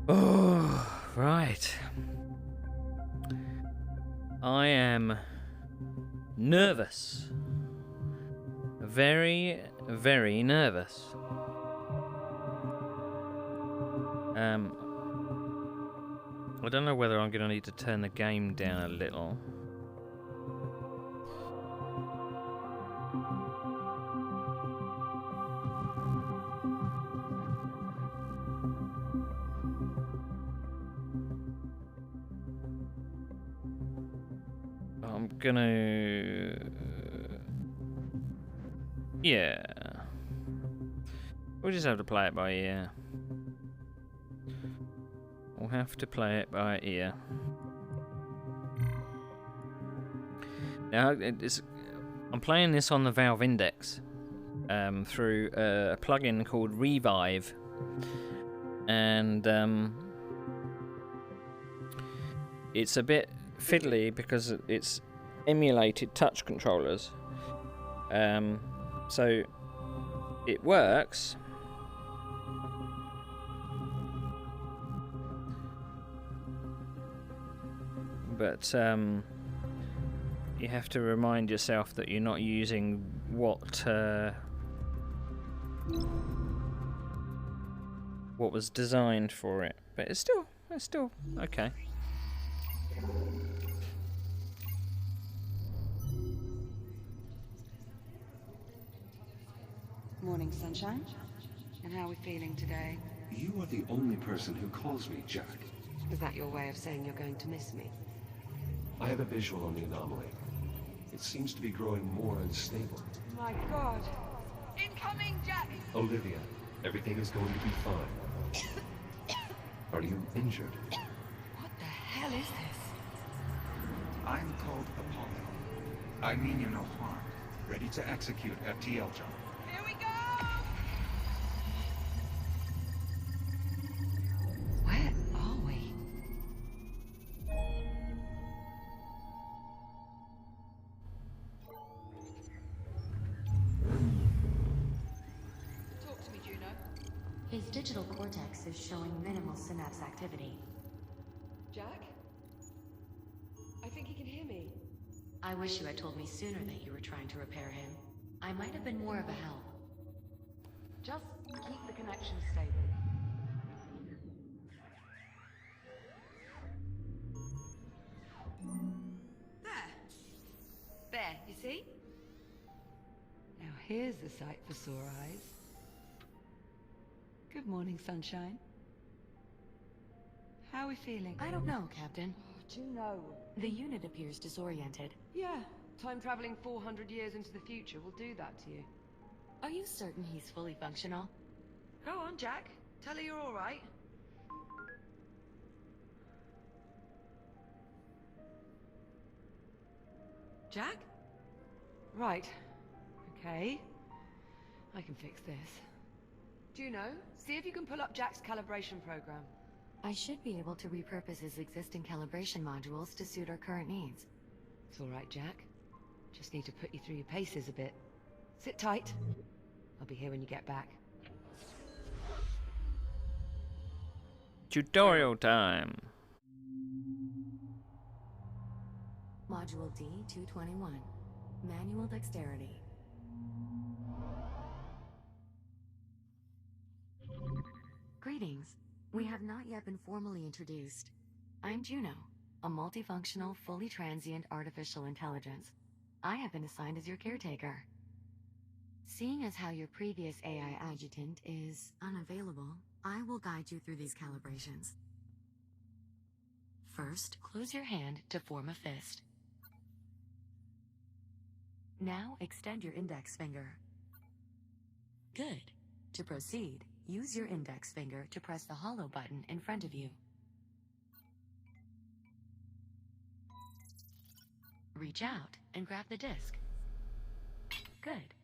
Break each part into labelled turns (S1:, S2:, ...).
S1: Oh, right. I am nervous. Very, very nervous. I don't know whether I'm going to need to turn the game down a little. I'm gonna... yeah. We'll just have to play it by ear. We'll have to play it by ear. Now, I'm playing this on the Valve Index through a plugin called Revive. And it's a bit fiddly because it's emulated touch controllers. So it works, but you have to remind yourself that you're not using what was designed for it. But it's still okay.
S2: Morning, sunshine. And how are we feeling today?
S3: You are the only person who calls me Jack.
S2: Is that your way of saying you're going to miss me?
S3: I have a visual on the anomaly. It seems to be growing more unstable.
S2: My God! Incoming, Jack!
S3: Olivia, everything is going to be fine. Are you injured?
S2: What the hell is this?
S4: I'm called Apollo. I mean you no harm. Ready to execute FTL job.
S2: Here we go! Where are we? Talk to me, Juno.
S5: His digital cortex is showing minimal synapse activity.
S2: Jack? I think he can hear me.
S5: I wish you had told me sooner that you were trying to repair him. I might have been more of a help.
S2: Just keep the connection stable. There, you see? Now here's a sight for sore eyes. Good morning, sunshine. How are we feeling?
S5: I don't know, Captain.
S2: Do you know?
S5: The unit appears disoriented.
S2: Yeah, time traveling 400 years into the future will do that to you.
S5: Are you certain he's fully functional?
S2: Go on, Jack. Tell her you're all right. Jack? Right. Okay. I can fix this. Juno, see if you can pull up Jack's calibration program.
S5: I should be able to repurpose his existing calibration modules to suit our current needs.
S2: It's all right, Jack. Just need to put you through your paces a bit. Sit tight. I'll be here when you get back.
S1: Tutorial time.
S5: Module D-221. Manual Dexterity. Greetings. We have not yet been formally introduced. I'm Juno, a multifunctional, fully transient artificial intelligence. I have been assigned as your caretaker. Seeing as how your previous AI adjutant is unavailable, I will guide you through these calibrations. First, close your hand to form a fist. Now extend your index finger. Good. To proceed, use your index finger to press the hollow button in front of you. Reach out and grab the disc. Good.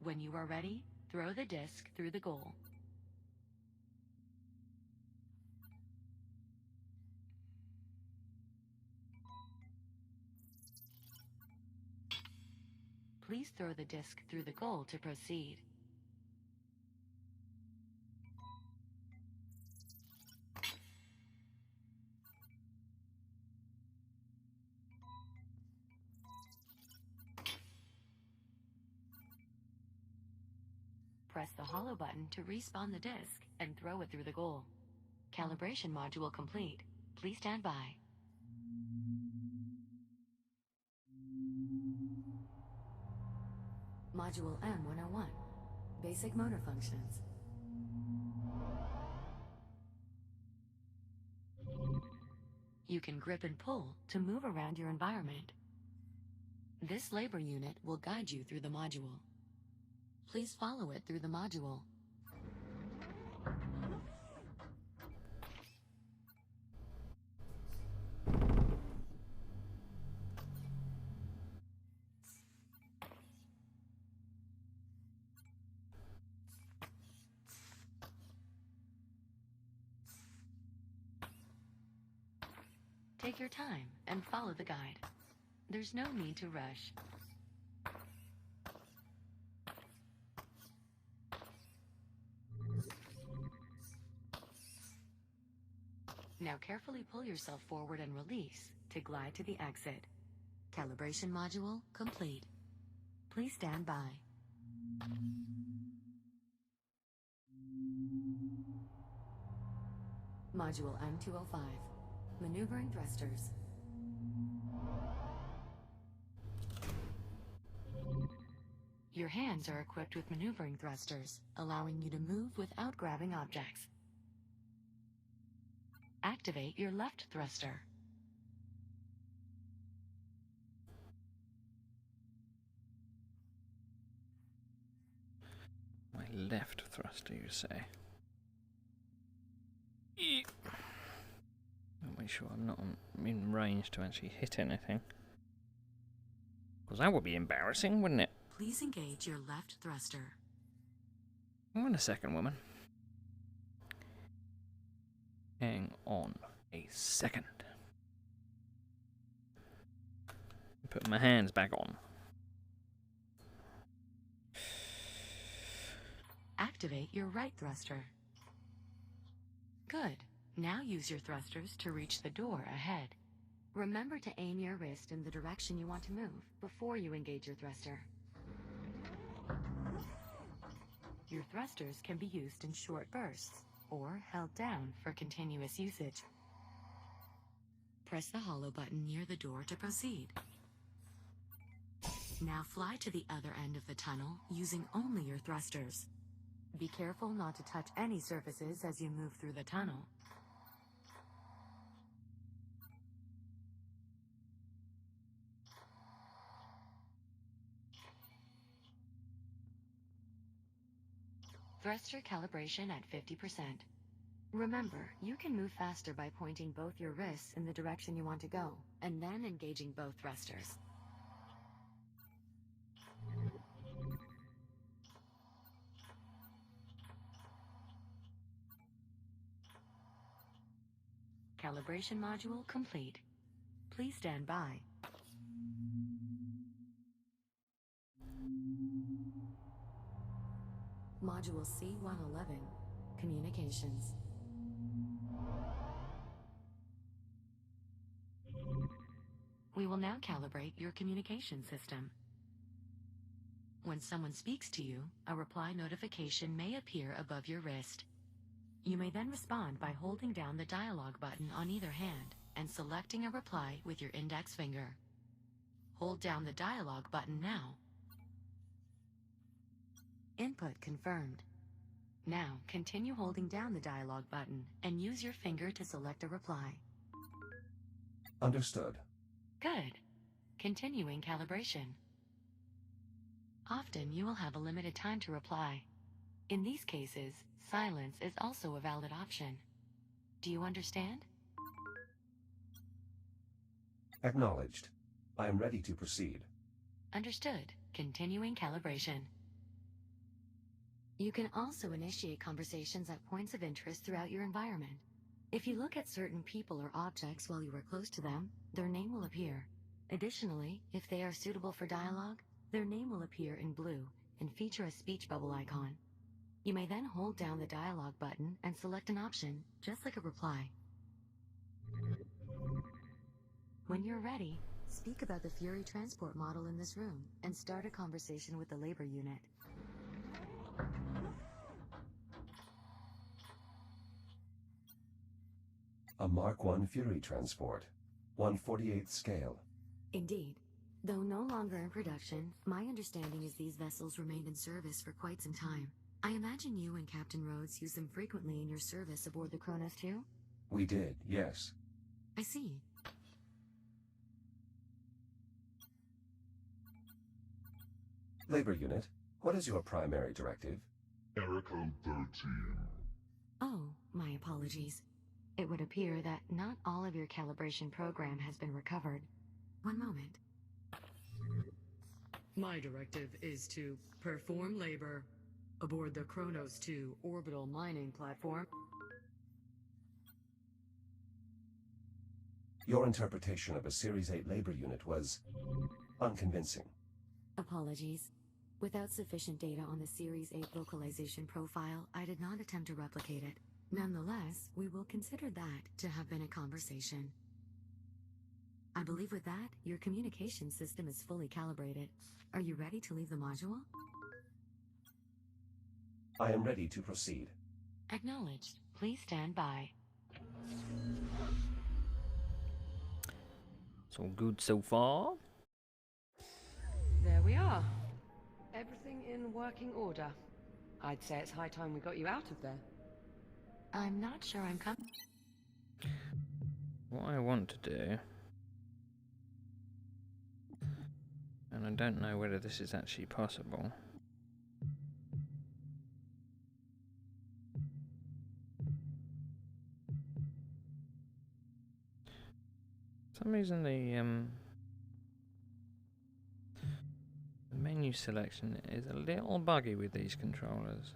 S5: When you are ready, throw the disc through the goal. Please throw the disc through the goal to proceed. press the hollow button to respawn the disc and throw it through the goal. Calibration module complete. Please stand by. Module M101. Basic motor functions. You can grip and pull to move around your environment. This labor unit will guide you through the module. Please follow it through the module. Take your time and follow the guide. There's no need to rush. Now carefully pull yourself forward and release to glide to the exit. Calibration module complete. Please stand by. Module M205. Maneuvering thrusters. Your hands are equipped with maneuvering thrusters, allowing you to move without grabbing objects. Activate your left thruster.
S1: My left thruster, you say? I'll make sure I'm not in range to actually hit anything. Because that would be embarrassing, wouldn't it?
S5: Please engage your left thruster.
S1: Hang on a second, woman. Hang on a second. Put my hands back on.
S5: Activate your right thruster. Good. Now use your thrusters to reach the door ahead. Remember to aim your wrist in the direction you want to move before you engage your thruster. Your thrusters can be used in short bursts or held down for continuous usage. Press the hollow button near the door to proceed. Now fly to the other end of the tunnel using only your thrusters. Be careful not to touch any surfaces as you move through the tunnel. Thruster calibration at 50%. Remember, you can move faster by pointing both your wrists in the direction you want to go, and then engaging both thrusters. Calibration module complete. Please stand by. Module C-111, Communications. We will now calibrate your communication system. When someone speaks to you, a reply notification may appear above your wrist. You may then respond by holding down the dialogue button on either hand and selecting a reply with your index finger. Hold down the dialogue button now. Input confirmed. Now, continue holding down the dialogue button and use your finger to select a reply.
S3: Understood.
S5: Good. Continuing calibration. Often you will have a limited time to reply. In these cases, silence is also a valid option. Do you understand?
S3: Acknowledged. I am ready to proceed.
S5: Understood. Continuing calibration. You can also initiate conversations at points of interest throughout your environment. If you look at certain people or objects while you are close to them, their name will appear. Additionally, if they are suitable for dialogue, their name will appear in blue and feature a speech bubble icon. You may then hold down the dialogue button and select an option, just like a reply. When you're ready, speak about the Fury transport model in this room and start a conversation with the labor unit.
S3: A Mark I Fury transport. 1/48th scale.
S5: Indeed. Though no longer in production, my understanding is these vessels remained in service for quite some time. I imagine you and Captain Rhodes use them frequently in your service aboard the Kronos too?
S3: We did, yes.
S5: I see.
S3: Labor Unit, what is your primary directive?
S6: Error code 13.
S5: Oh, my apologies. It would appear that not all of your calibration program has been recovered. One moment.
S7: My directive is to perform labor aboard the Kronos 2 orbital mining platform.
S3: Your interpretation of a Series 8 labor unit was unconvincing.
S5: Apologies. Without sufficient data on the Series 8 localization profile, I did not attempt to replicate it. Nonetheless, we will consider that to have been a conversation. I believe with that, your communication system is fully calibrated. Are you ready to leave the module?
S3: I am ready to proceed.
S5: Acknowledged. Please stand by.
S1: It's all good so far.
S2: There we are. Everything in working order. I'd say it's high time we got you out of there.
S5: I'm not sure I'm
S1: What I want to do, and I don't know whether this is actually possible. For some reason the menu selection is a little buggy with these controllers.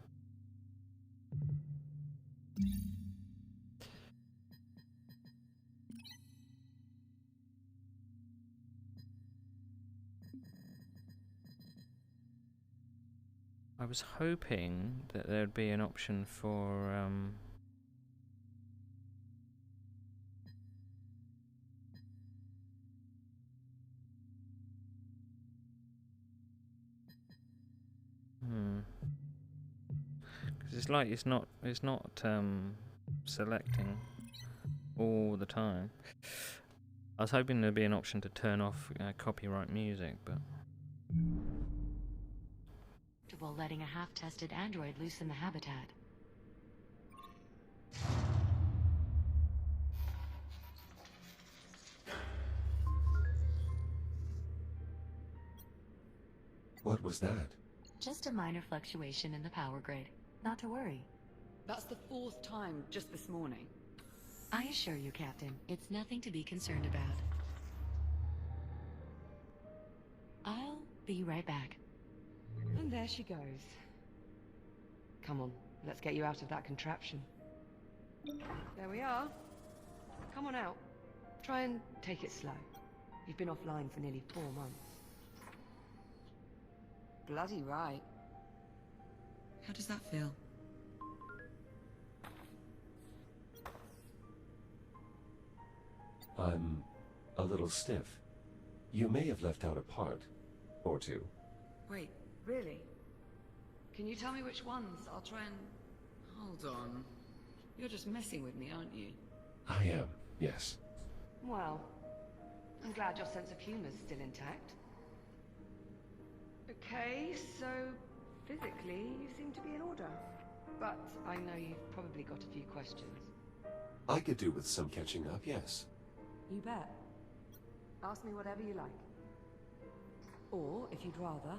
S1: I was hoping that there'd be an option for because it's like it's not selecting all the time. I was hoping there'd be an option to turn off copyright music, but
S5: while letting a half-tested android loose in the habitat.
S3: What was that?
S5: Just a minor fluctuation in the power grid. Not to worry.
S2: That's the 4th time just this morning.
S5: I assure you, Captain, it's nothing to be concerned about. I'll be right back.
S2: And there she goes. Come on, let's get you out of that contraption. There we are. Come on out. Try and take it slow. You've been offline for nearly 4 months. Bloody right.
S7: How does that feel?
S3: I'm a little stiff. You may have left out a part or two.
S7: Wait,
S2: Really? Can you tell me which ones? I'll try and...
S7: hold on. You're just messing with me, aren't you?
S3: I am, yes.
S2: Well, I'm glad your sense of humor's still intact. Okay, so physically you seem to be in order. But I know you've probably got a few questions.
S3: I could do with some catching up, yes.
S2: You bet. Ask me whatever you like. Or, if you'd rather,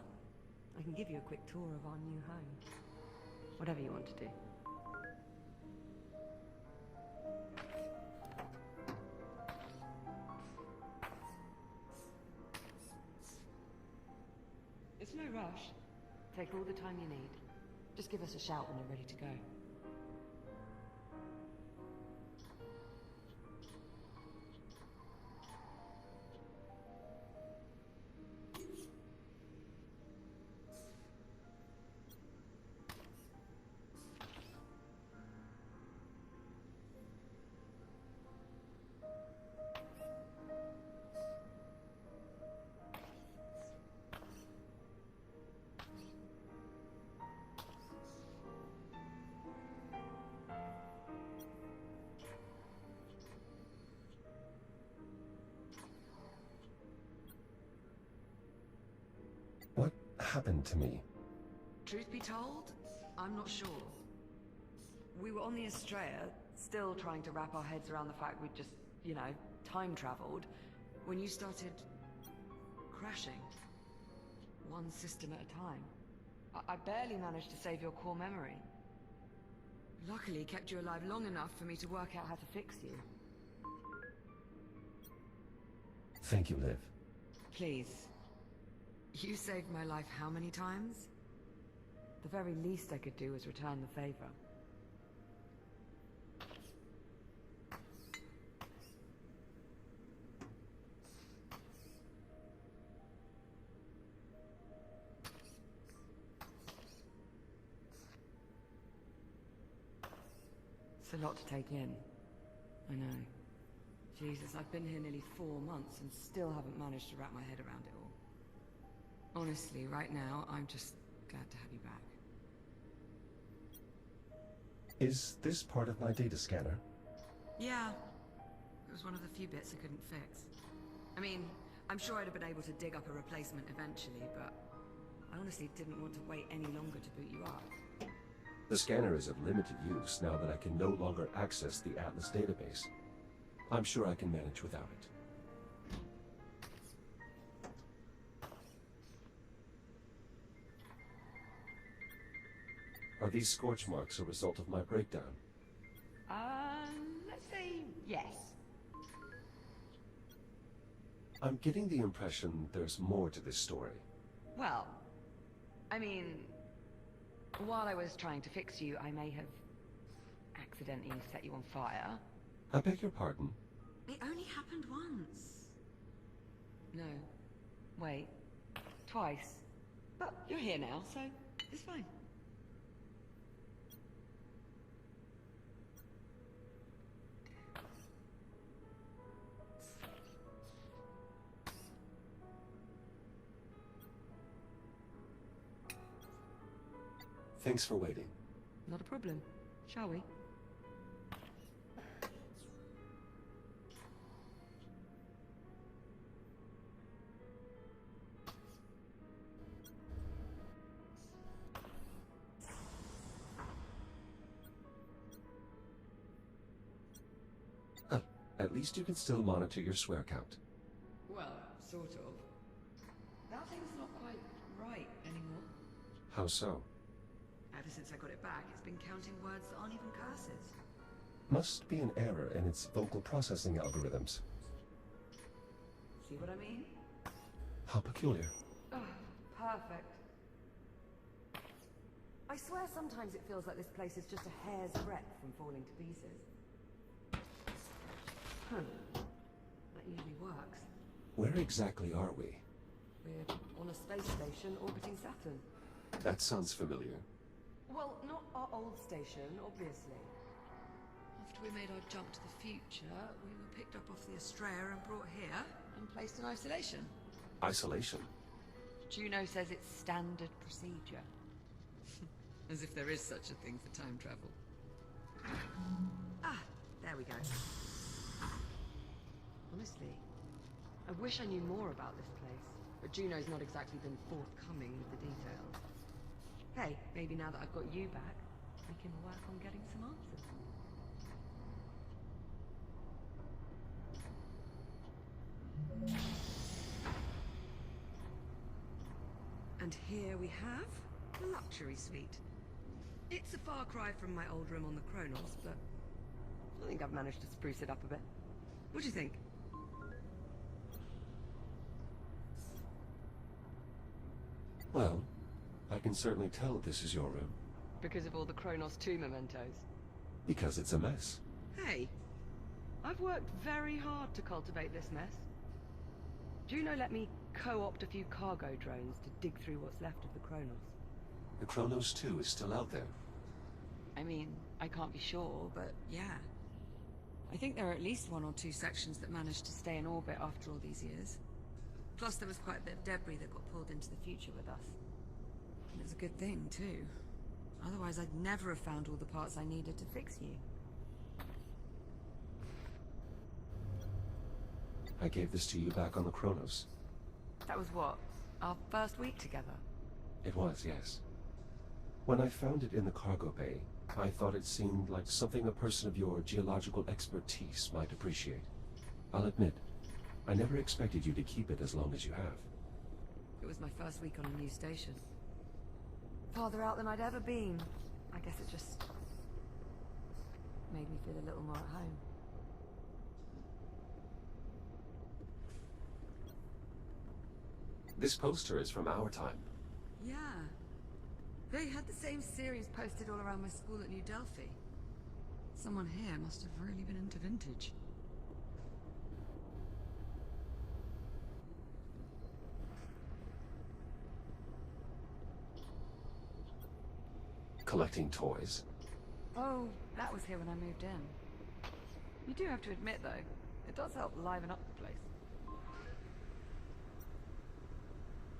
S2: I can give you a quick tour of our new home. Whatever you want to do. It's no rush. Take all the time you need. Just give us a shout when you're ready to go.
S3: happened to me?
S2: Truth be told, I'm not sure. We were on the Estrella, still trying to wrap our heads around the fact we'd just, you know, time traveled, when you started crashing. One system at a time. I barely managed to save your core memory. Luckily, kept you alive long enough for me to work out how to fix you.
S3: Thank you, Liv.
S2: Please. You saved my life how many times? The very least I could do was return the favor. It's a lot to take in. I know. Jesus, I've been here nearly 4 months and still haven't managed to wrap my head around it all. Honestly, right now, I'm just glad to have you back.
S3: Is this part of my data scanner?
S2: Yeah. It was one of the few bits I couldn't fix. I mean, I'm sure I'd have been able to dig up a replacement eventually, but I honestly didn't want to wait any longer to boot you up.
S3: The scanner is of limited use now that I can no longer access the Atlas database. I'm sure I can manage without it. Are these scorch marks a result of my breakdown?
S2: Let's say yes.
S3: I'm getting the impression there's more to this story.
S2: Well, I mean, while I was trying to fix you, I may have accidentally set you on fire.
S3: I beg your pardon?
S2: It only happened once. No. Wait. Twice. But you're here now, so it's fine.
S3: Thanks for waiting.
S2: Not a problem. Shall we?
S3: At least you can still monitor your swear count.
S2: Well, sort of. That thing's not quite right anymore.
S3: How so?
S2: Ever since I got it back, it's been counting words that aren't even curses.
S3: Must be an error in its vocal processing algorithms.
S2: See what I mean?
S3: How peculiar.
S2: Oh, perfect. I swear sometimes it feels like this place is just a hair's breadth from falling to pieces. That usually works.
S3: Where exactly are we?
S2: We're on a space station orbiting Saturn.
S3: That sounds familiar.
S2: Well, not our old station, obviously. After we made our jump to the future, we were picked up off the Estrella and brought here and placed in isolation.
S3: Isolation?
S2: Juno says it's standard procedure. As if there is such a thing for time travel. Ah, there we go. Honestly, I wish I knew more about this place, but Juno's not exactly been forthcoming with the details. Hey, maybe now that I've got you back, we can work on getting some answers. And here we have the luxury suite. It's a far cry from my old room on the Kronos, but I think I've managed to spruce it up a bit. What do you think?
S3: Well, I can certainly tell this is your room.
S2: Because of all the Kronos 2 mementos.
S3: Because it's a mess.
S2: Hey, I've worked very hard to cultivate this mess. Juno let me co-opt a few cargo drones to dig through what's left of the Kronos.
S3: The Kronos 2 is still out there.
S2: I mean, I can't be sure, but yeah. I think there are at least 1 or 2 sections that managed to stay in orbit after all these years. Plus there was quite a bit of debris that got pulled into the future with us. And it's a good thing, too. Otherwise I'd never have found all the parts I needed to fix you.
S3: I gave this to you back on the Kronos.
S2: That was what? Our first week together?
S3: It was, yes. When I found it in the cargo bay, I thought it seemed like something a person of your geological expertise might appreciate. I'll admit, I never expected you to keep it as long as you have.
S2: It was my first week on a new station. Farther out than I'd ever been. I guess it just made me feel a little more at home.
S3: This poster is from our time.
S2: Yeah. They had the same series posted all around my school at New Delphi. Someone here must have really been into vintage.
S3: Collecting toys.
S2: Oh, that was here when I moved in. You do have to admit, though, it does help liven up the place.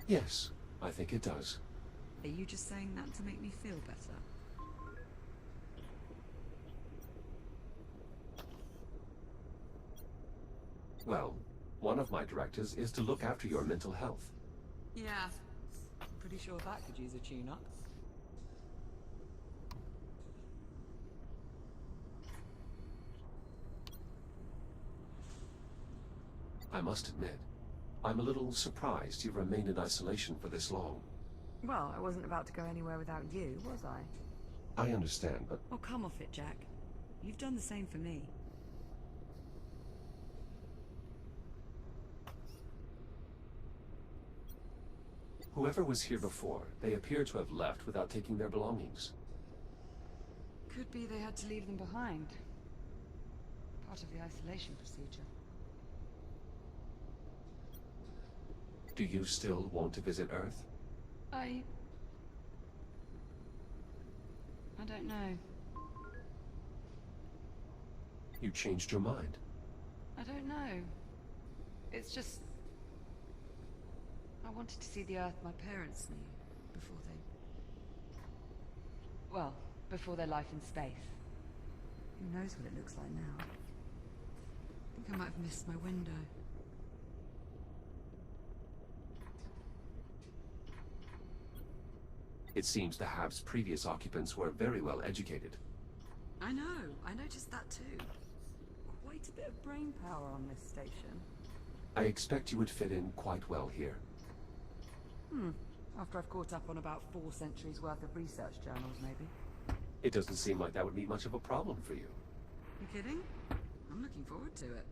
S3: Yes, I think it does.
S2: Are you just saying that to make me feel better?
S3: Well, one of my directives is to look after your mental health.
S2: Yeah. I'm pretty sure that could use a tune-up.
S3: I must admit, I'm a little surprised you've remained in isolation for this long.
S2: Well, I wasn't about to go anywhere without you, was I?
S3: I understand, but
S2: Oh, come off it, Jack. You've done the same for me.
S3: whoever was here before, they appear to have left without taking their belongings.
S2: Could be they had to leave them behind. Part of the isolation procedure.
S3: Do you still want to visit Earth?
S2: I don't know.
S3: You changed your mind.
S2: I don't know. It's just... I wanted to see the Earth my parents knew before they... Well, before their life in space. Who knows what it looks like now? I think I might have missed my window.
S3: It seems the Hab's previous occupants were very well educated.
S2: I know, I noticed that too. Quite a bit of brain power on this station.
S3: I expect you would fit in quite well here.
S2: After I've caught up on about 4 centuries worth of research journals, maybe.
S3: It doesn't seem like that would be much of a problem for you.
S2: You kidding? I'm looking forward to it.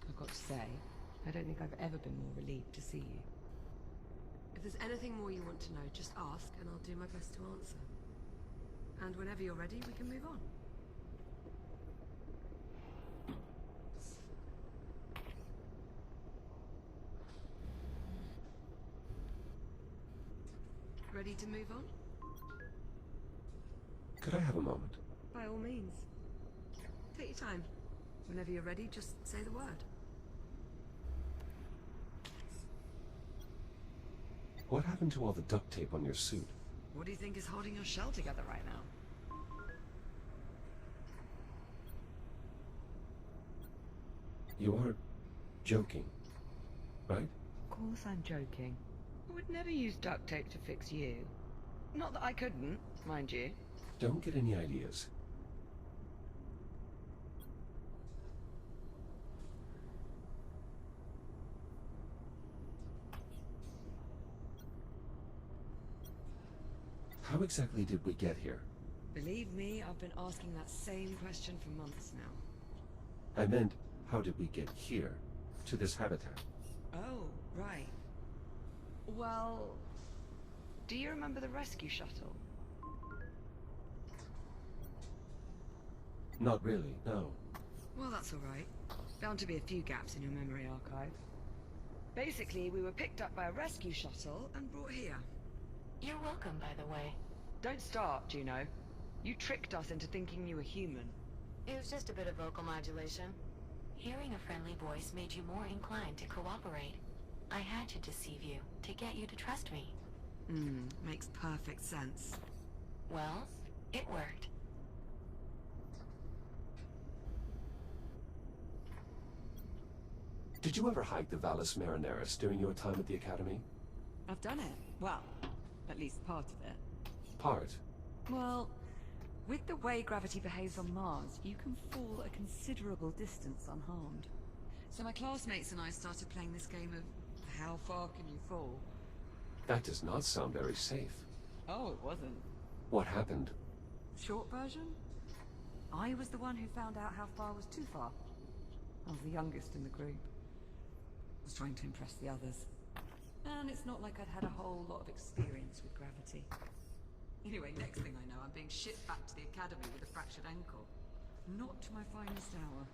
S2: I've got to say, I don't think I've ever been more relieved to see you. If there's anything more you want to know, just ask and I'll do my best to answer. And whenever you're ready, we can move on. Ready to move on?
S3: Could I have a moment?
S2: By all means. Take your time. Whenever you're ready, just say the word.
S3: What happened to all the duct tape on your suit?
S2: What do you think is holding your shell together right now?
S3: You are joking, right?
S2: Of course I'm joking. I would never use duct tape to fix you. Not that I couldn't, mind you.
S3: Don't get any ideas. How exactly did we get here?
S2: Believe me, I've been asking that same question for months now.
S3: I meant, how did we get here, to this habitat?
S2: Oh, right. Well, do you remember the rescue shuttle?
S3: Not really, no.
S2: Well, that's all right. Bound to be a few gaps in your memory archive. Basically, we were picked up by a rescue shuttle and brought here.
S5: You're welcome, by the way.
S2: Don't start, Juno. You tricked us into thinking you were human.
S5: It was just a bit of vocal modulation. Hearing a friendly voice made you more inclined to cooperate. I had to deceive you, to get you to trust me.
S2: Makes perfect sense.
S5: Well, it worked.
S3: Did you ever hike the Valles Marineris during your time at the Academy?
S6: I've done it. Well, at least part of it.
S3: Part?
S6: Well, with the way gravity behaves on Mars, you can fall a considerable distance unharmed. So my classmates and I started playing this game of how far can you fall?
S3: That does not sound very safe.
S6: Oh, it wasn't.
S3: What happened?
S6: Short version? I was the one who found out how far was too far. I was the youngest in the group. I was trying to impress the others. And it's not like I'd had a whole lot of experience with gravity. Anyway, next thing I know, I'm being shipped back to the academy with a fractured ankle. Not my finest hour.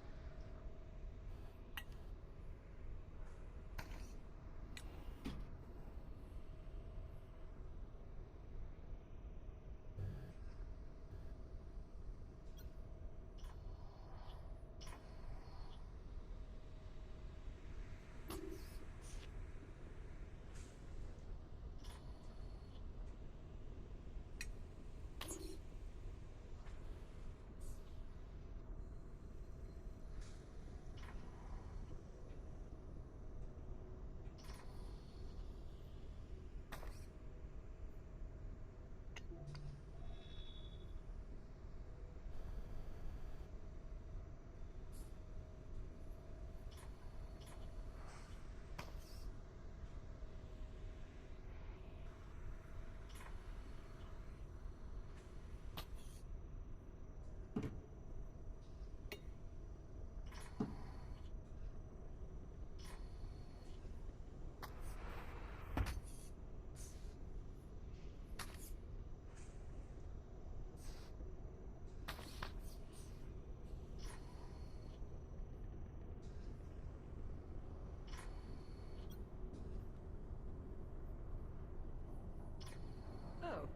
S2: Oh,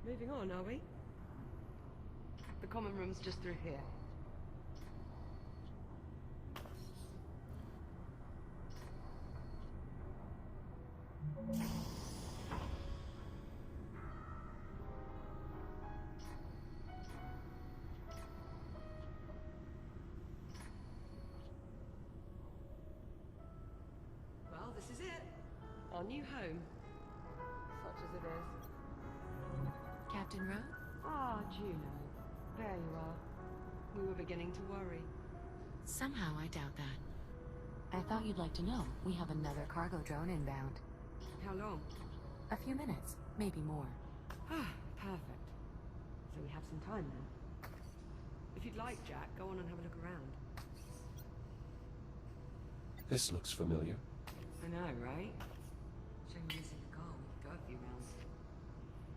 S2: moving on, are we? The common room's just through here. Well, this is it. Our new home. Such as it is.
S5: Captain Rowe?
S2: Ah, Juno. There you are. We were beginning to worry.
S5: Somehow I doubt that. I thought you'd like to know. We have another cargo drone inbound.
S2: How long?
S5: A few minutes, maybe more.
S2: Ah, perfect. So we have some time then. If you'd like, Jack, go on and have a look around.
S3: This looks familiar.
S2: I know, right?
S6: Shame we're missing the goal. We could go a few rounds.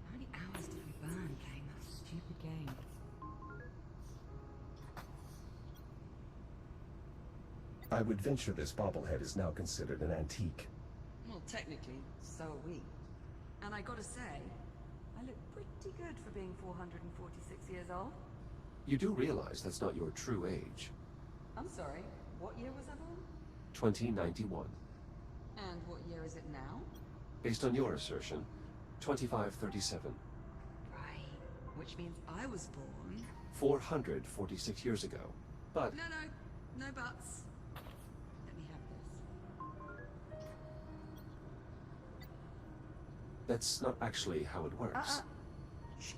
S6: How many hours did we burn playing that stupid game?
S3: I would venture this bobblehead is now considered an antique.
S6: Well, technically, so are we. And I gotta say, I look pretty good for being 446 years old.
S3: You do realize that's not your true age.
S6: I'm sorry, what year was I born?
S3: 2091.
S6: And what year is it now?
S3: Based on your assertion, 2537.
S6: Right. Which means I was born...
S3: 446 years ago. But
S6: No buts. Let me have this.
S3: that's not actually how it works.
S2: Shh.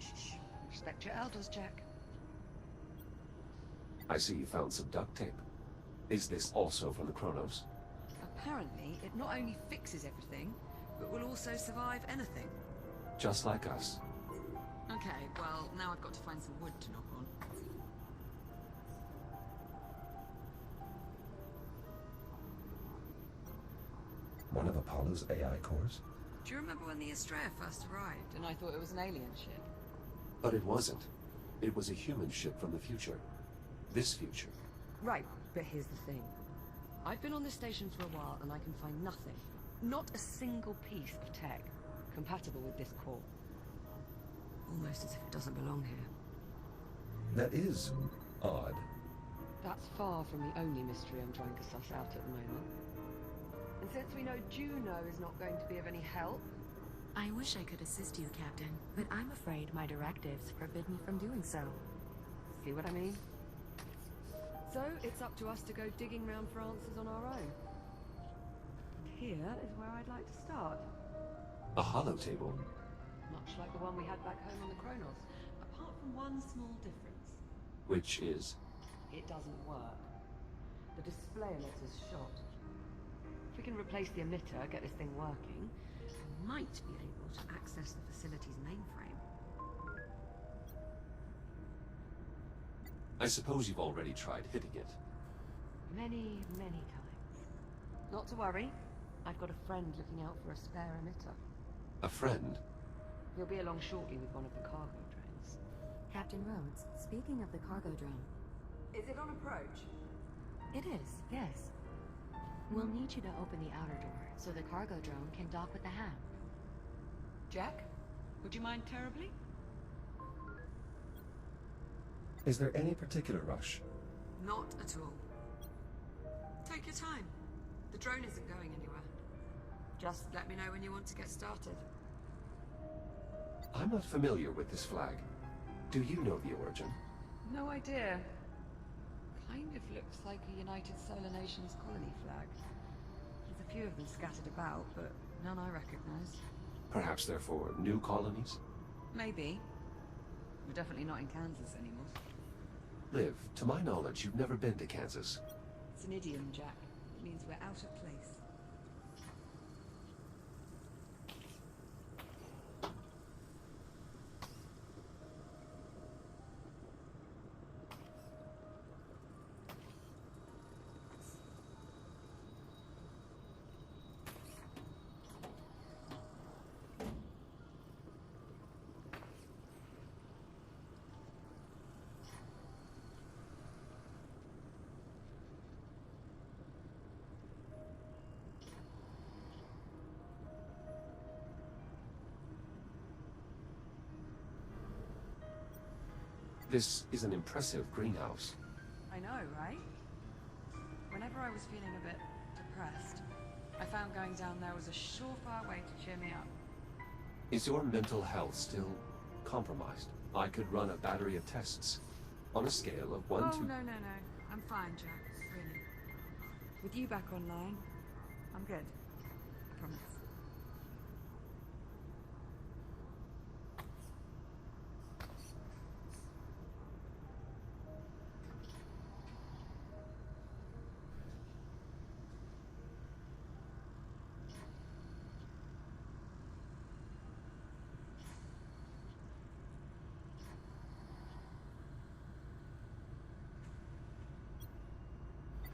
S2: Respect your elders, Jack.
S3: I see you found some duct tape. Is this also from the Chronos?
S6: Apparently, it not only fixes everything, but will also survive anything.
S3: Just like us.
S6: Okay, well, now I've got to find some wood to knock on.
S3: One of Apollo's AI cores?
S6: Do you remember when the Estrella first arrived and I thought it was an alien ship?
S3: But it wasn't. It was a human ship from the future. This future.
S2: Right, but here's the thing. I've been on this station for a while and I can find nothing. Not a single piece of tech compatible with this core.
S6: Almost as if it doesn't belong here.
S3: That is odd.
S2: That's far from the only mystery I'm trying to suss out at the moment. And since we know Juno is not going to be of any help...
S5: I wish I could assist you, Captain, but I'm afraid my directives forbid me from doing so.
S2: See what I mean? So, it's up to us to go digging round for answers on our own.
S6: here is where I'd like to start.
S3: A hollow table?
S2: Much like the one we had back home on the Kronos.
S6: Apart from one small difference.
S3: Which is?
S2: It doesn't work. The display on it is shot. If we can replace the emitter, get this thing working, we might be able to access the facility's mainframe.
S3: I suppose you've already tried hitting it.
S2: Many, many times. Not to worry. I've got a friend looking out for a spare emitter.
S3: A friend?
S2: He'll be along shortly with one of the cargo drones.
S5: Captain Rhodes, speaking of the cargo drone.
S6: Is it on approach?
S5: It is, yes. We'll need you to open the outer door so the cargo drone can dock with the ham.
S6: Jack? Would you mind terribly?
S3: Is there any particular rush?
S6: Not at all. Take your time. The drone isn't going anywhere. Just let me know when you want to get started.
S3: I'm not familiar with this flag. Do you know the origin?
S2: No idea. Kind of looks like a United Solar Nations colony flag.
S6: There's a few of them scattered about, but none I recognize.
S3: Perhaps they're for new colonies?
S6: Maybe. We're definitely not in Kansas anymore.
S3: Liv, to my knowledge, you've never been to Kansas.
S6: It's an idiom, Jack. It means we're out of place.
S3: This is an impressive greenhouse.
S6: I know, right? Whenever I was feeling a bit depressed, I found going down there was a surefire way to cheer me up.
S3: Is your mental health still compromised? I could run a battery of tests. On a scale of 1
S6: Oh,
S3: to...
S6: no. I'm fine, Jack. Really. With you back online, I'm good. I promise.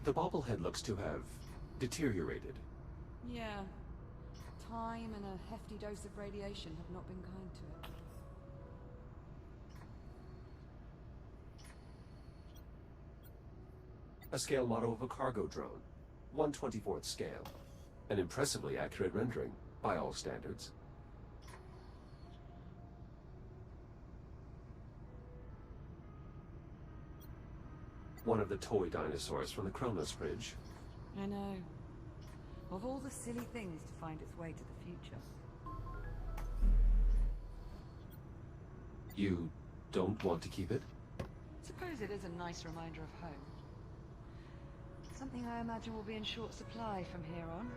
S3: The bobblehead looks to have deteriorated.
S6: Yeah. Time and a hefty dose of radiation have not been kind to it.
S3: A scale model of a cargo drone. 1/24th scale. An impressively accurate rendering, by all standards. One of the toy dinosaurs from the Kronos Bridge.
S6: I know. Of all the silly things to find its way to the future.
S3: You don't want to keep it?
S2: Suppose it is a nice reminder of home. Something I imagine will be in short supply from here on.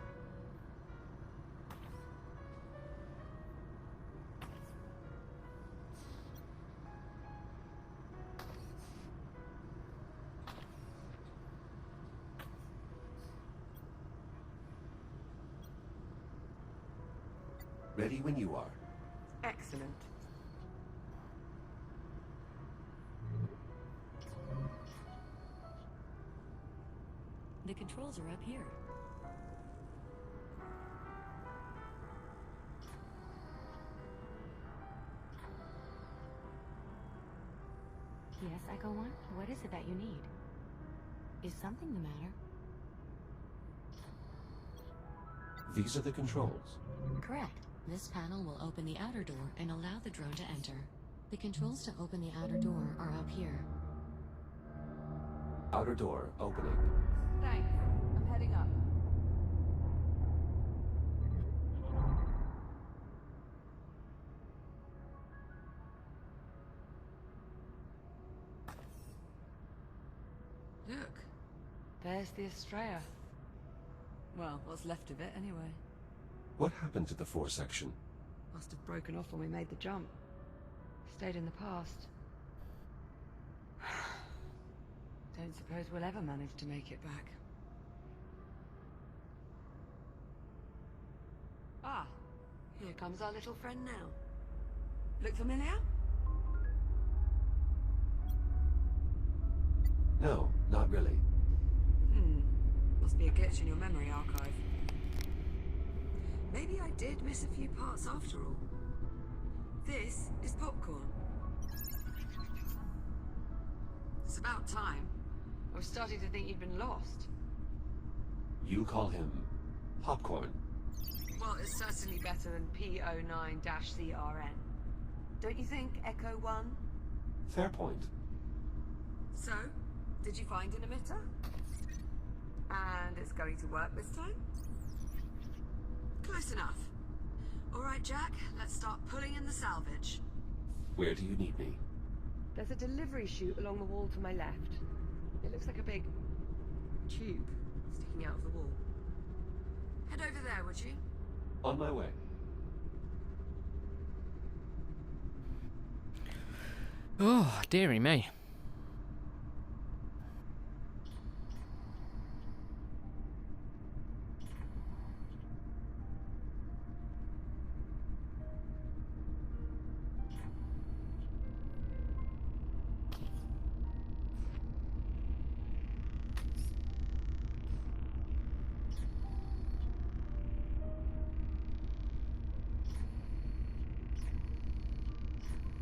S3: Ready when you are.
S2: Excellent.
S5: The controls are up here. Yes, Echo One? What is it that you need? Is something the matter?
S3: These are the controls.
S5: Correct. This panel will open the outer door and allow the drone to enter. The controls to open the outer door are up here.
S3: Outer door opening.
S6: Thanks. I'm heading up.
S2: Look, there's the Estrella. Well, what's left of it, anyway.
S3: What happened to the 4 section?
S2: Must have broken off when we made the jump. Stayed in the past. Don't suppose we'll ever manage to make it back. Ah, here comes our little friend now. Look familiar?
S3: No, not really.
S2: Must be a glitch in your memory archive. Maybe I did miss a few parts after all. This is Popcorn. It's about time. I was starting to think you'd been lost.
S3: You call him Popcorn?
S2: Well, it's certainly better than P09-CRN. Don't you think, Echo 1?
S3: Fair point.
S2: So, did you find an emitter? And it's going to work this time? Close enough. All right, Jack, let's start pulling in the salvage.
S3: Where do you need me?
S2: There's a delivery chute along the wall to my left. It looks like a big tube sticking out of the wall. Head over there, would you?
S3: On my way.
S1: Oh, dearie me.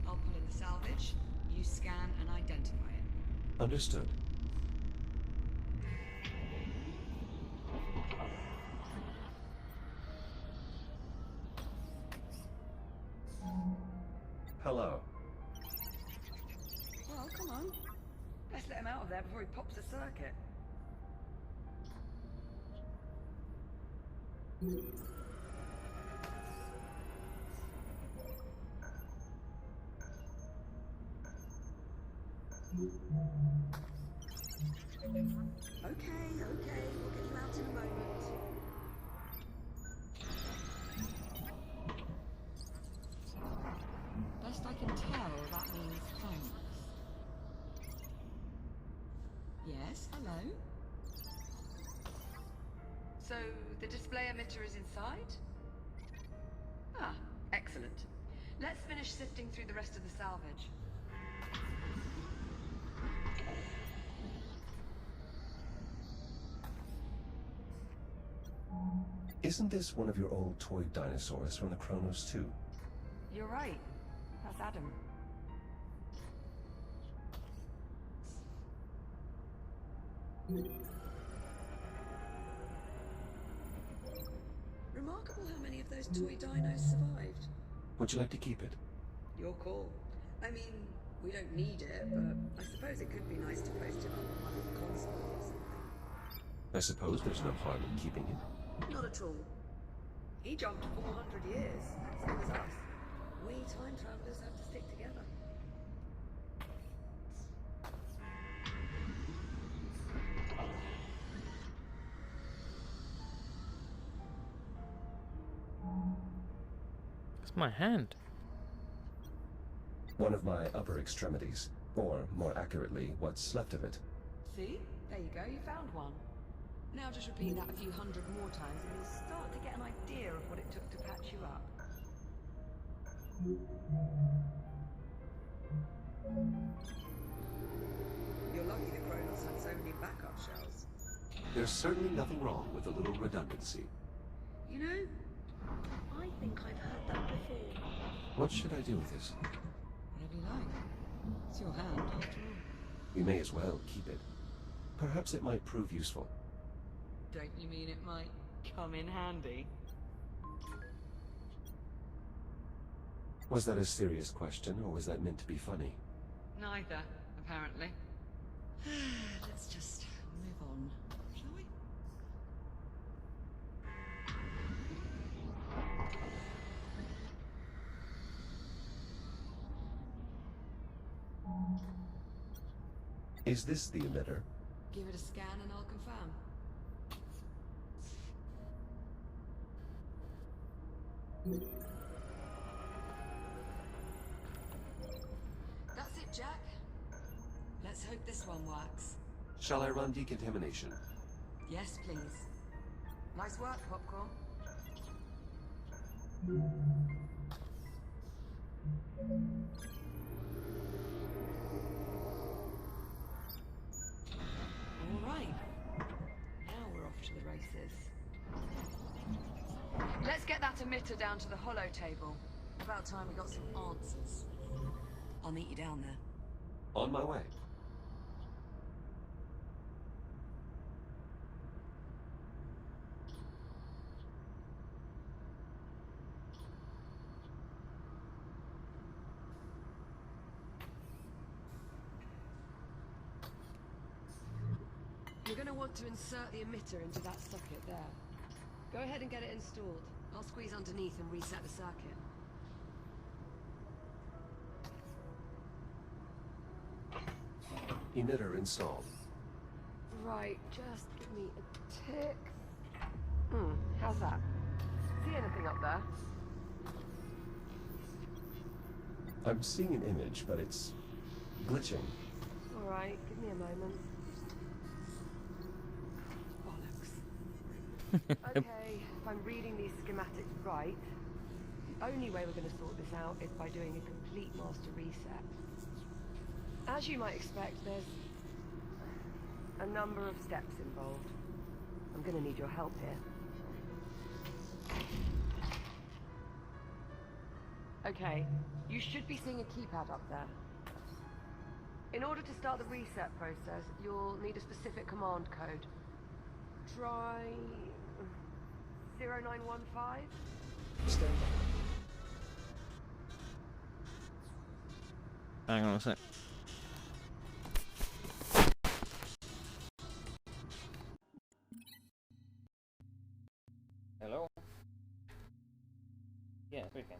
S2: I'll pull in the salvage. You scan and identify it.
S3: Understood. Hello.
S2: Well, come on. Let's let him out of there before he pops a circuit. Okay, we'll get him out in a moment. Best I can tell, that means thanks. Yes, hello? So, the display emitter is inside? Ah, excellent. Let's finish sifting through the rest of the salvage.
S3: Isn't this one of your old toy dinosaurs from the Kronos 2?
S2: You're right. That's Adam. Remarkable how many of those toy dinos survived.
S3: Would you like to keep it?
S2: Your call. I mean, we don't need it, but I suppose it could be nice to post it on one of the consoles or something.
S3: I suppose there's no harm in keeping it.
S2: Not at all. He jumped 400 years, same as us. We time travelers have to stick together.
S1: It's my hand.
S3: One of my upper extremities, or more accurately, what's left of it.
S2: See? There you go, you found one. Now just repeat that a few hundred more times and you'll start to get an idea of what it took to patch you up. You're lucky the Kronos had so many backup shells.
S3: There's certainly nothing wrong with a little redundancy.
S2: You know, I think I've heard that before.
S3: What should I do with this?
S2: Whatever you like. It's your hand, after all.
S3: We may as well keep it. Perhaps it might prove useful.
S2: Don't you mean it might come in handy?
S3: Was that a serious question, or was that meant to be funny?
S2: Neither, apparently. Let's just move on, shall we?
S3: Is this the emitter?
S2: Give it a scan and I'll confirm.
S6: That's it, Jack. Let's hope this one works.
S3: Shall I run decontamination?
S6: Yes, please. Nice work, Popcorn. All right. Now we're off to the races. Let's get that emitter down to the holo table. About time we got some answers. I'll meet you down there.
S3: On my way.
S2: You're going to want to insert the emitter into that socket there. Go ahead and get it installed. I'll squeeze underneath and reset the circuit.
S3: Emitter installed.
S2: Right, just give me a tick. How's that? See anything up there?
S3: I'm seeing an image, but it's glitching.
S2: All right, give me a moment. Bollocks. Okay, if I'm reading these schematics right, the only way we're going to sort this out is by doing a complete master reset. As you might expect, there's a number of steps involved. I'm going to need your help here. Okay, you should be seeing a keypad up there. In order to start the reset process, you'll need a specific command code. Try 0915?
S3: Stand by.
S1: Hang on a sec. Hello? Yeah, speaking.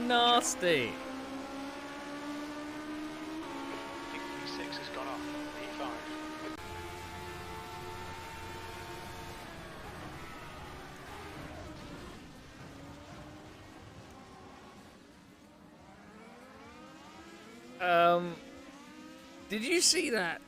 S1: Nasty.
S8: Six has gone off. P5.
S1: Did you see that?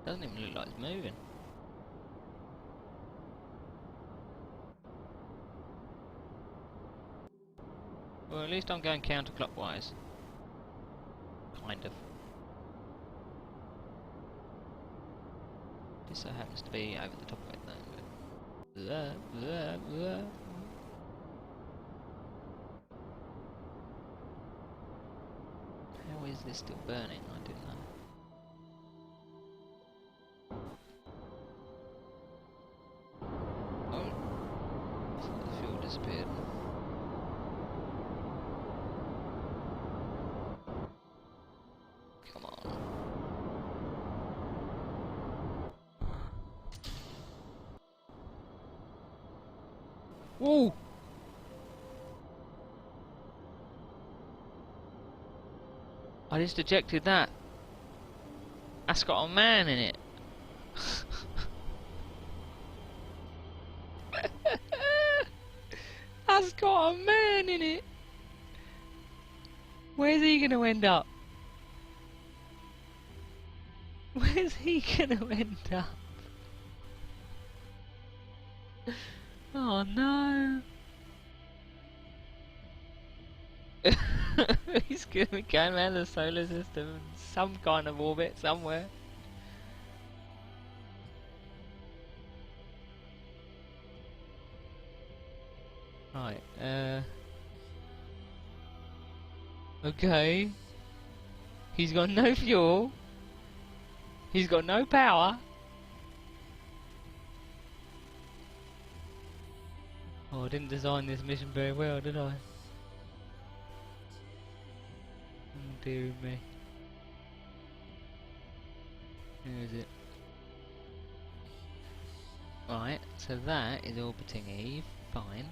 S1: Doesn't even look like it's moving. Well, at least I'm going counterclockwise. Kind of. This so happens to be over the top of it though. Blah, blah, blah. How is this still burning? I don't know. The fuel disappeared. Come on. Whoa! I just ejected that. That's got a man in it. That's got a man in it. Where's he gonna end up? Where's he gonna end up? Oh no. He's gonna be going around the solar system in some kind of orbit somewhere. Right, okay. He's got no fuel. He's got no power. Oh, I didn't design this mission very well, did I? Oh dear me. Where is it? Right, so that is orbiting Eve. Fine.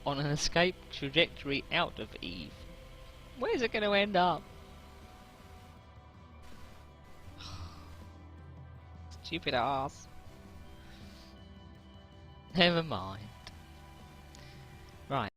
S1: On an escape trajectory out of Eve. Where's it going to end up? Stupid ass. Never mind. Right.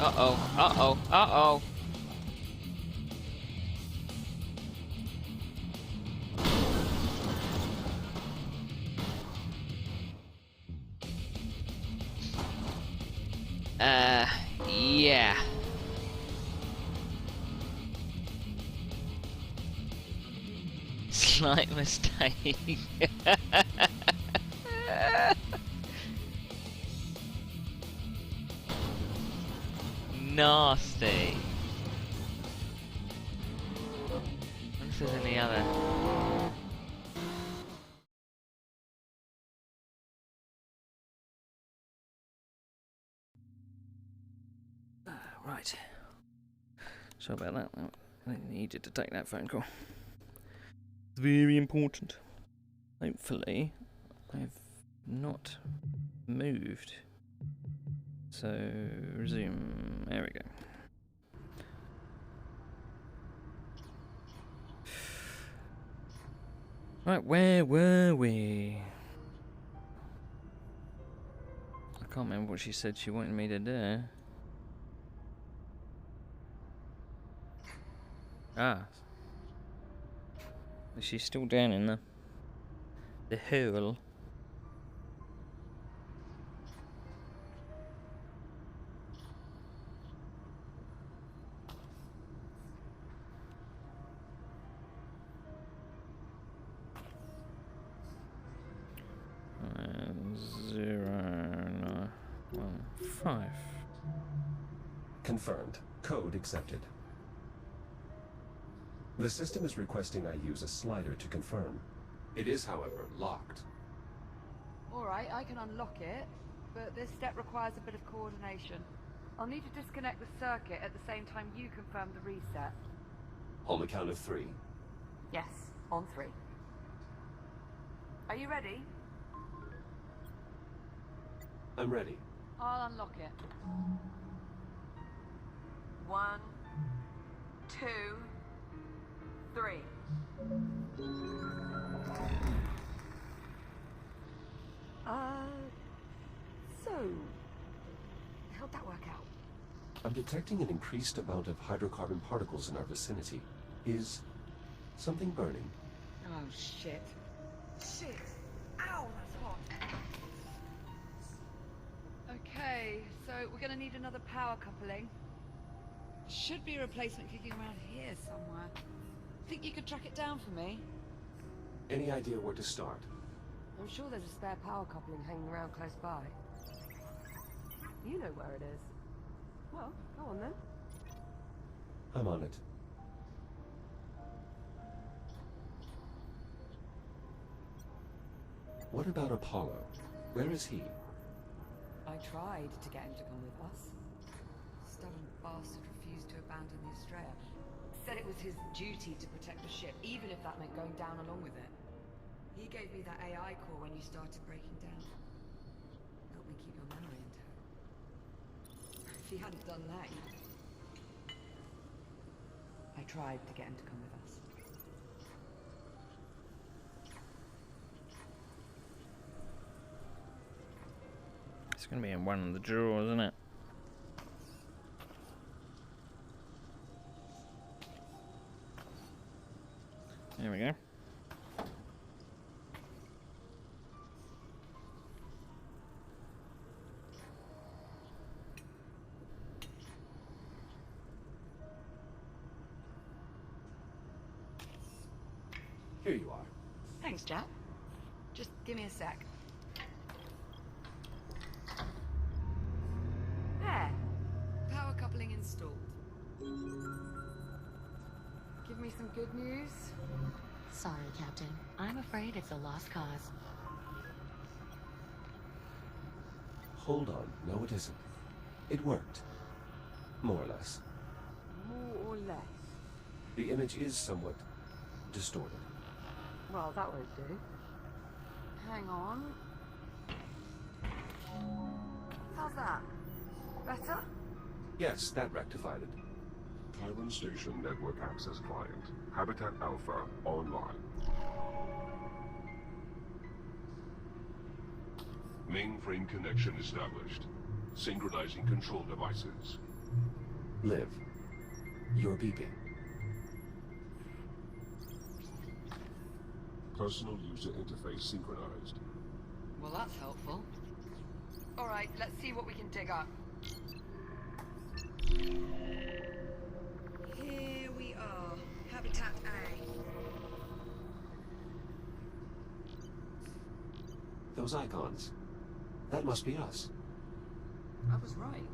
S1: Uh-oh, uh-oh, uh-oh. Yeah. Slight mistake. Nasty. I wonder if there's any other. Right. Sorry about that. I needed to take that phone call. It's very important. Hopefully, I've not moved. So, resume. There we go. Right, where were we? I can't remember what she said she wanted me to do. Ah. She's still down in the hole.
S3: Confirmed. Code accepted. The system is requesting I use a slider to confirm. It is, however, locked.
S2: Alright, I can unlock it, but this step requires a bit of coordination. I'll need to disconnect the circuit at the same time you confirm the reset.
S3: On the count of 3.
S2: Yes, on 3. Are you ready?
S3: I'm ready.
S2: I'll unlock it. 1, 2, 3. So... how'd that work out?
S3: I'm detecting an increased amount of hydrocarbon particles in our vicinity. Is something burning?
S2: Oh, shit. Shit! Ow, that's hot! Okay, so we're gonna need another power coupling. Should be a replacement kicking around here somewhere. Think you could track it down for me?
S3: Any idea where to start?
S2: I'm sure there's a spare power coupling hanging around close by. You know where it is. Well, go on then.
S3: I'm on it. What about Apollo? Where is he?
S2: I tried to get him to come with us. Stubborn bastard refused to abandon the Estrella. Said it was his duty to protect the ship, even if that meant going down along with it. He gave me that AI core when you started breaking down. Helped me keep your memory intact. If he hadn't done that, I tried to get him to come with us.
S1: It's going to be in one of the drawers, isn't it? There we go.
S3: Here you are.
S2: Thanks, Jack. Just give me a sec. There. Power coupling installed. Give me some good news.
S5: Sorry, Captain. I'm afraid it's a lost cause.
S3: Hold on. No, it isn't. It worked. More or less.
S2: More or less.
S3: The image is somewhat distorted.
S2: Well, that won't do. Hang on. How's that? Better?
S3: Yes, that rectified it.
S9: Chiron Station Network Access Client. Habitat Alpha online. Mainframe connection established. Synchronizing control devices.
S3: Liv, you're beeping.
S9: Personal user interface synchronized.
S2: Well, that's helpful. All right, let's see what we can dig up.
S6: Here we are. Habitat A.
S3: Those icons. That must be us.
S6: I was right.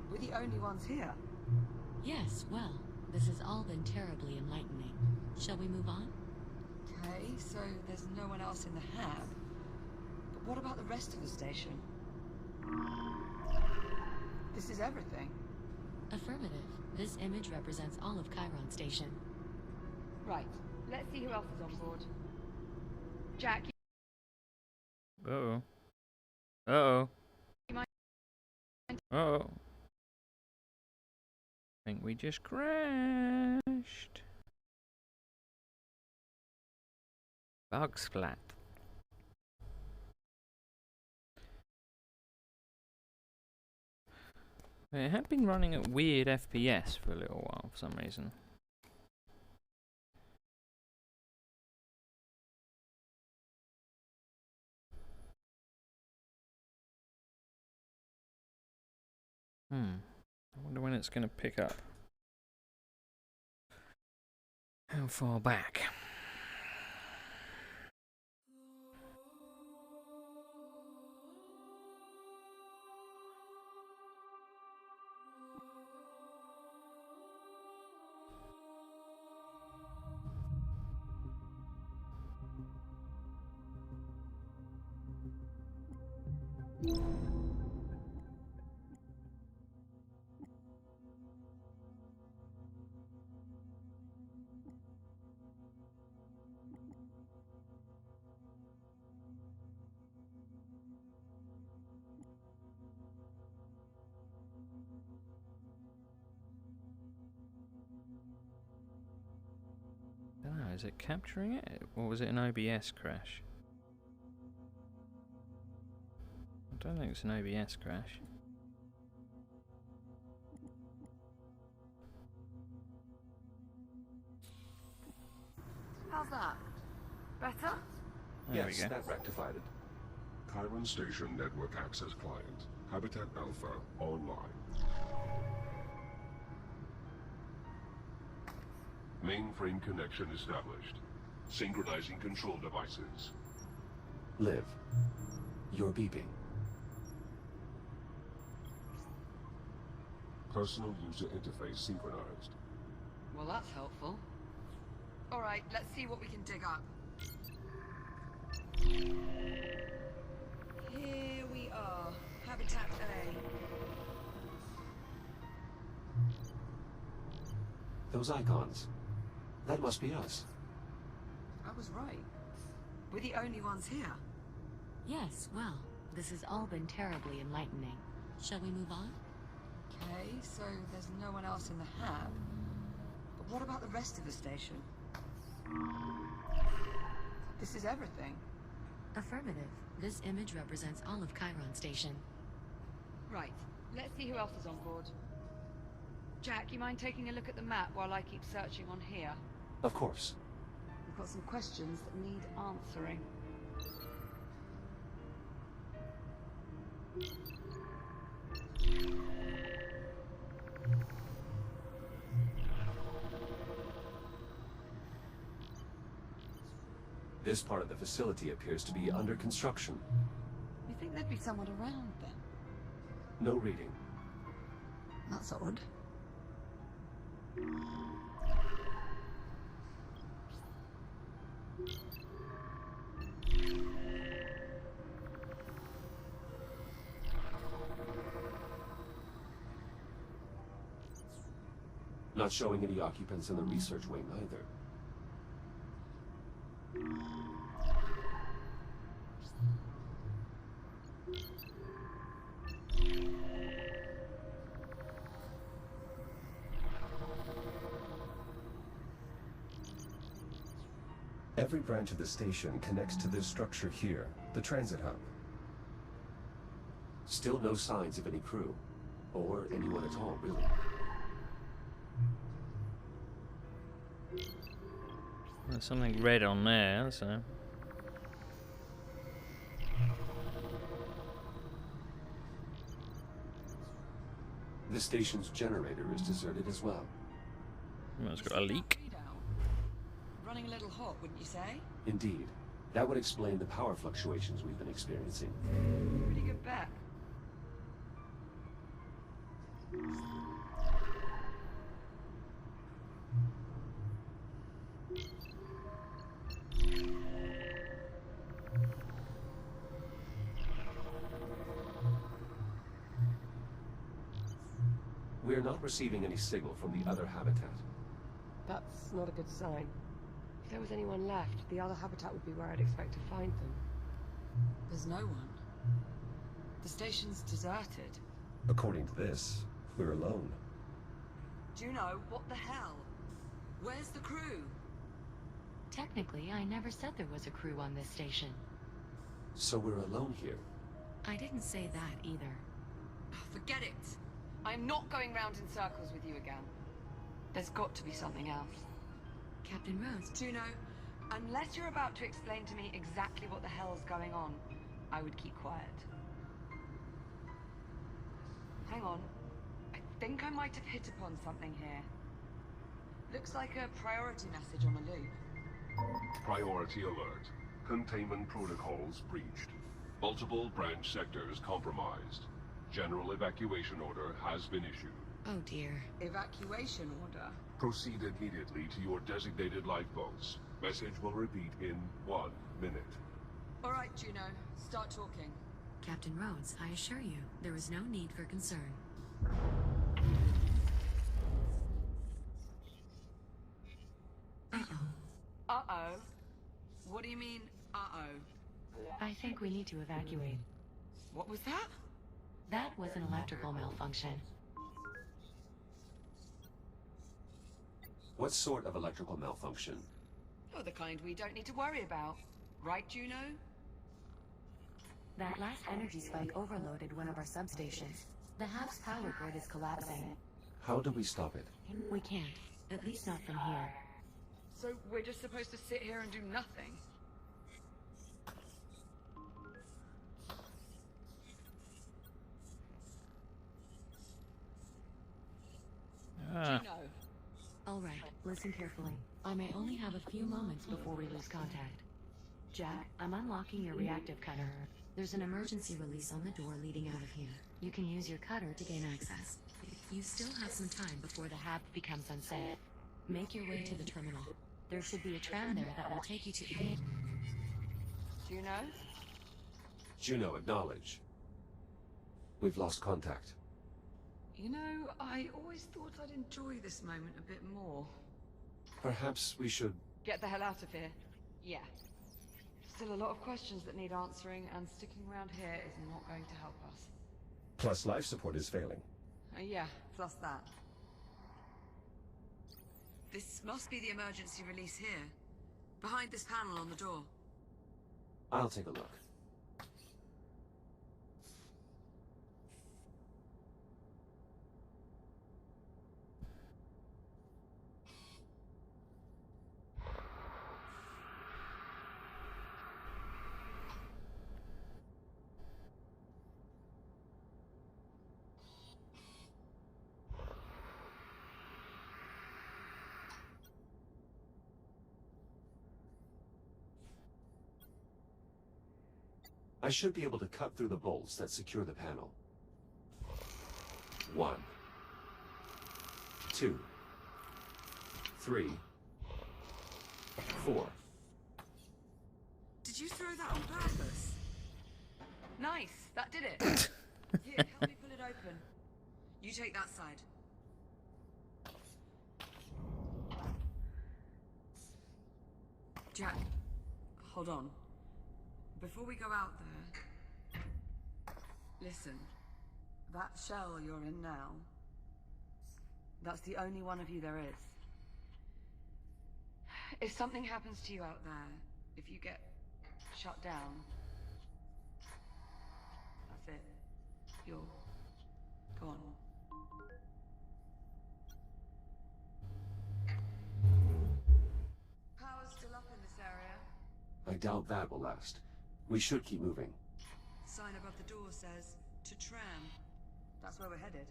S6: We're the only ones here.
S5: Yes, well, this has all been terribly enlightening. Shall we move on?
S6: Okay, so there's no one else in the hab. But what about the rest of the station? This is everything.
S5: Affirmative. This image represents all of Chiron Station.
S2: Right, let's see who else is on board. Jack,
S1: Uh-oh. Uh-oh.
S2: You mind-
S1: Uh-oh. I think we just crashed. Bug splat. It had been running at weird FPS for a little while for some reason. I wonder when it's going to pick up. How far back? I don't know, is it capturing it? Or was it an OBS crash? I don't think it's an OBS crash.
S2: how's that? Better?
S1: There
S3: Yes,
S1: we go.
S3: that rectified it.
S9: Chiron Station Network Access Client. Habitat Alpha online. Mainframe connection established. Synchronizing control devices.
S3: Liv, you're beeping.
S9: Personal user interface synchronized.
S2: Well, that's helpful. All right, let's see what we can dig up.
S6: Here we are. Habitat A.
S3: Those icons. That must be us.
S6: I was right. We're the only ones here.
S5: Yes, well, this has all been terribly enlightening. Shall we move on?
S6: Okay, so there's no one else in the hab. But what about the rest of the station? This is everything.
S5: Affirmative. This image represents all of Chiron Station.
S2: Right, let's see who else is on board. Jack, you mind taking a look at the map while I keep searching on here?
S3: Of course.
S2: We've got some questions that need answering.
S3: This part of the facility appears to be under construction.
S6: You think there'd be someone around then?
S3: No reading.
S6: That's odd.
S3: Not showing any occupants in the research wing either. Every branch of the station connects to this structure here, the transit hub. Still no signs of any crew. Or anyone at all, really.
S1: There's something red on there, so...
S3: The station's generator is deserted as well.
S1: Well, it's got a leak.
S6: Running a little hot, wouldn't you say?
S3: Indeed. That would explain the power fluctuations we've been experiencing.
S2: Pretty good bet.
S3: We're not receiving any signal from the other habitat.
S2: That's not a good sign. If there was anyone left, the other habitat would be where I'd expect to find them.
S6: There's no one. The station's deserted.
S3: According to this, we're alone.
S6: Juno, what the hell? Where's the crew?
S5: Technically, I never said there was a crew on this station.
S3: So we're alone here.
S5: I didn't say that either.
S6: Forget it.
S2: I'm not going round in circles with you again. There's got to be something else.
S5: Captain Rhodes,
S6: Juno,
S2: Unless you're about to explain to me exactly what the hell's going on, I would keep quiet. Hang on. I think I might have hit upon something here.
S6: looks like a priority message on the loop.
S9: Priority alert. Containment protocols breached. Multiple branch sectors compromised. General evacuation order has been issued.
S5: oh dear.
S6: Evacuation order?
S9: Proceed immediately to your designated lifeboats. Message will repeat in 1 minute.
S6: All right, Juno. Start talking.
S5: Captain Rhodes, I assure you, there is no need for concern. Uh-oh.
S6: Uh-oh? What do you mean, uh-oh?
S5: I think we need to evacuate.
S6: What was that?
S5: That was an electrical malfunction.
S3: What sort of electrical malfunction?
S2: Oh, the kind we don't need to worry about. Right, Juno?
S5: That last energy spike overloaded one of our substations. The house power grid is collapsing.
S3: How do we stop it?
S5: We can't. At least not from here.
S2: So we're just supposed to sit here and do nothing? Juno.
S5: All right, listen carefully. I may only have a few moments before we lose contact. Jack, I'm unlocking your reactive cutter. There's an emergency release on the door leading out of here. You can use your cutter to gain access. You still have some time before the hab becomes unsafe. Make your way to the terminal. There should be a tram there that will take you to...
S2: Juno?
S3: Juno, acknowledge. We've lost contact.
S6: You know, I always thought I'd enjoy this moment a bit more.
S3: Perhaps we should...
S2: Get the hell out of here. Yeah. Still a lot of questions that need answering, and sticking around here is not going to help us.
S3: Plus life support is failing.
S6: Yeah, plus that. This must be the emergency release here. Behind this panel on the door.
S3: I'll take a look. I should be able to cut through the bolts that secure the panel. 1, 2, 3, 4.
S6: Did you throw that on purpose?
S2: Nice! That did it!
S6: Here, help me pull it open. You take that side. Jack, hold on. Before we go out there... Listen. That shell you're in now... That's the only one of you there is.
S2: If something happens to you out there,
S6: If you get
S2: shut down,
S6: that's it. You're gone. Power's still up in this area.
S3: I doubt that will last. We should keep moving.
S6: Sign above the door says, to tram. That's where we're headed.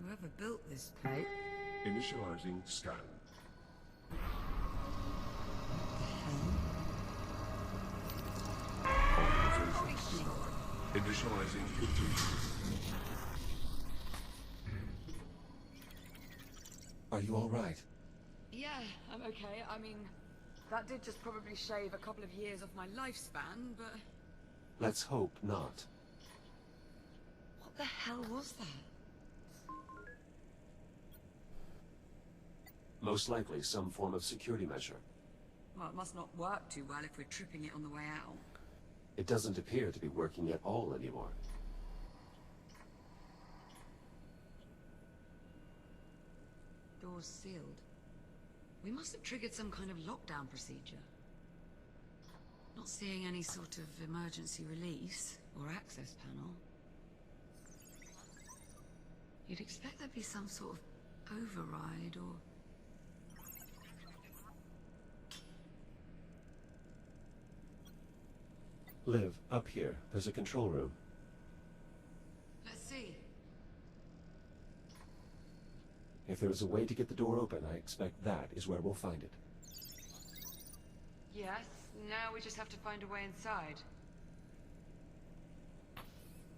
S6: Whoever built this place...
S9: Initializing scan. Authorization start. Initializing complete.
S3: Are you all right?
S6: Yeah, I'm okay. I mean, that did just probably shave a couple of years off my lifespan, but...
S3: Let's hope not.
S6: What the hell was that?
S3: Most likely some form of security measure.
S6: Well, it must not work too well if we're tripping it on the way out.
S3: It doesn't appear to be working at all anymore.
S6: Door's sealed. We must have triggered some kind of lockdown procedure. Not seeing any sort of emergency release or access panel. You'd expect there'd be some sort of override or...
S3: Liv, up here. There's a control room.
S6: Let's see.
S3: If there is a way to get the door open, I expect that is where we'll find it.
S2: Yes, now we just have to find a way inside.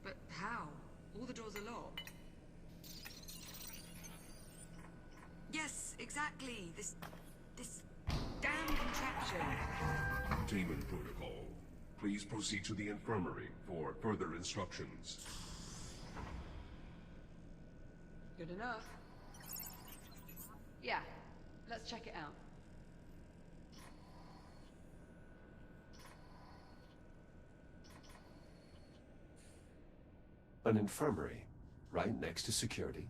S6: But how? All the doors are locked. Yes, exactly. This damn contraption.
S9: Containment protocol. Please proceed to the infirmary for further instructions.
S2: Good enough. Yeah, let's check it out.
S3: An infirmary, right next to security.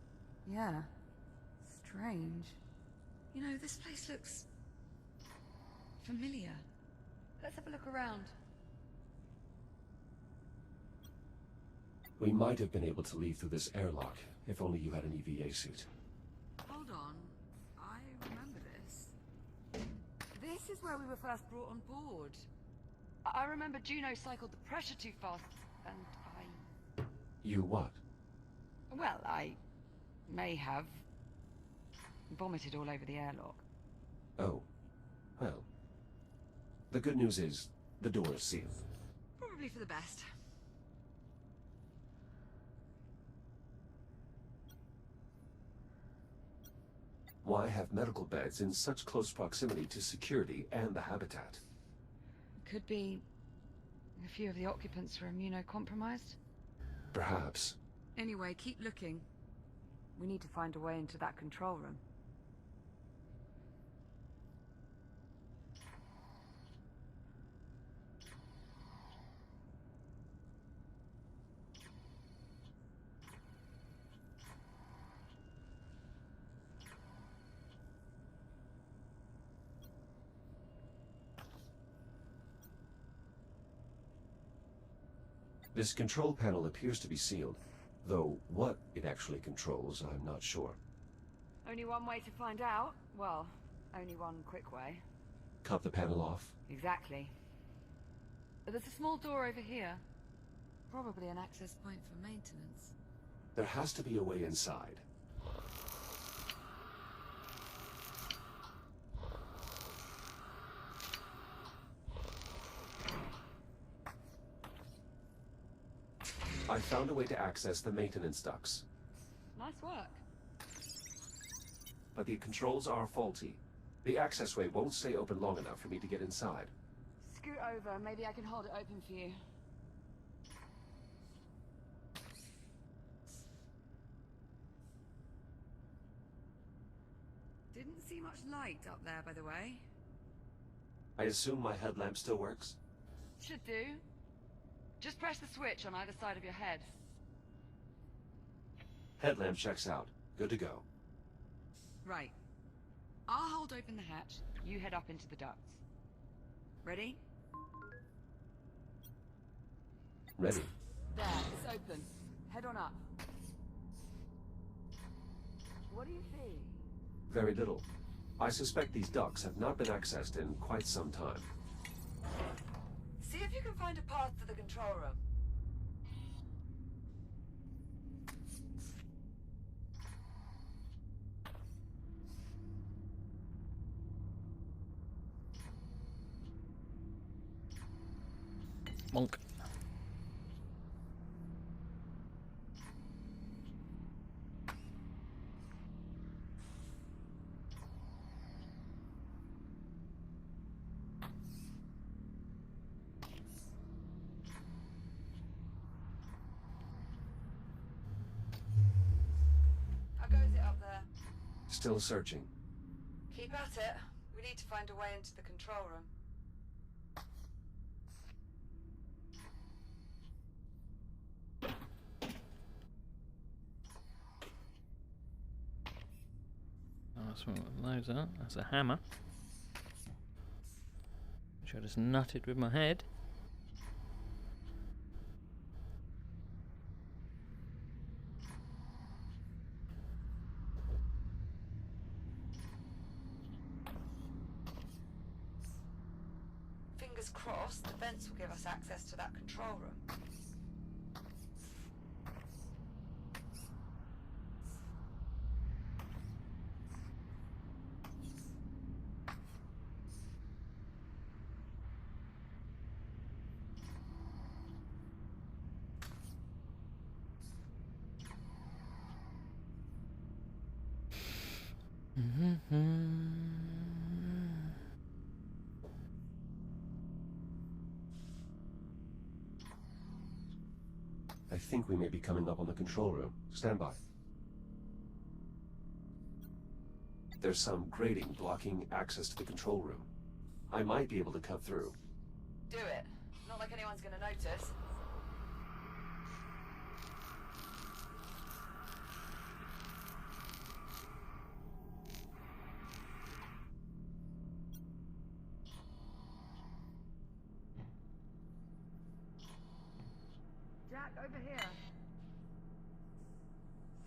S6: Yeah. Strange. You know, this place looks... familiar.
S2: Let's have a look around.
S3: We might have been able to leave through this airlock, if only you had an EVA suit.
S6: Hold on. I remember this. This is where we were first brought on board.
S2: I remember Juno cycled the pressure too fast, and
S3: You what?
S2: well, I may have vomited all over the airlock.
S3: Oh. Well. The good news is, the door is sealed.
S6: Probably for the best.
S3: Why have medical beds in such close proximity to security and the habitat?
S2: Could be a few of the occupants were immunocompromised.
S3: Perhaps.
S6: Anyway, keep looking.
S2: We need to find a way into that control room.
S3: This control panel appears to be sealed, though what it actually controls, I'm not sure.
S2: Only one way to find out. Well, only one quick way.
S3: Cut the panel off.
S2: Exactly. But there's a small door over here.
S6: Probably an access point for maintenance.
S3: There has to be a way inside. I found a way to access the maintenance ducts,
S2: Nice work.
S3: but the controls are faulty. The access way won't stay open long enough for me to get inside.
S2: scoot over. Maybe I can hold it open for you.
S6: Didn't see much light up there, by the way.
S3: I assume my headlamp still works?
S2: Should do. Just press the switch on either side of your head.
S3: Headlamp checks out. Good to go.
S6: Right. I'll hold open the hatch.
S2: You head up into the ducts.
S6: Ready?
S3: Ready.
S2: There, it's open. Head on up. What do you see?
S3: Very little. I suspect these ducts have not been accessed in quite some time.
S2: See if you can find a path to the control room.
S1: Monk.
S2: How goes it up there?
S3: Still searching.
S2: Keep at it. We need to find a way into the control room.
S1: That's what those are. That's a hammer. Which I just nutted with my head.
S2: Fingers crossed, the vents will give us access to that control room.
S3: I think we may be coming up on the control room. Stand by. There's some grating blocking access to the control room. I might be able to cut through.
S2: Do it. Not like anyone's gonna notice. Jack, over here.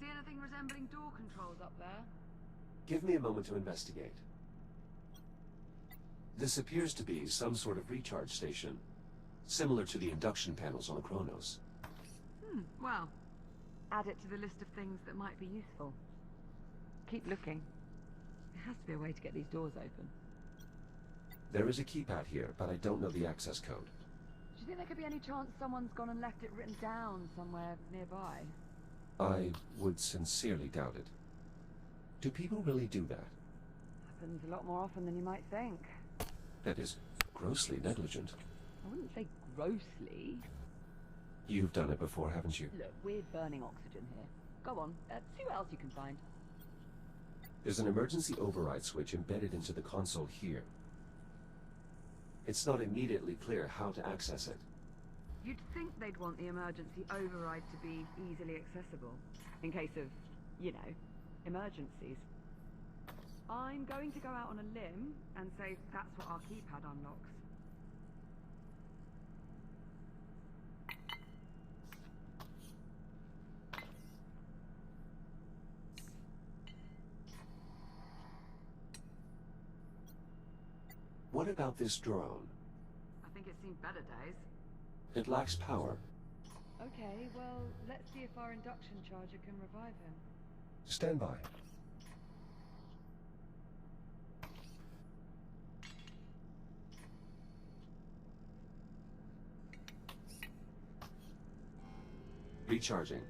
S2: See anything resembling door controls up there?
S3: Give me a moment to investigate. This appears to be some sort of recharge station, similar to the induction panels on the Kronos.
S2: Well, add it to the list of things that might be useful. Keep looking. There has to be a way to get these doors open.
S3: There is a keypad here, but I don't know the access code.
S2: Do you think there could be any chance someone's gone and left it written down somewhere nearby?
S3: I would sincerely doubt it. Do people really do that?
S2: Happens a lot more often than you might think.
S3: That is grossly negligent.
S2: I wouldn't say grossly.
S3: You've done it before, haven't you?
S2: Look, we're burning oxygen here. Go on, see what else you can find.
S3: There's an emergency override switch embedded into the console here. It's not immediately clear how to access it.
S2: You'd think they'd want the emergency override to be easily accessible, in case of, you know, emergencies. I'm going to go out on a limb and say that's what our keypad unlocks.
S3: What about this drone?
S2: I think it's seen better days.
S3: It lacks power.
S2: Okay, well, let's see if our induction charger can revive him.
S3: Stand by. Recharging.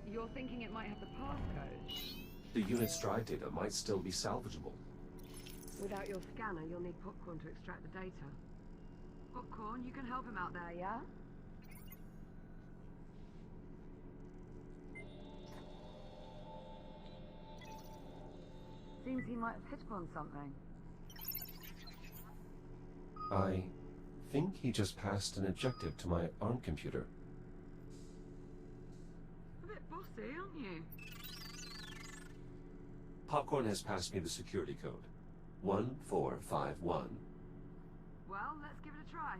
S2: You're thinking it might have the passcode?
S3: The unit's drive data might still be salvageable.
S2: Without your scanner, you'll need Popcorn to extract the data.
S6: Popcorn, you can help him out there, yeah? Seems he might have hit upon something.
S3: I think he just passed an objective to my ARM computer.
S6: A bit bossy, aren't you?
S3: Popcorn has passed me the security code. 1451.
S6: Well, let's give it a try.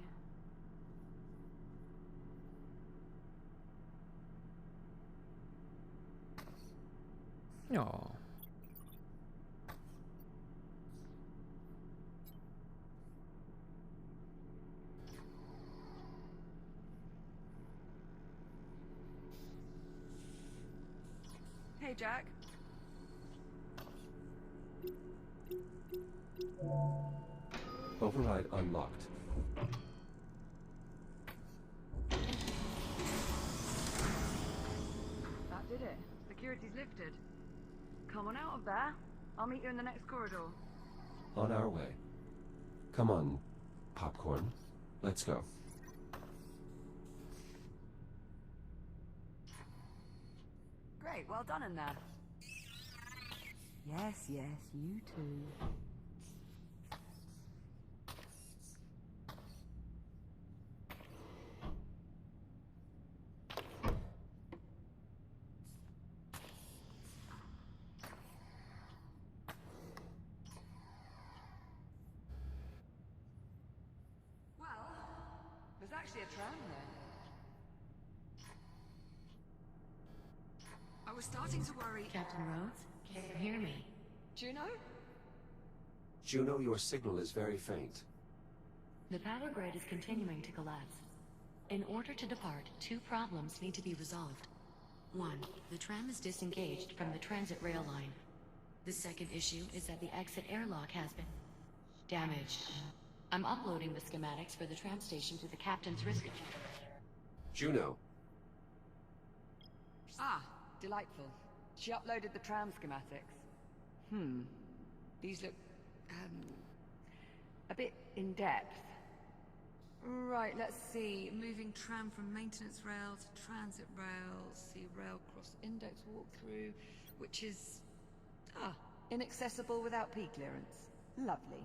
S1: Oh.
S6: Hey, Jack.
S3: Override unlocked.
S6: That did it. Security's lifted. Come on out of there. I'll meet you in the next corridor.
S3: On our way. Come on, Popcorn. Let's go.
S6: Great, well done in there. Yes, yes, you too. Well, there's actually a tram here. I was starting to worry.
S5: Captain Rhodes, can you hear me?
S6: Juno?
S3: Juno, your signal is very faint.
S5: The power grid is continuing to collapse. In order to depart, two problems need to be resolved. One, the tram is disengaged from the transit rail line. The second issue is that the exit airlock has been damaged. I'm uploading the schematics for the tram station to the captain's risk.
S3: Juno.
S6: Ah, delightful. She uploaded the tram schematics. These look, a bit in-depth. Right, let's see. Moving tram from maintenance rail to transit rail. See rail cross index walkthrough, which is, inaccessible without P clearance. Lovely.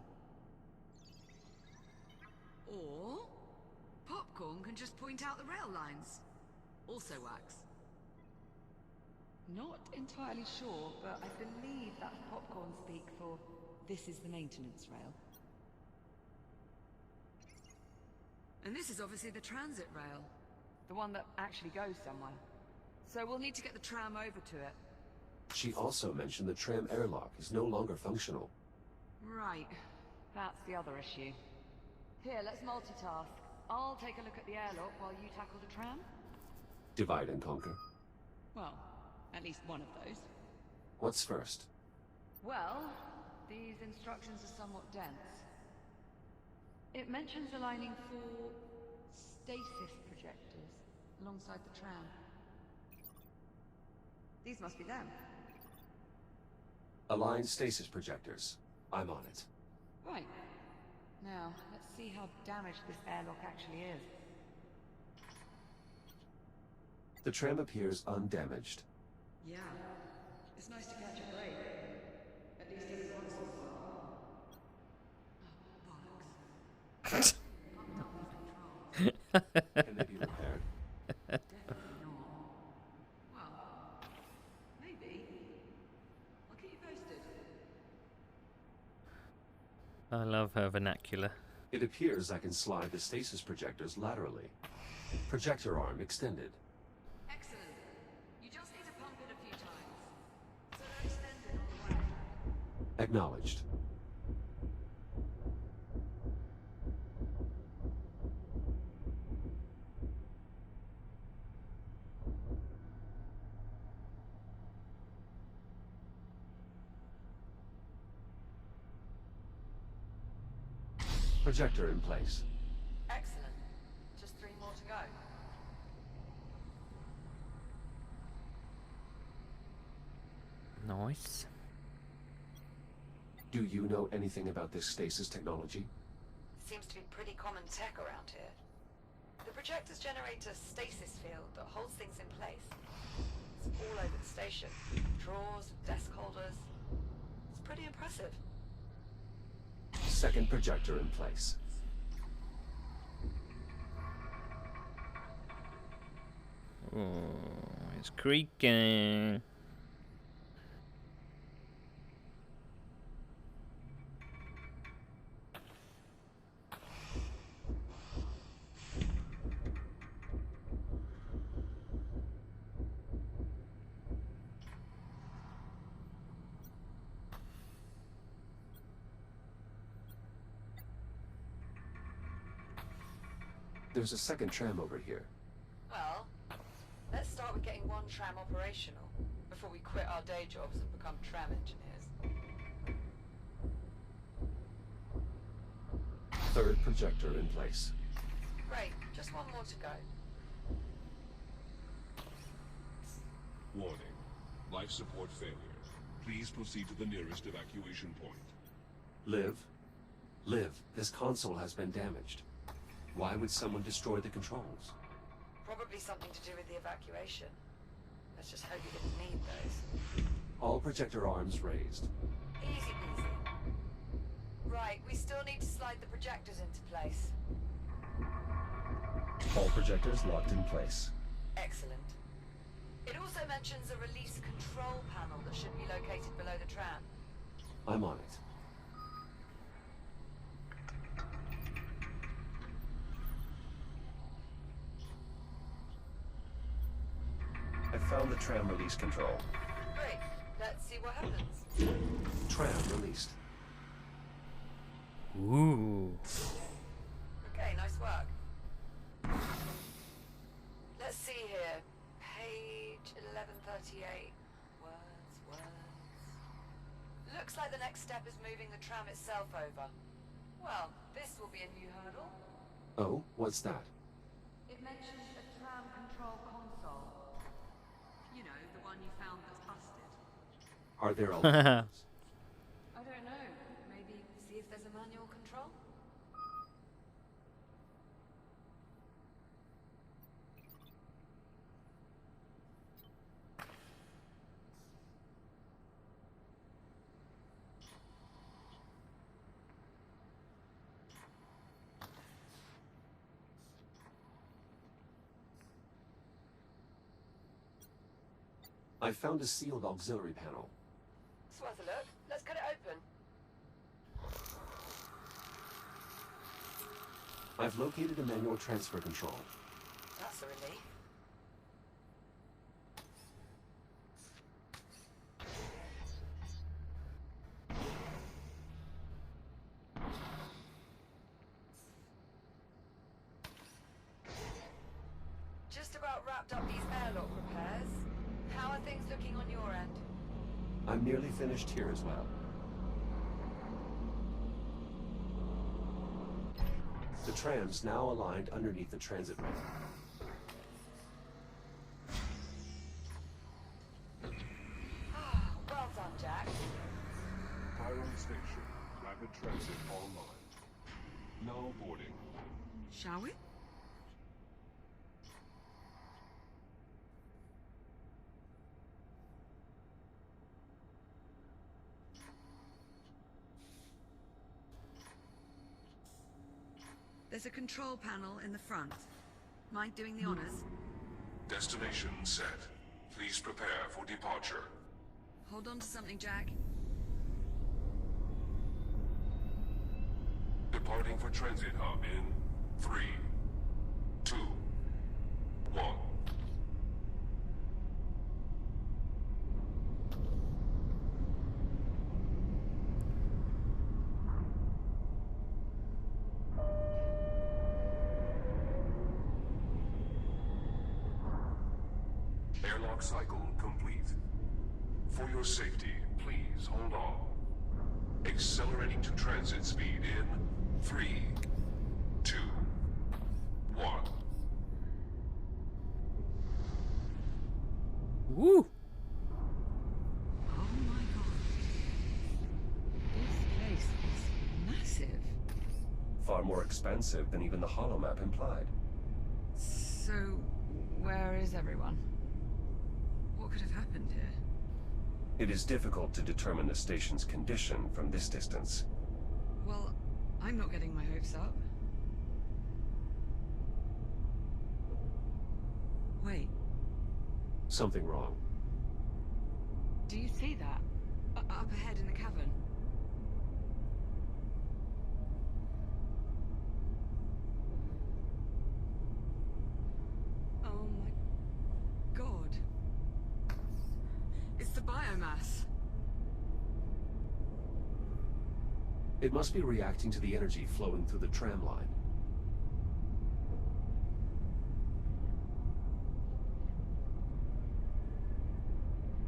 S6: Or, Popcorn can just point out the rail lines. Also wax. Not entirely sure, but I believe that's Popcorn speak for this is the maintenance rail. And this is obviously the transit rail. The one that actually goes somewhere. So we'll need to get the tram over to it.
S3: She also mentioned the tram airlock is no longer functional.
S6: Right. That's the other issue. Here, let's multitask. I'll take a look at the airlock while you tackle the tram.
S3: Divide and conquer.
S6: Well, at least one of those.
S3: What's first?
S6: Well, these instructions are somewhat dense. It mentions aligning 4 stasis projectors alongside the tram. These must be them.
S3: Align stasis projectors. I'm on it.
S6: Right. Now, let's see how damaged this airlock actually is.
S3: The tram appears undamaged.
S6: Yeah. It's nice to catch a break. At least every once in a while. Oh, bollocks.
S3: Can they be repaired?
S6: Definitely not. Well, maybe. I'll keep you posted.
S1: I love her vernacular.
S3: It appears I can slide the stasis projectors laterally. Projector arm extended.
S6: Excellent. You just need to pump it a few times. So they're extended on the way.
S3: Acknowledged. Projector in place.
S6: Excellent. Just 3 more to go.
S1: Nice.
S3: Do you know anything about this stasis technology?
S6: seems to be pretty common tech around here. The projectors generate a stasis field that holds things in place. It's all over the station. Drawers, desk holders. It's pretty impressive.
S3: Second projector in place.
S1: Oh, it's creaking.
S3: There's a second tram over here.
S6: Well, let's start with getting one tram operational before we quit our day jobs and become tram engineers.
S3: Third projector in place.
S6: Great, just one more to go.
S9: Warning. Life support failure. Please proceed to the nearest evacuation point.
S3: Liv? Liv, this console has been damaged. Why would someone destroy the controls?
S6: Probably something to do with the evacuation. Let's just hope you didn't need those.
S3: All projector arms raised.
S6: Easy peasy. Right, we still need to slide the projectors into place.
S3: All projectors locked in place.
S6: Excellent. It also mentions a release control panel that should be located below the tram.
S3: I'm on it. I found the tram release control.
S6: Great. Let's see what happens.
S3: Tram released.
S1: Ooh.
S6: Okay, nice work. Let's see here. Page 1138. Words. Looks like the next step is moving the tram itself over. Well, this will be a new hurdle.
S3: Oh, what's that?
S6: It mentions a tram control console. You know, the one you found that's busted.
S3: Are there alternatives?
S6: I don't know. Maybe see if there's a manual control?
S3: I found a sealed auxiliary panel.
S6: It's worth a look. Let's cut it open.
S3: I've located a manual transfer control.
S6: That's a relief. Just about wrapped up these airlock repairs. How are things looking on your end?
S3: I'm nearly finished here as well. The tram's now aligned underneath the transit ramp.
S6: Well done, Jack.
S9: Chiron Station. Rapid transit online. Now boarding.
S6: Shall we? There's a control panel in the front. Mind doing the honors?
S9: Destination set. Please prepare for departure.
S6: Hold on to something, Jack.
S9: Departing for transit hub in 3, 2, 1. Airlock cycle complete. For your safety, please hold on. Accelerating to transit speed in 3, 2, 1.
S1: Woo!
S6: Oh my god. This place is massive.
S3: Far more expansive than even the holomap implied.
S6: So, where is everyone? What could have happened here?
S3: It is difficult to determine the station's condition from this distance.
S6: Well, I'm not getting my hopes up. Wait,
S3: Something wrong.
S2: Do you see that?
S6: up ahead in the cavern. Oh my god. It's the biomass.
S3: It must be reacting to the energy flowing through the tram line.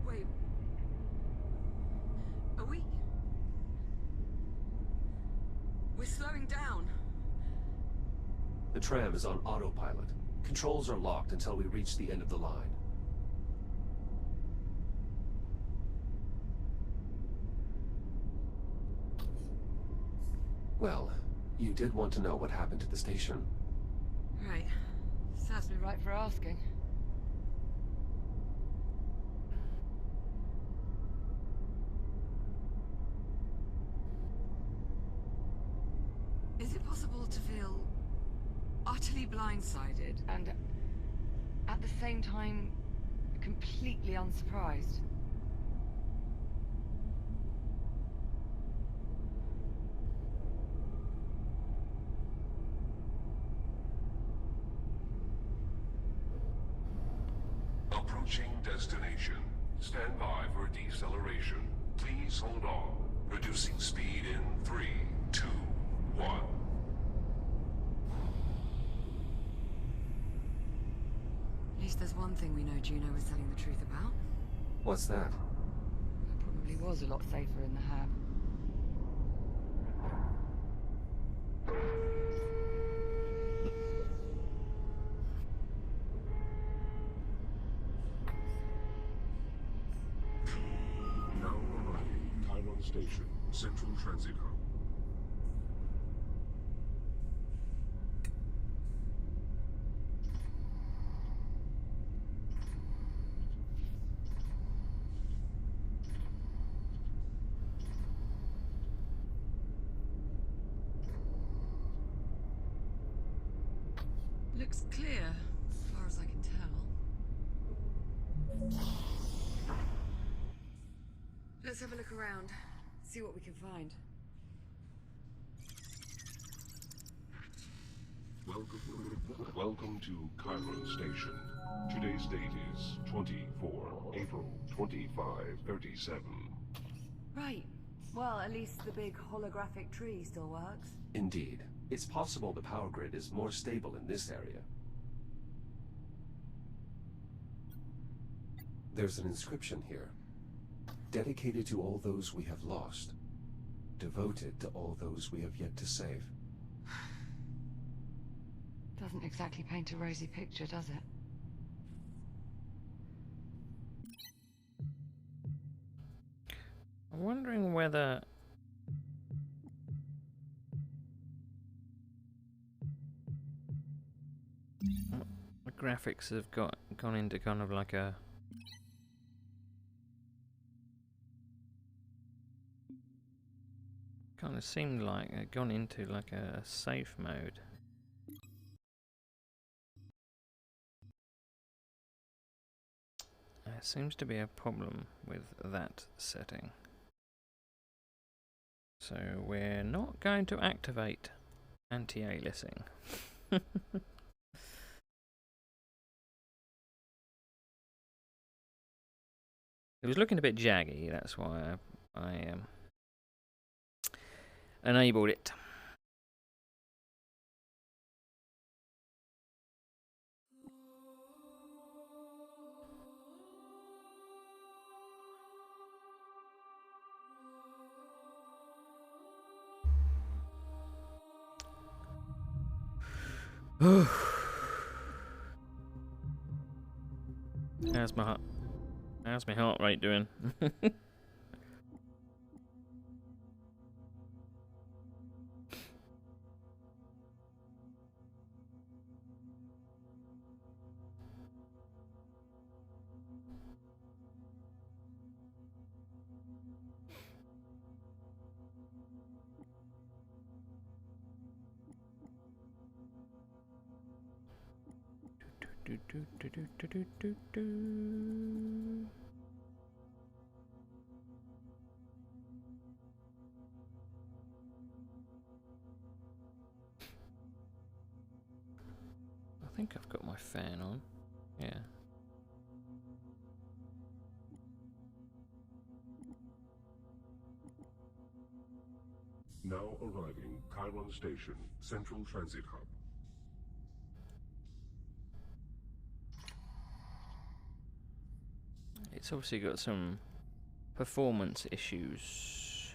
S6: Wait. Are we... We're slowing down.
S3: The tram is on autopilot. Controls are locked until we reach the end of the line. Well, you did want to know what happened to the station.
S6: Right.
S2: Serves me right for asking.
S6: Is it possible to feel utterly blindsided?
S2: And at the same time, completely unsurprised.
S9: Approaching destination. Stand by for deceleration. Please hold on. Reducing speed in 3, 2, 1.
S6: At least there's one thing we know Juno was telling the truth about.
S3: What's that?
S2: It probably was a lot safer in the hab.
S9: Now arriving. Chiron Station. Central Transit Hub.
S6: Looks clear, as far as I can tell. Let's have a look around, see what we can find.
S9: Welcome to Chiron Station. Today's date is 24 April 2537.
S6: Right. Well, at least the big holographic tree still works.
S3: Indeed. It's possible the power grid is more stable in this area. There's an inscription here. Dedicated to all those we have lost. Devoted to all those we have yet to save.
S2: Doesn't exactly paint a rosy picture, does it?
S1: I'm wondering whether the graphics have gone into kind of like a kind of seemed like it gone into like a safe mode. There seems to be a problem with that setting. So we're not going to activate anti-aliasing. It was looking a bit jaggy, that's why I enabled it. How's my heart rate doing? I think I've got my fan on. Yeah.
S9: Now arriving Chiron Station, Central Transit Hub.
S1: It's obviously got some performance issues.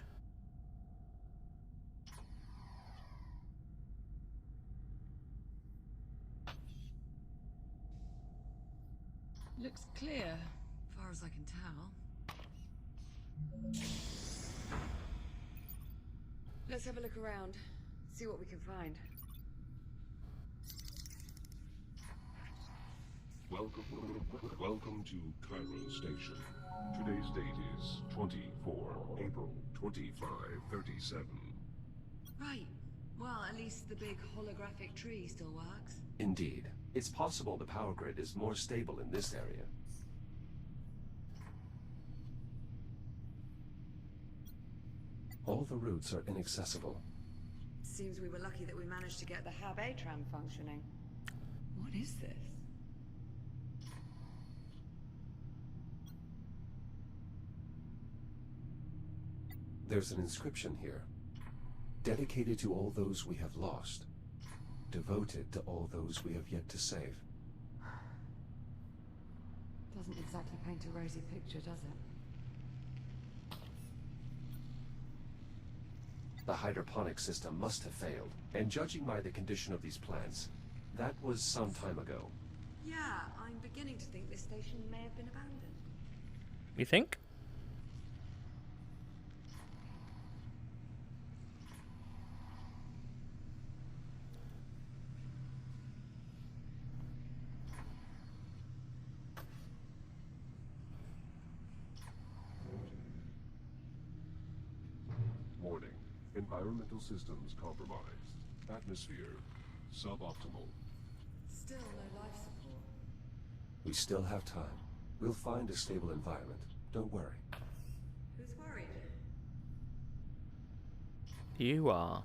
S6: Looks clear, far as I can tell. Let's have a look around, see what we can find.
S9: Welcome to Chiron Station. Today's date is 24 April 2537.
S6: Right. Well, at least the big holographic tree still works.
S3: Indeed. It's possible the power grid is more stable in this area. All the routes are inaccessible.
S6: Seems we were lucky that we managed to get the Hab A-tram functioning. What is this?
S3: There's an inscription here. Dedicated to all those we have lost. Devoted to all those we have yet to save.
S6: Doesn't exactly paint a rosy picture, does it?
S3: The hydroponic system must have failed, and judging by the condition of these plants, that was some time ago.
S6: Yeah, I'm beginning to think this station may have been abandoned.
S1: You think?
S9: Warning. Environmental systems compromised. Atmosphere suboptimal.
S6: Still no life support.
S3: We still have time. We'll find a stable environment. Don't worry.
S6: Who's worried?
S1: You are.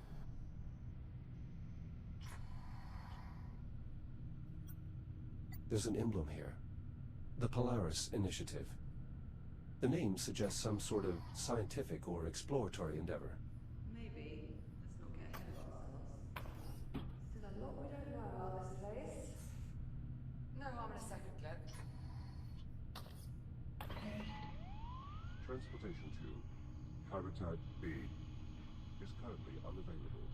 S3: There's an emblem here. The Polaris Initiative. The name suggests some sort of scientific or exploratory endeavor.
S6: Maybe. Let's not get ahead of ourselves. Still a lot we don't know about this place. No harm in a second look.
S9: Transportation to Habitat B is currently unavailable.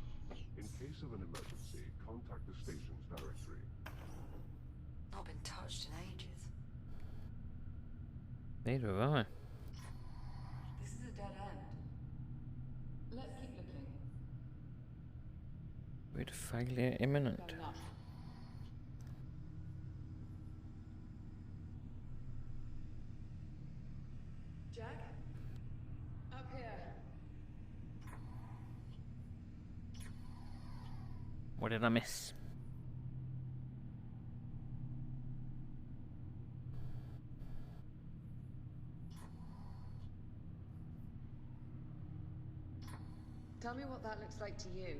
S9: In case of an emergency, contact the station's directory.
S6: Not been touched in ages.
S1: Neither have I.
S6: This is a dead end. Let's keep looking.
S1: With failure imminent.
S6: Going up. Jack? Up here.
S1: What did I miss?
S6: Tell me what that looks like to you.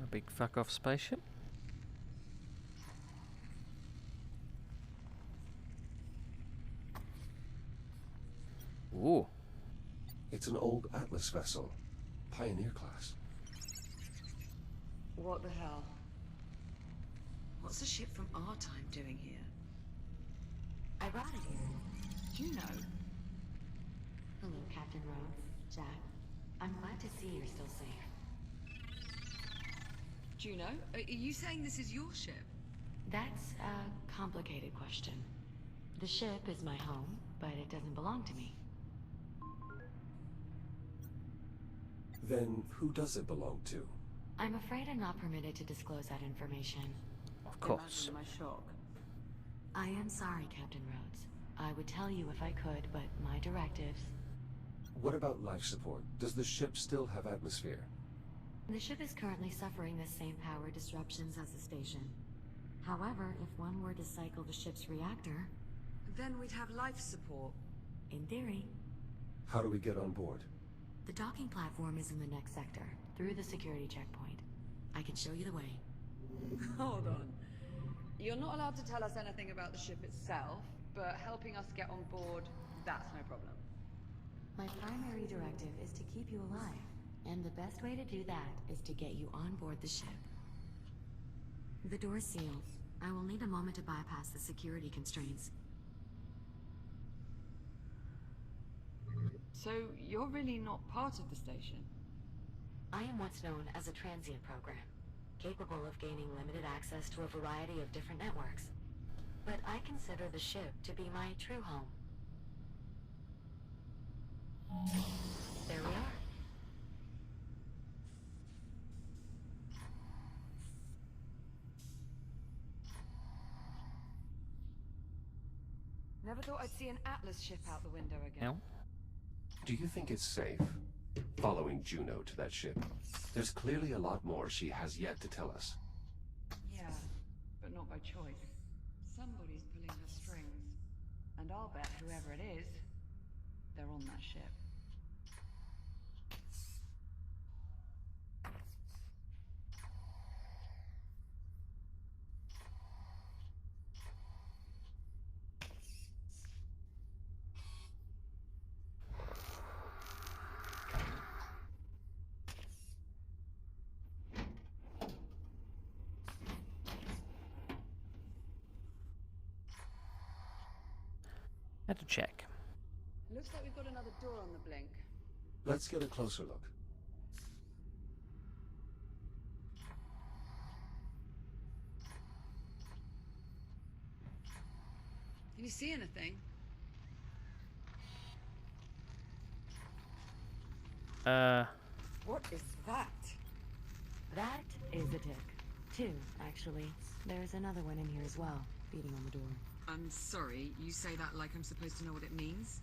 S1: A big fuck off spaceship? Ooh.
S3: It's an old Atlas vessel. Pioneer class.
S6: What the hell? What's a ship from our time doing here?
S5: I brought it here. Juno. Hello, Captain Rhodes. Jack. I'm glad to see you're still safe.
S6: Juno, are you saying this is your ship?
S5: That's a complicated question. The ship is my home, but it doesn't belong to me.
S3: Then who does it belong to?
S5: I'm afraid I'm not permitted to disclose that information.
S1: Of course.
S6: Imagine my shock.
S5: I am sorry, Captain Rhodes. I would tell you if I could, but my directives...
S3: What about life support? Does the ship still have atmosphere?
S5: The ship is currently suffering the same power disruptions as the station. However, if one were to cycle the ship's reactor,
S6: Then we'd have life support.
S5: in theory,
S3: How do we get on board?
S5: the docking platform is in the next sector, through the security checkpoint. I can show you the way.
S6: Hold on. You're not allowed to tell us anything about the ship itself, but helping us get on board, that's no problem.
S5: My primary directive is to keep you alive, and the best way to do that is to get you on board the ship. The door's sealed. I will need a moment to bypass the security constraints.
S6: So, you're really not part of the station?
S5: I am what's known as a transient program, capable of gaining limited access to a variety of different networks. But I consider the ship to be my true home. There we are.
S6: Never thought I'd see an Atlas ship out the window again.
S1: Now,
S3: Do you think it's safe following Juno to that ship? There's clearly a lot more she has yet to tell us.
S6: Yeah, but not by choice. Somebody's pulling her strings. And I'll bet whoever it is, they're on that ship.
S1: had to check.
S6: Looks like we've got another door on the blink.
S3: Let's get a closer look.
S6: Can you see anything? What is that?
S5: That is a tick. Two, actually. There's another one in here as well, beating on the door.
S6: I'm sorry, you say that like I'm supposed to know what it means?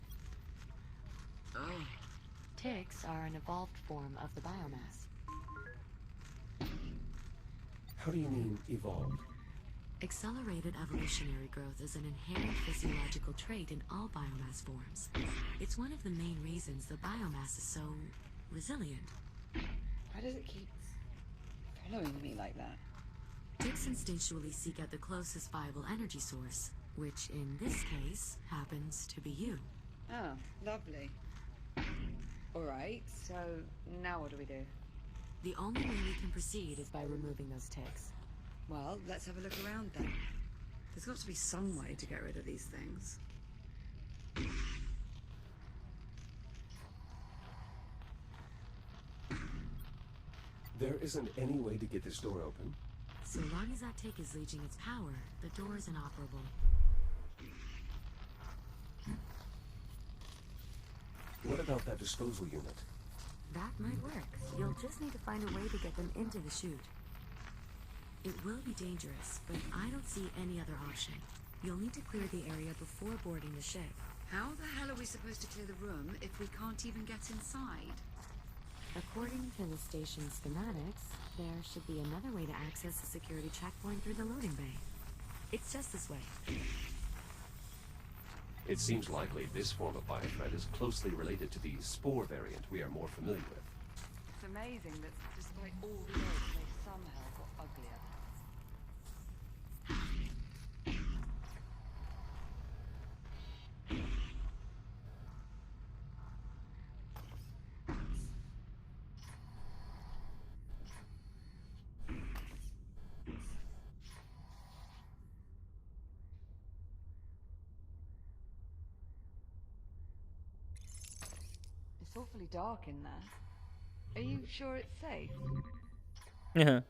S6: Oh.
S5: Ticks are an evolved form of the biomass.
S3: How do you mean, evolved?
S5: Accelerated evolutionary growth is an inherent physiological trait in all biomass forms. It's one of the main reasons the biomass is so resilient.
S6: Why does it keep following me like that?
S5: Ticks instinctually seek out the closest viable energy source, which in this case happens to be you.
S6: Oh, lovely. Alright, so now what do we do?
S5: The only way we can proceed is by removing those ticks.
S6: Well, let's have a look around then. There's got to be some way to get rid of these things.
S3: There isn't any way to get this door open.
S5: So long as that tick is leeching its power, the door is inoperable.
S3: What about that disposal unit?
S5: That might work. You'll just need to find a way to get them into the chute. It will be dangerous, but I don't see any other option. You'll need to clear the area before boarding the ship.
S6: How the hell are we supposed to clear the room if we can't even get inside?
S5: According to the station schematics, there should be another way to access the security checkpoint through the loading bay. It's just this way.
S3: It seems likely this form of biothreat is closely related to the spore variant we are more familiar with.
S6: It's amazing that despite all the odds, they somehow got uglier. It's awfully dark in there. Are you sure it's safe?
S1: Yeah.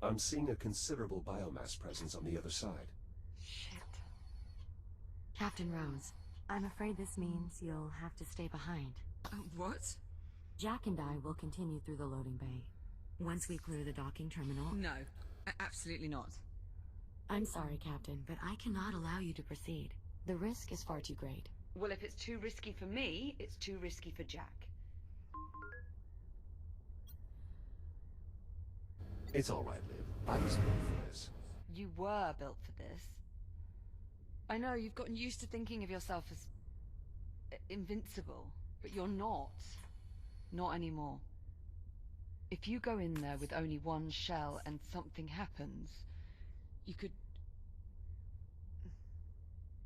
S3: I'm seeing a considerable biomass presence on the other side.
S6: Shit.
S5: Captain Rose, I'm afraid this means you'll have to stay behind.
S6: What?
S5: Jack and I will continue through the loading bay. Once we clear the docking terminal...
S6: No, absolutely not.
S5: I'm sorry, Captain, but I cannot allow you to proceed. The risk is far too great.
S6: Well, if it's too risky for me, it's too risky for Jack.
S3: It's all right, Liv. I was built for this.
S2: You were built for this. I know, you've gotten used to thinking of yourself as invincible, but you're not. Not anymore. If you go in there with only one shell and something happens, you could...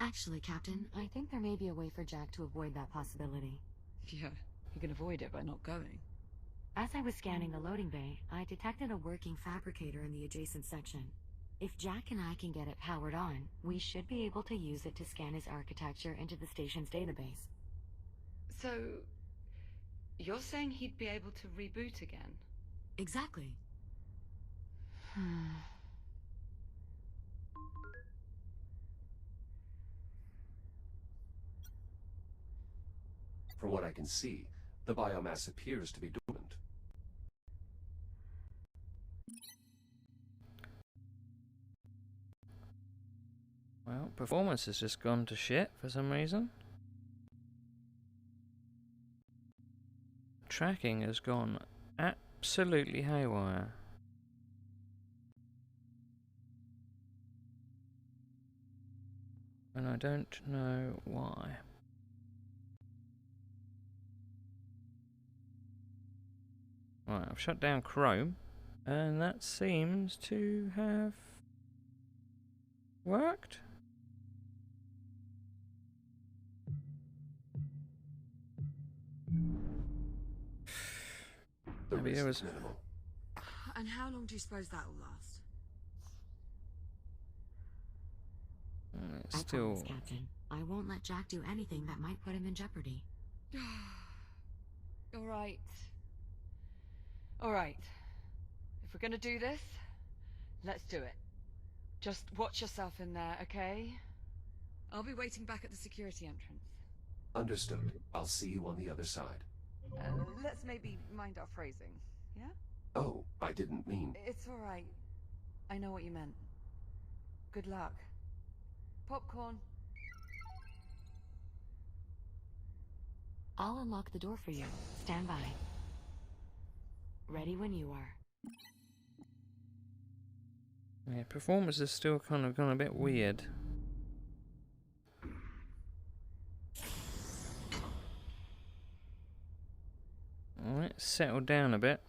S5: Actually, Captain, I think there may be a way for Jack to avoid that possibility.
S2: Yeah, you can avoid it by not going.
S5: As I was scanning the loading bay, I detected a working fabricator in the adjacent section. If Jack and I can get it powered on, we should be able to use it to scan his architecture into the station's database.
S2: So, you're saying he'd be able to reboot again?
S5: Exactly.
S3: From what I can see, the biomass appears to be dormant.
S1: Well, performance has just gone to shit for some reason. Tracking has gone absolutely haywire. And I don't know why. Right, I've shut down Chrome, and that seems to have worked. Maybe there was
S3: minimal.
S6: And how long do you suppose that will last?
S1: It's
S5: I
S1: still.
S5: promise, Captain. I won't let Jack do anything that might put him in jeopardy.
S2: Alright. Alright. If we're gonna do this, let's do it. Just watch yourself in there, okay?
S6: I'll be waiting back at the security entrance.
S3: Understood. I'll see you on the other side.
S2: Let's maybe mind our phrasing, yeah?
S3: Oh, I didn't mean...
S2: It's alright. I know what you meant. Good luck. Popcorn.
S5: I'll unlock the door for you. Stand by. Ready when you are.
S1: Yeah, performance is still kind of gone a bit weird. Alright, settle down a bit.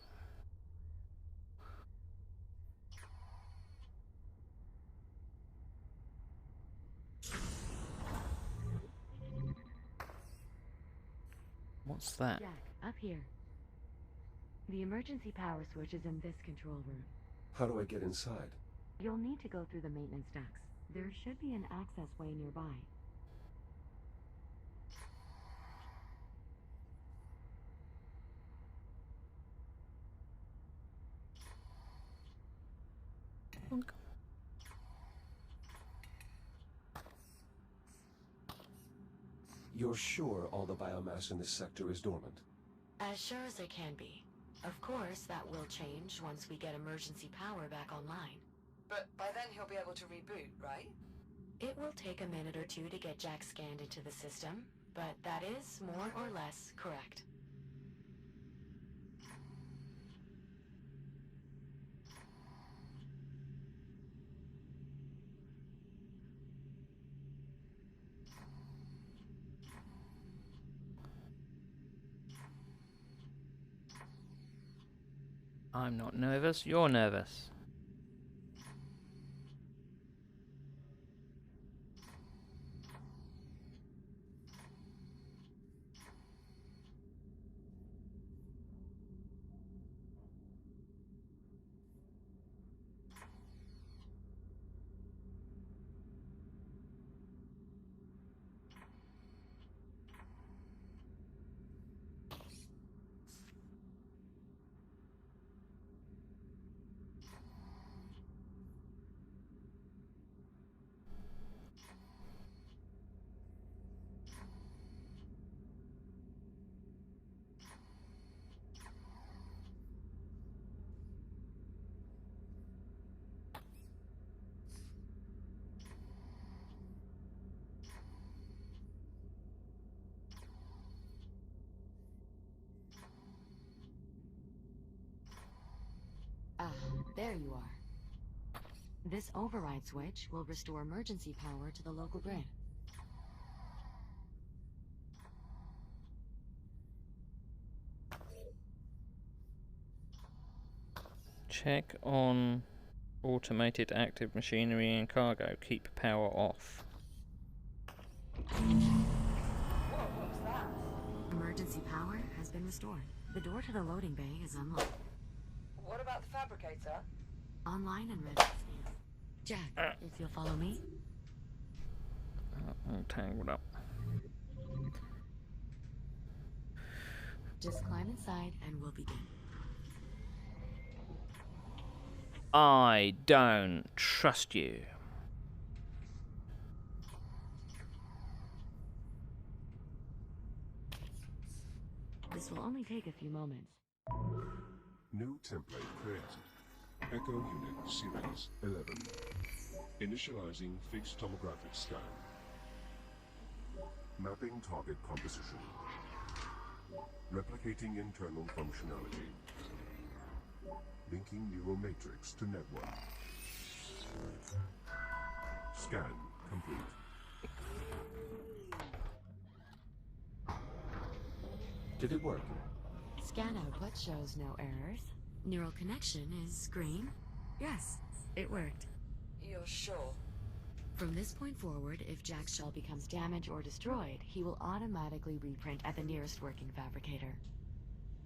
S1: What's that?
S5: Jack, up here. The emergency power switch is in this control room.
S3: How do I get inside?
S5: You'll need to go through the maintenance ducts. There should be an access way nearby.
S3: You're sure all the biomass in this sector is dormant?
S5: As sure as I can be. Of course, that will change once we get emergency power back online.
S2: But by then he'll be able to reboot, right?
S5: It will take a minute or two to get Jack scanned into the system, but that is more or less correct.
S1: I'm not nervous, you're nervous.
S5: There you are. This override switch will restore emergency power to the local grid.
S1: Check on automated active machinery and cargo. Keep power off.
S2: Whoa, what was that?
S5: Emergency power has been restored. The door to the loading bay is unlocked.
S2: What about the fabricator?
S5: Online and ready to scan. Jack, if you'll follow me.
S1: I'm tangled up.
S5: Just climb inside and we'll begin.
S1: I don't trust you.
S5: This will only take a few moments.
S9: New template created. Echo Unit Series 11. Initializing fixed tomographic scan. Mapping target composition. Replicating internal functionality. Linking neural matrix to network. Scan complete.
S3: Did it work?
S5: Scan output shows no errors. Neural connection is green. Yes, it worked.
S2: You're sure?
S5: From this point forward, if Jack's shell becomes damaged or destroyed, he will automatically reprint at the nearest working fabricator.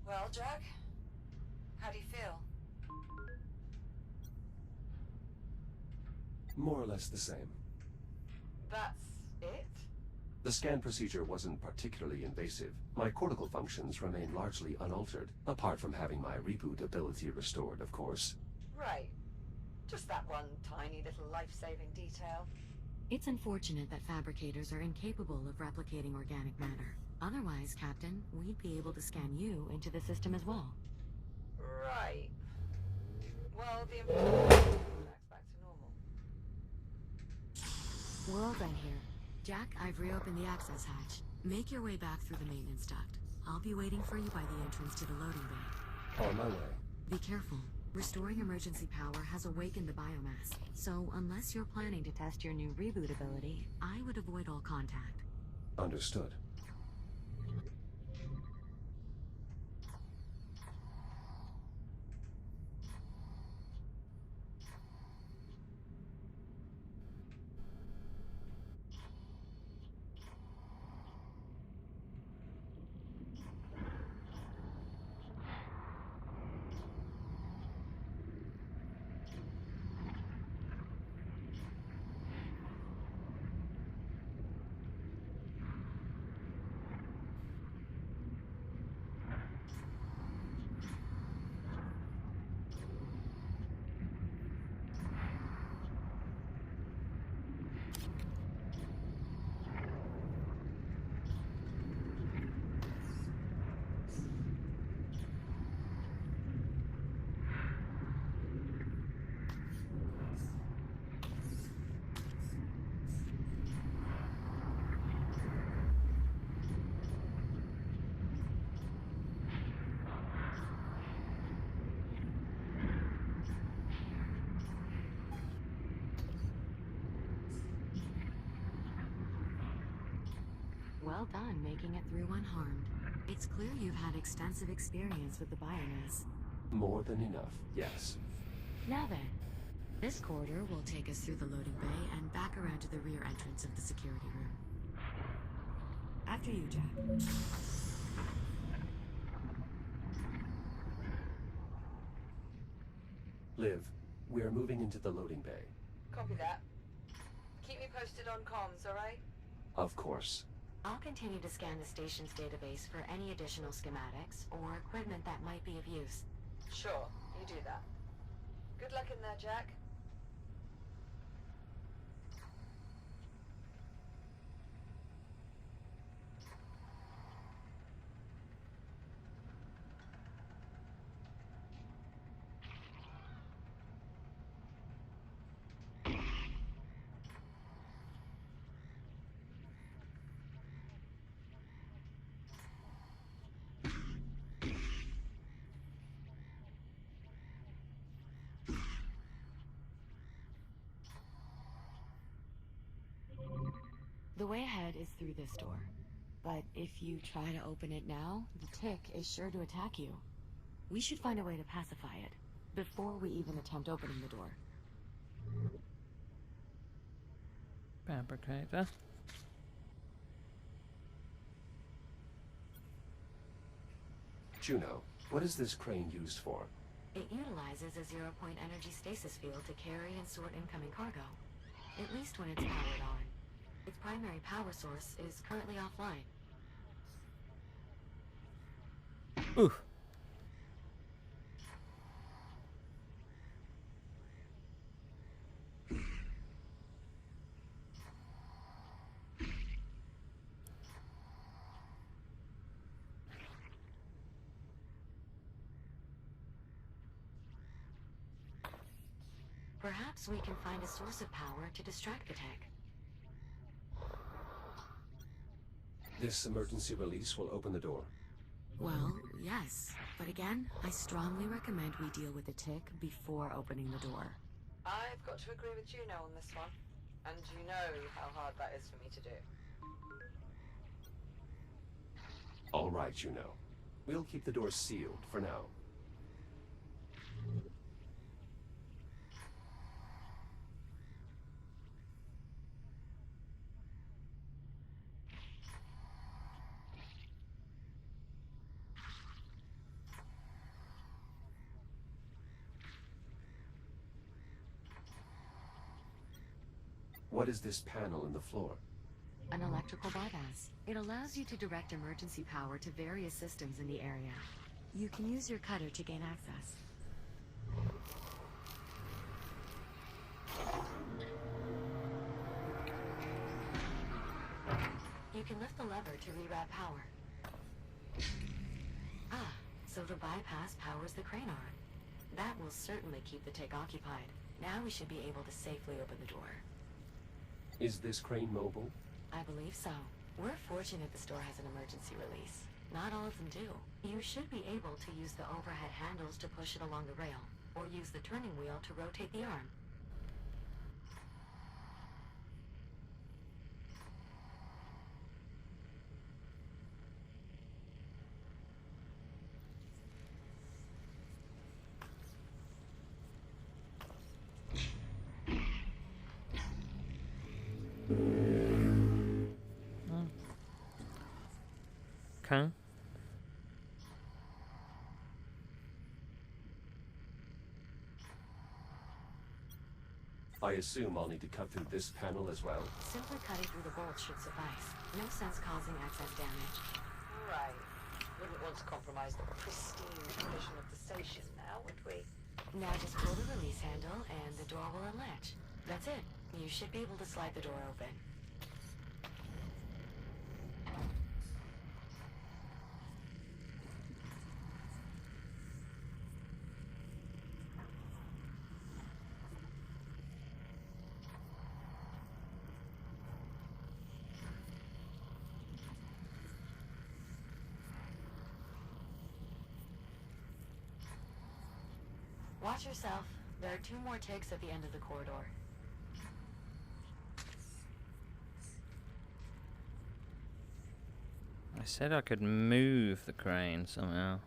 S2: Well, Jack, how do you feel?
S3: More or less the same.
S2: That's it?
S3: The scan procedure wasn't particularly invasive. My cortical functions remain largely unaltered, apart from having my reboot ability restored, of course.
S2: Right. Just that one tiny little life-saving detail.
S5: It's unfortunate that fabricators are incapable of replicating organic matter. Otherwise, Captain, we'd be able to scan you into the system as well.
S2: Right. Well, the information back to normal.
S5: We're all done here. Jack, I've reopened the access hatch. Make your way back through the maintenance duct. I'll be waiting for you by the entrance to the loading bay.
S3: On my way.
S5: Be careful. Restoring emergency power has awakened the biomass, so unless you're planning to test your new reboot ability, I would avoid all contact.
S3: Understood.
S5: Well done making it through unharmed. It's clear you've had extensive experience with the biomass.
S3: More than enough, yes.
S5: Now then, this corridor will take us through the loading bay and back around to the rear entrance of the security room. After you, Jack.
S3: Liv, we are moving into the loading bay.
S2: Copy that. Keep me posted on comms, alright?
S3: Of course.
S5: I'll continue to scan the station's database for any additional schematics or equipment that might be of use.
S2: Sure, you do that. Good luck in there, Jack.
S5: The way ahead is through this door. But if you try to open it now, the tick is sure to attack you. We should find a way to pacify it, before we even attempt opening the door.
S1: Fabricator.
S3: Juno, what is this crane used for?
S5: It utilizes a zero-point energy stasis field to carry and sort incoming cargo. At least when it's powered on. Its primary power source is currently offline.
S1: Ooh.
S5: Perhaps we can find a source of power to distract the tech.
S3: This emergency release will open the door.
S5: Well, yes. But again, I strongly recommend we deal with the tick before opening the door.
S6: I've got to agree with Juno on this one. And you know how hard that is for me to do.
S3: All right, Juno. We'll keep the door sealed for now. What is this panel in the floor?
S5: An electrical bypass. It allows you to direct emergency power to various systems in the area. You can use your cutter to gain access. You can lift the lever to reroute power. Ah, so the bypass powers the crane arm. That will certainly keep the tick occupied. Now we should be able to safely open the door.
S3: Is this crane mobile?
S5: I believe so. We're fortunate the store has an emergency release. Not all of them do. You should be able to use the overhead handles to push it along the rail, or use the turning wheel to rotate the arm.
S1: Okay.
S3: I assume I'll need to cut through this panel as well.
S5: Simply cutting through the bolt should suffice. No sense causing excess damage.
S6: Right. Wouldn't want to compromise the pristine condition of the station now, would we?
S5: Now just pull the release handle and the door will unlatch. That's it. You should be able to slide the door open. Watch yourself. There are 2 more ticks at the end of the corridor.
S1: I said I could move the crane somehow.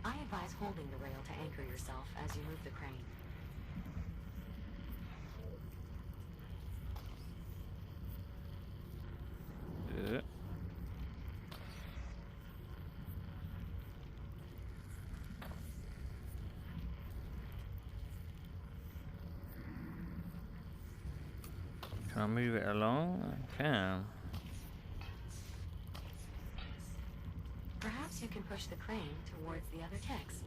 S5: I advise holding the rail to anchor yourself as you move the crane.
S1: Can I move it along? I can.
S5: Perhaps you can push the crane towards the other ticks.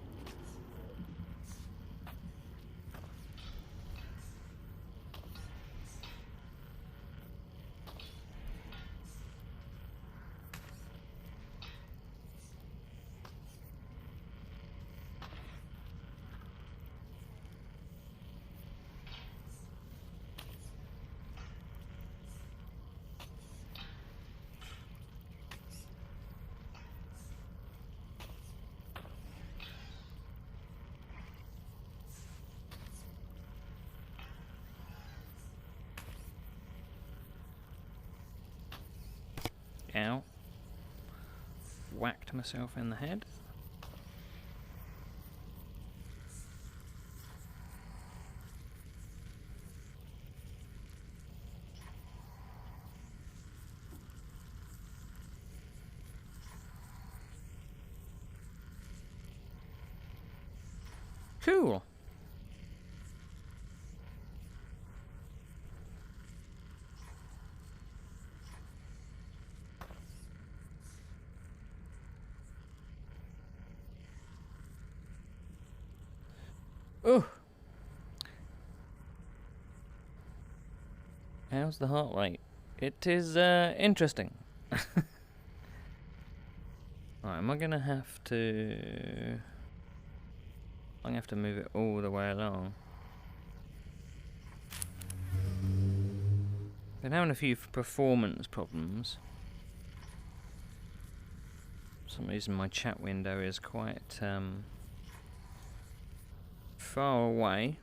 S1: smacked myself in the head. Cool. Oh. How's the heart rate? It is interesting. Right, am I gonna have to? I'm gonna have to move it all the way along. Been having a few performance problems. For some reason my chat window is quite far away,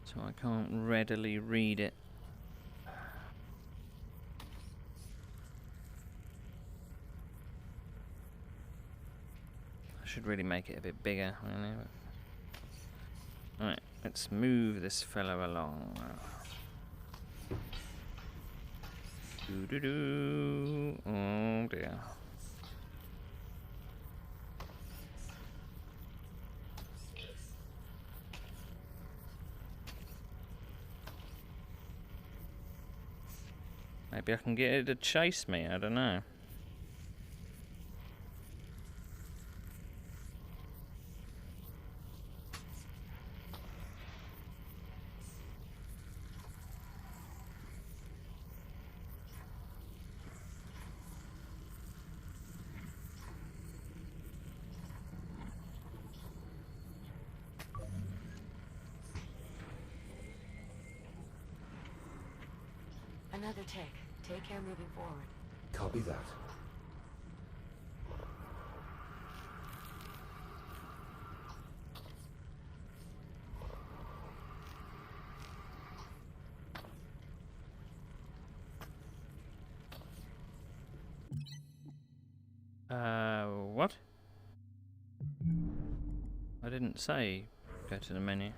S1: so I can't readily read it. I should really make it a bit bigger. Alright, let's move this fellow along. Doo-doo-doo. Oh dear. Maybe I can get it to chase me, I don't know.
S5: Another tick. Take care moving forward.
S3: Copy that.
S1: What? I didn't say go to the menu.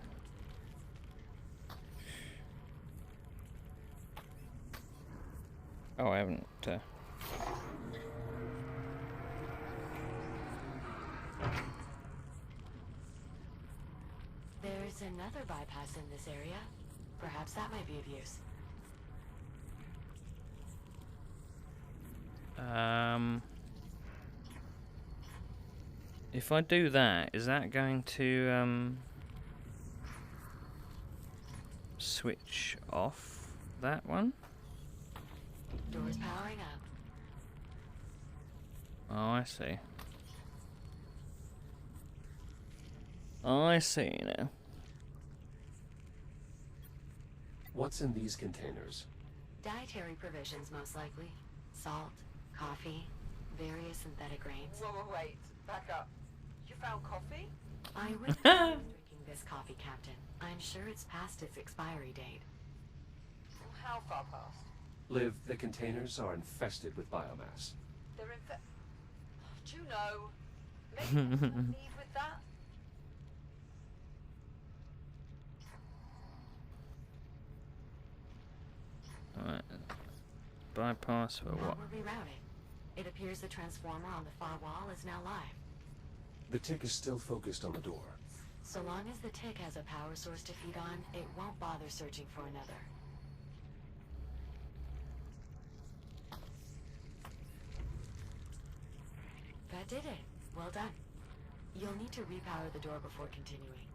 S1: Oh, I haven't.
S5: There's another bypass in this area. Perhaps that might be of use.
S1: If I do that, is that going to switch off that one?
S5: Doors powering up.
S1: Oh, I see. I see now.
S3: What's in these containers?
S5: Dietary provisions, most likely. Salt, coffee, various synthetic grains.
S2: Whoa, wait. Back up. You found coffee?
S5: I would drinking this coffee, Captain. I'm sure it's past its expiry date.
S2: How far past?
S3: Liv, the containers are infested with biomass.
S2: They're Juno, maybe you can leave with that?
S1: Alright. Bypass for what?
S5: We're rerouting. It appears the transformer on the far wall is now live.
S3: The tick is still focused on the door.
S5: So long as the tick has a power source to feed on, it won't bother searching for another. That did it. Well done. You'll need to repower the door before continuing.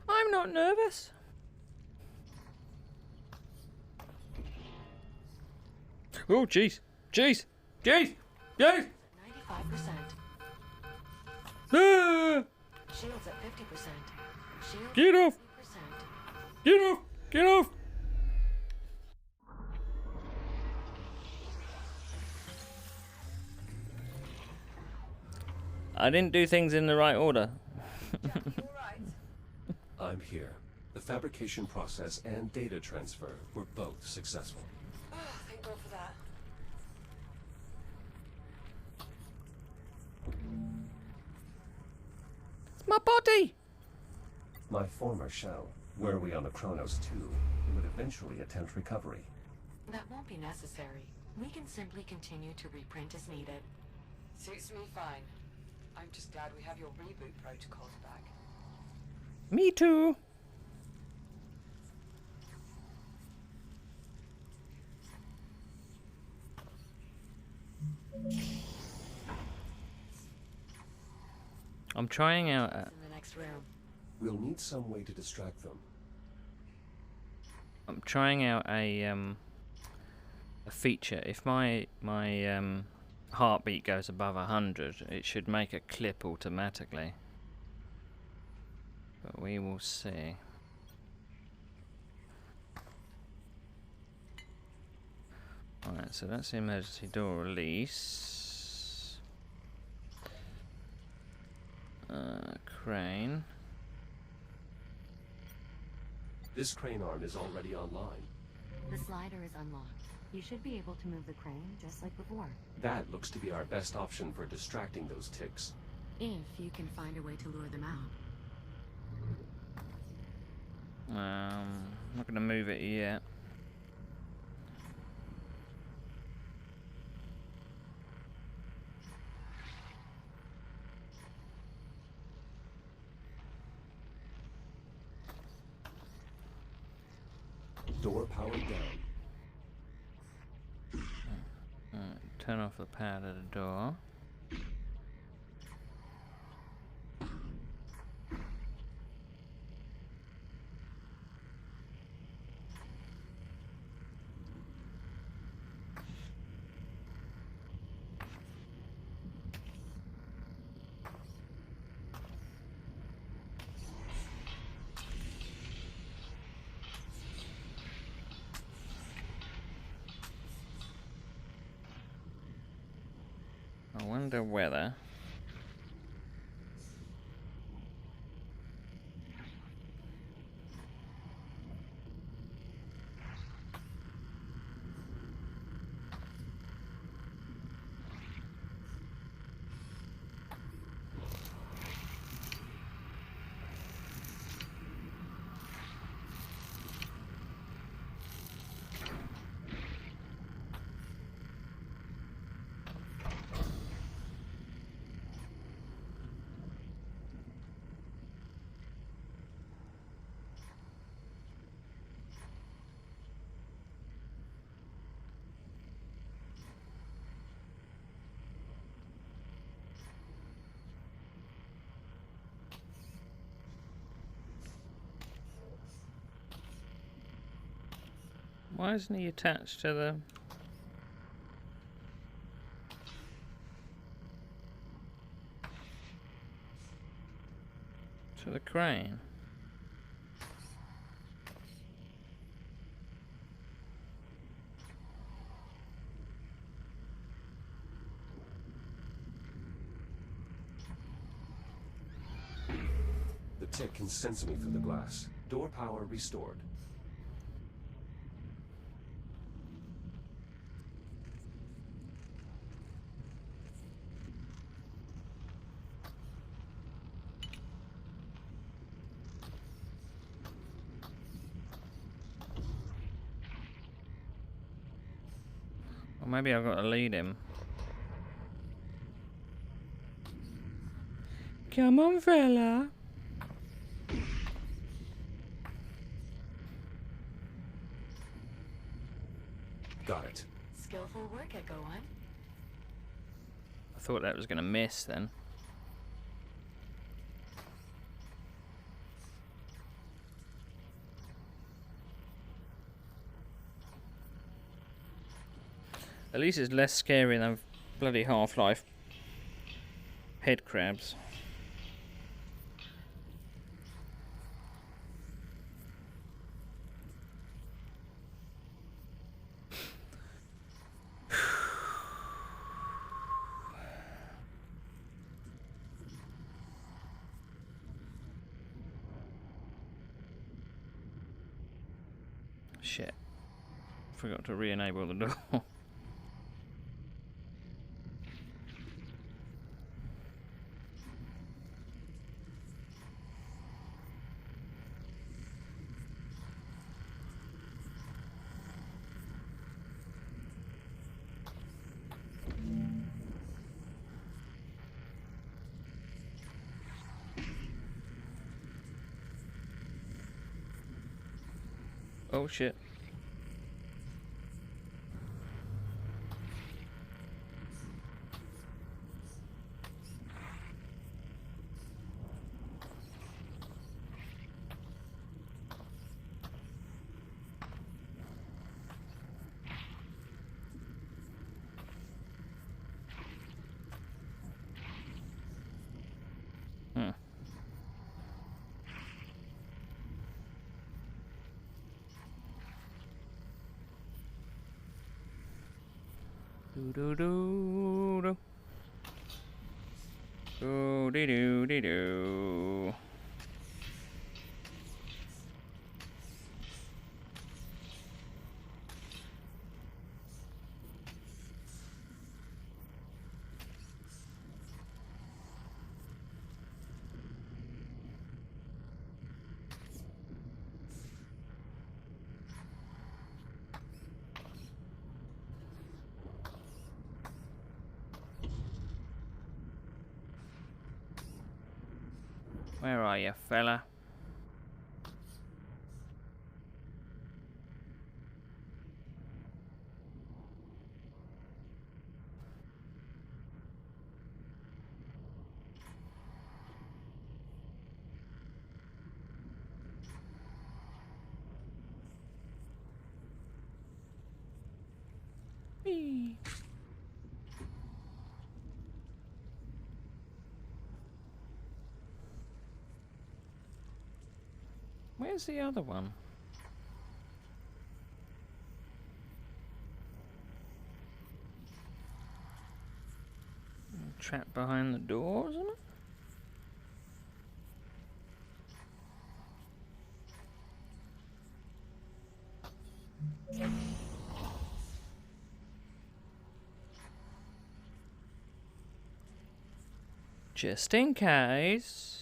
S1: I'm not nervous. Oh, jeez. Jeez. Jeez. Jeez.
S5: 95%.
S1: Ah!
S5: Shields at 50%. Shields
S1: Get off.
S5: 50%.
S1: Get off. Get off. I didn't do things in the right order.
S3: I'm here. The fabrication process and data transfer were both successful.
S2: Oh, thank God for that.
S1: It's my body!
S3: My former shell, were we on the Kronos 2, would eventually attempt recovery.
S5: That won't be necessary. We can simply continue to reprint as needed.
S2: Suits me fine. I'm just glad we have your reboot protocols back.
S1: Me too! I'm trying out
S5: In the next room.
S3: We'll need some way to distract them.
S1: I'm trying out a feature. If my heartbeat goes above 100, it should make a clip automatically. But we will see. Alright, so that's the emergency door release. Crane.
S3: This crane arm is already online.
S5: The slider is unlocked. You should be able to move the crane just like before.
S3: That looks to be our best option for distracting those ticks.
S5: If you can find a way to lure them out.
S1: I'm not going to move it yet.
S3: Door powered down.
S1: Turn off the power to the door. I wonder whether why isn't he attached to the crane?
S3: The tick can sense me through the glass. Door power restored.
S1: Or maybe I've got to lead him. Come on, fella.
S3: Got it.
S5: Skillful work, Echo One.
S1: I thought that was going to miss then. At least it's less scary than bloody Half-Life head crabs. Shit. Forgot to re-enable the door. Oh shit. Hmm. Do do do do. Do dee do dee do. Where are you, fella? Whee! Where's the other one? Trapped behind the door, isn't it? Just in case.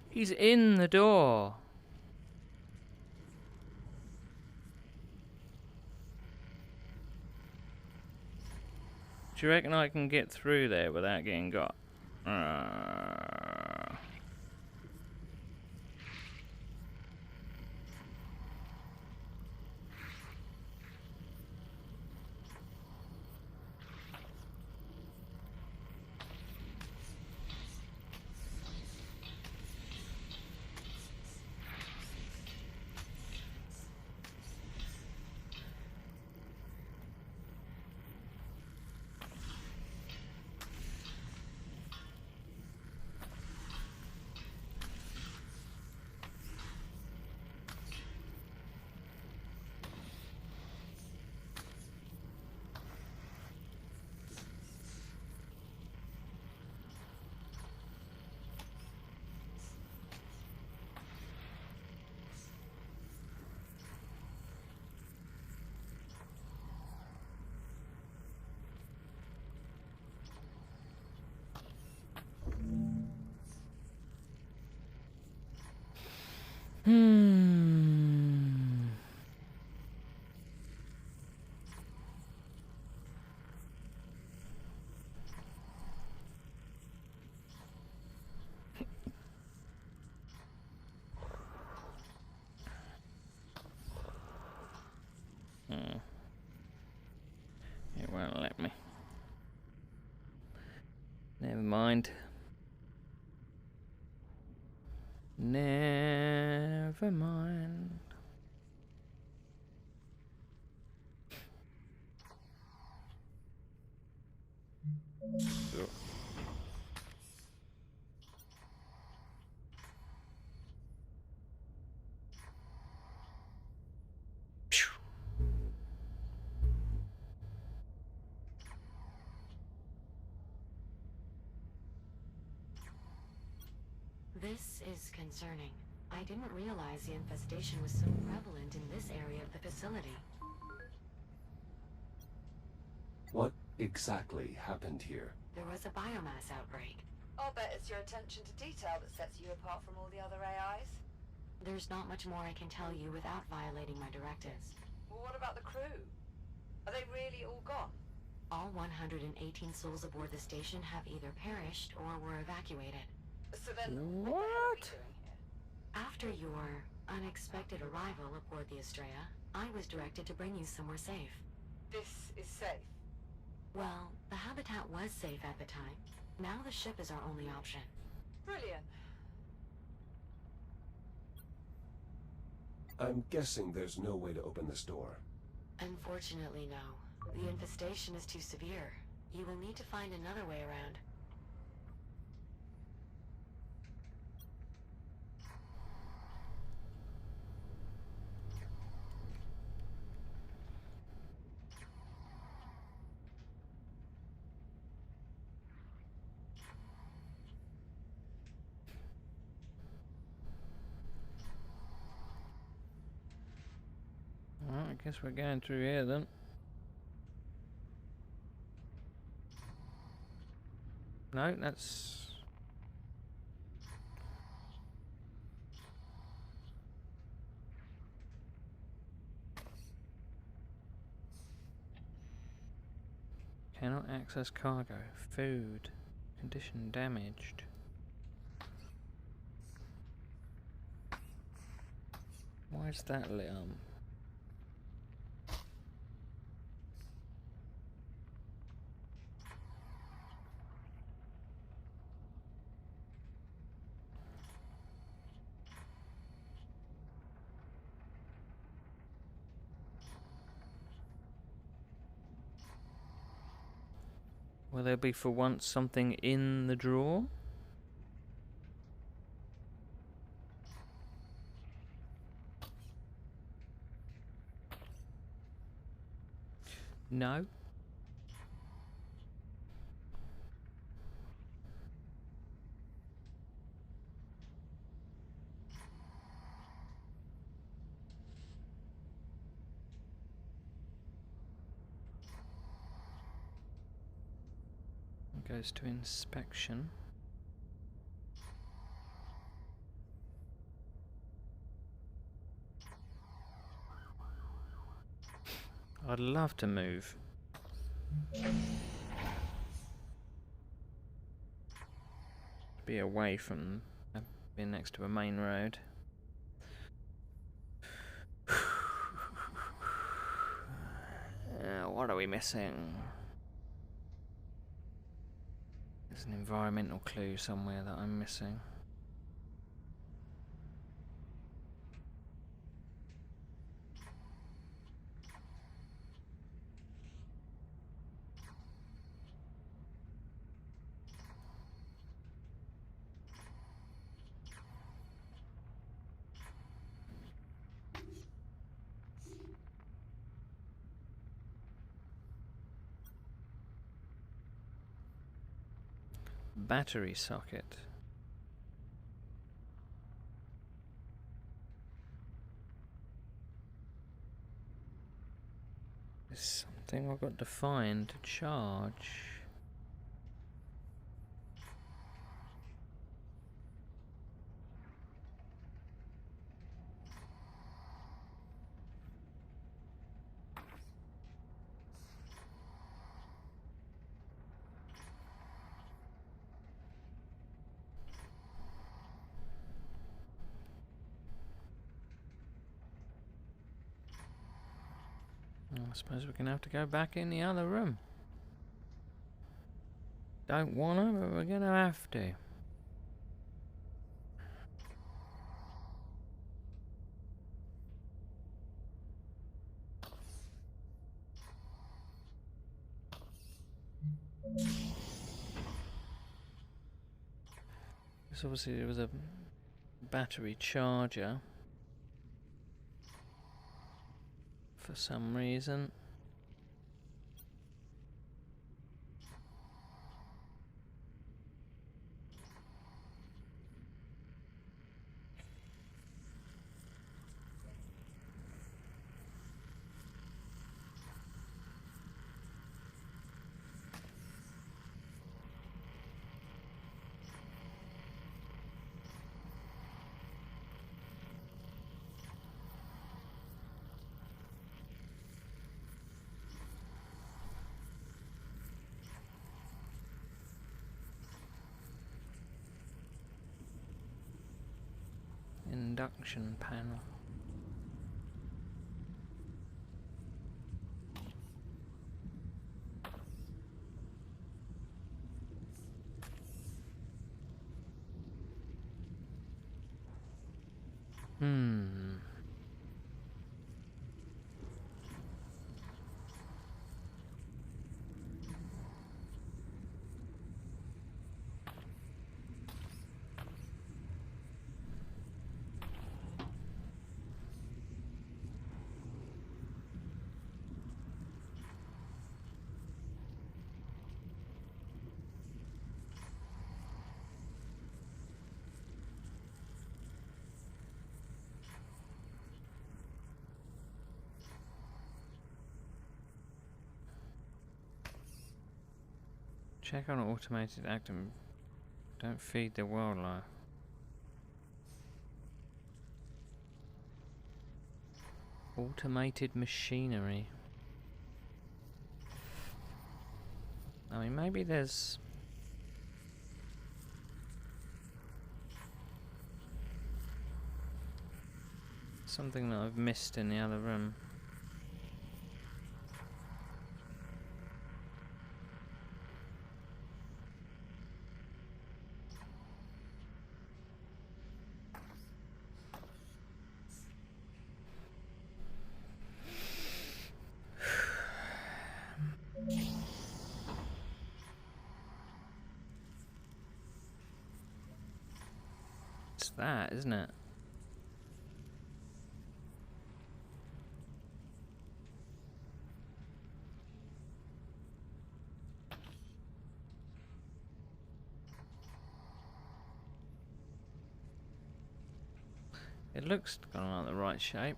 S1: He's in the door. Do you reckon I can get through there without getting got? It won't let me. Never mind. Never mind. So. Phew.
S5: This is concerning. I didn't realize the infestation was so prevalent in this area of the facility.
S3: What exactly happened here?
S5: There was a biomass outbreak.
S6: I'll bet it's your attention to detail that sets you apart from all the other AIs.
S5: There's not much more I can tell you without violating my directives.
S6: Well, what about the crew? Are they really all gone?
S5: All 118 souls aboard the station have either perished or were evacuated.
S6: So then, what the hell are we doing here?
S5: After your unexpected arrival aboard the Estrella, I was directed to bring you somewhere safe.
S6: This is safe.
S5: Well, the habitat was safe at the time. Now the ship is our only option.
S6: Brilliant.
S3: I'm guessing there's no way to open this door.
S5: Unfortunately, no. The infestation is too severe. You will need to find another way around.
S1: Well, I guess we're going through here then. No, that's... Cannot access cargo. Food. Condition damaged. Why is that lit up? Will there be for once something in the drawer? No. Goes to inspection. I'd love to move. Be away from being next to a main road. What are we missing? There's an environmental clue somewhere that I'm missing. Battery socket. There's something I've got to find to charge. I suppose we're going to have to go back in the other room. Don't want to, but we're going to have to. Because obviously there was a battery charger for some reason. Induction panel. Check on automated acting. Don't feed the wildlife. Automated machinery. I mean, maybe there's something that I've missed in the other room. It's that, isn't it? It looks kind of like the right shape.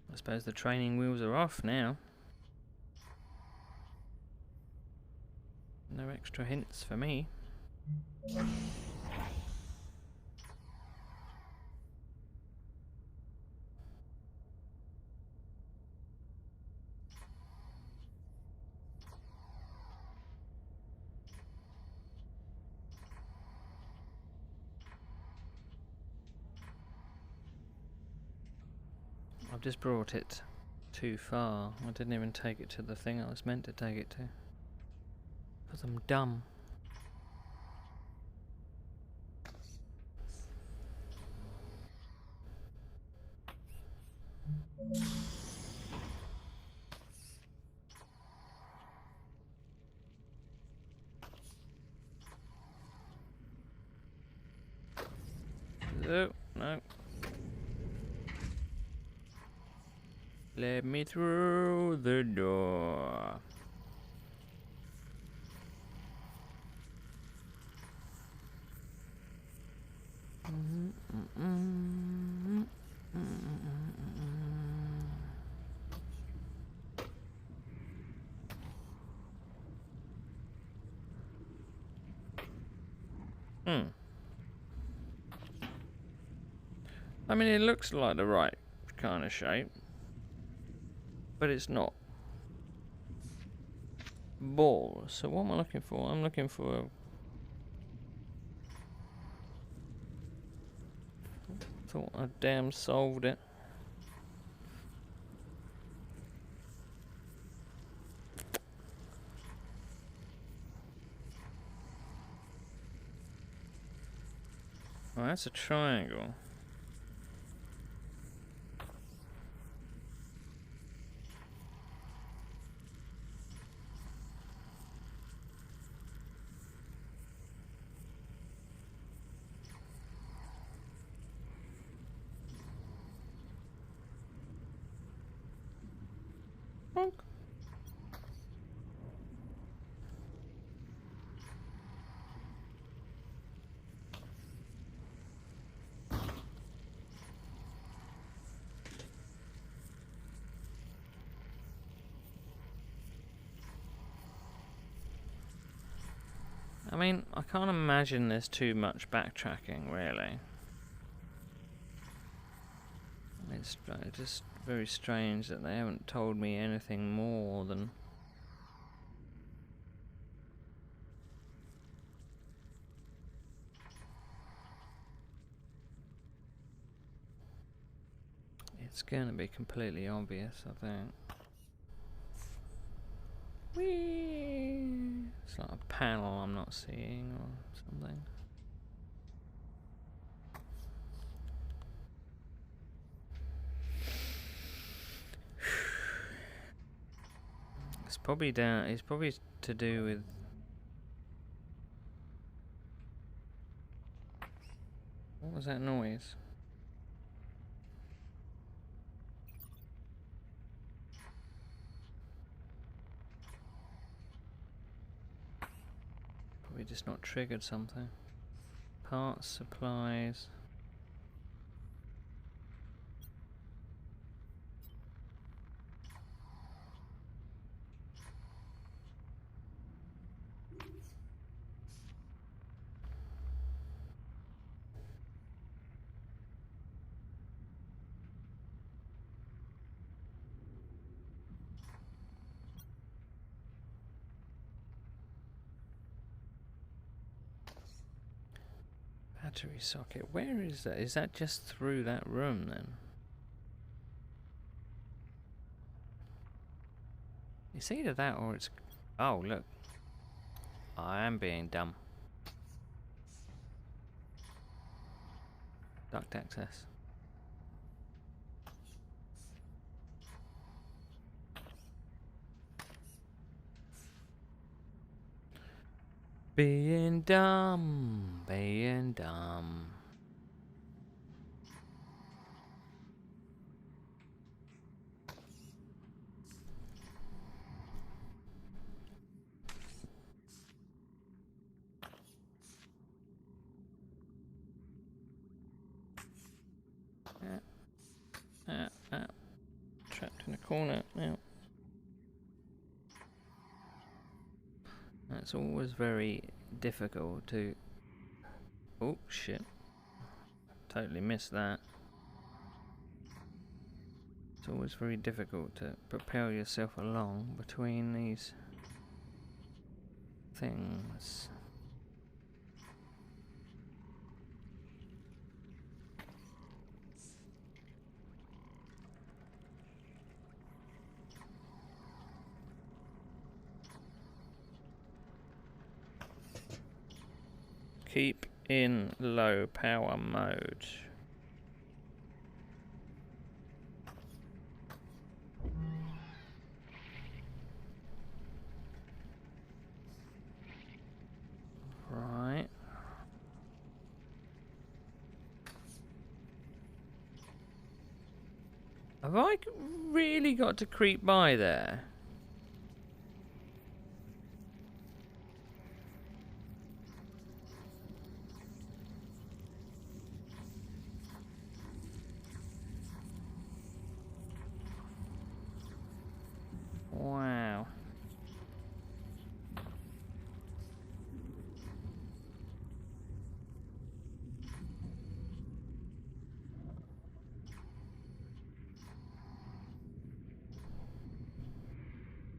S1: I suppose the training wheels are off now. No extra hints for me. I've just brought it too far. I didn't even take it to the thing I was meant to take it to. Because I'm dumb. No, no. Let me through the door. I mean, it looks like the right kind of shape, but it's not. Ball. So what am I looking for? I'm looking for thought I'd damn solved it. Oh, that's a triangle. Bonk. I mean, I can't imagine there's too much backtracking, really. It's just very strange that they haven't told me anything more than... It's going to be completely obvious, I think. Whee! It's like a panel I'm not seeing or something. It's probably down. It's probably to do with. What was that noise? Probably just not triggered something. Parts, supplies. Battery socket. Where is that? Is that just through that room then? It's either that or it's... Oh, look. I am being dumb. Duct access. Being dumb, being dumb. Trapped in a corner now. That's always very difficult to... Oh, shit. Totally missed that. It's always very difficult to propel yourself along between these things. Keep in low power mode. Right. Have I really got to creep by there? Wow.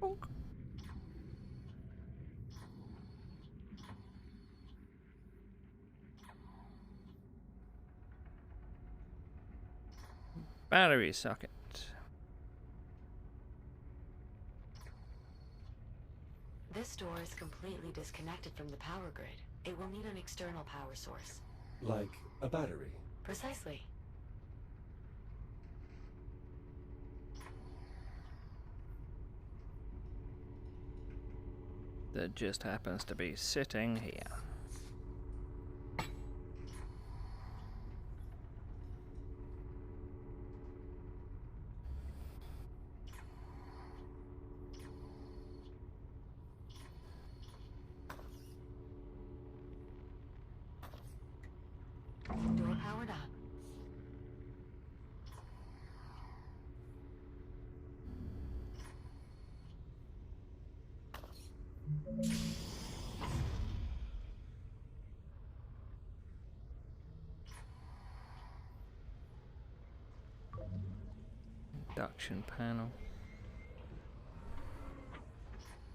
S1: Bonk. Battery socket.
S5: This door is completely disconnected from the power grid. It will need an external power source.
S3: Like a battery.
S5: Precisely.
S1: That just happens to be sitting here.
S5: Door powered up.
S1: Induction panel.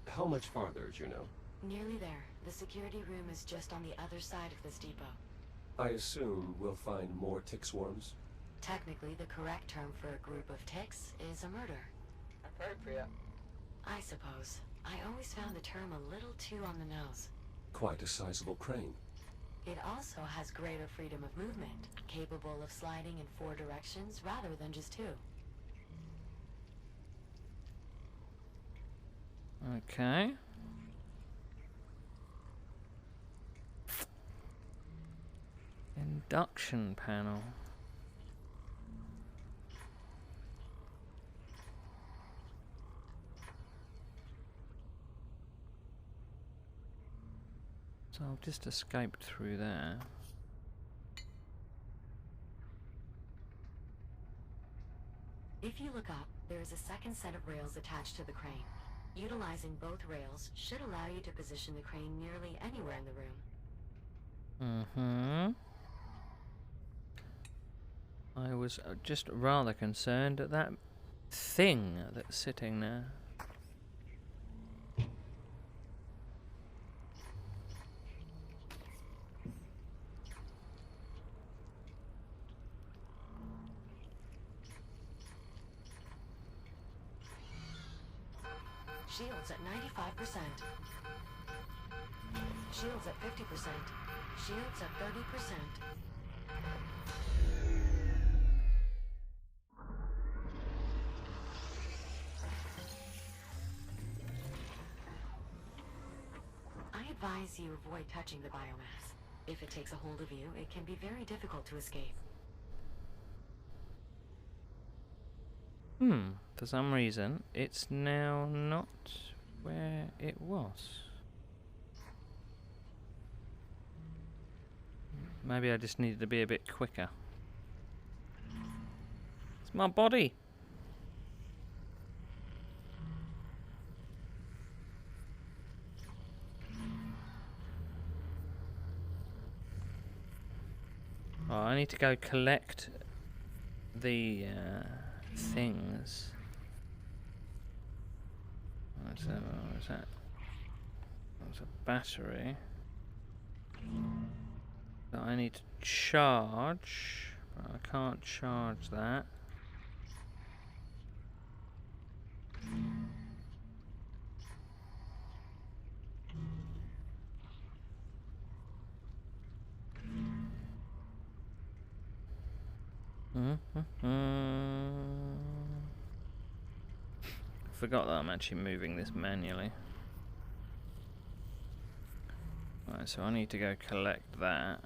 S3: How much farther, Juno?
S5: Nearly there. The security room is just on the other side of this depot.
S3: I assume we'll find more tick swarms?
S5: Technically, the correct term for a group of ticks is a murder.
S2: Appropriate.
S5: I suppose. I always found the term a little too on the nose.
S3: Quite a sizable crane.
S5: It also has greater freedom of movement, capable of sliding in 4 directions rather than just 2.
S1: Okay. Induction panel. So I've just escaped through there.
S5: If you look up, there is a second set of rails attached to the crane. Utilizing both rails should allow you to position the crane nearly anywhere in the room.
S1: Mm-hmm. I was just rather concerned at that thing that's sitting there.
S5: Shields at 95%. Shields at 50%. Shields at 30%. I advise you avoid touching the biomass. If it takes a hold of you, it can be very difficult to escape.
S1: For some reason, it's now not where it was. Maybe I just needed to be a bit quicker. It's my body! Oh, I need to go collect the things. What's that? What's that? That's a battery that I need to charge, but I can't charge that. Forgot that I'm actually moving this manually. Right, so I need to go collect that.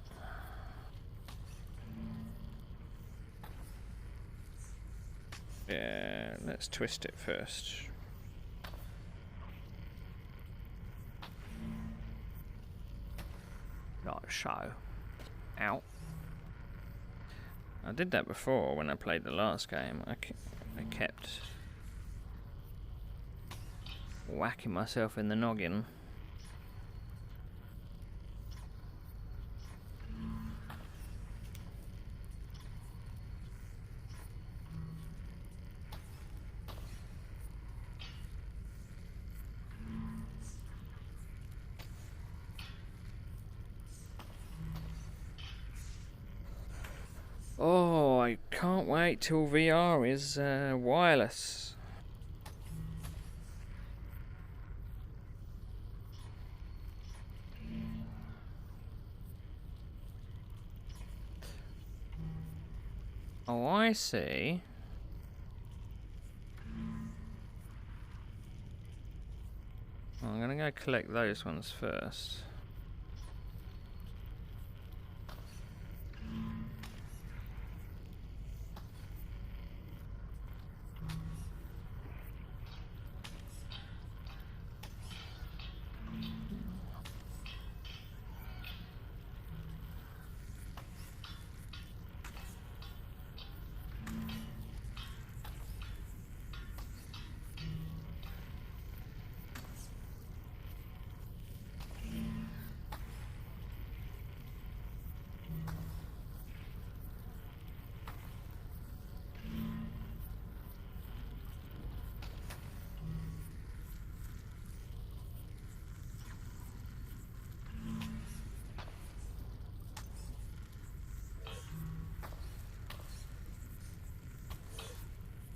S1: Yeah, let's twist it first. Like so. Ow. I did that before when I played the last game. I kept whacking myself in the noggin. Oh, I can't wait till VR is wireless. Oh, I see. I'm gonna go collect those ones first.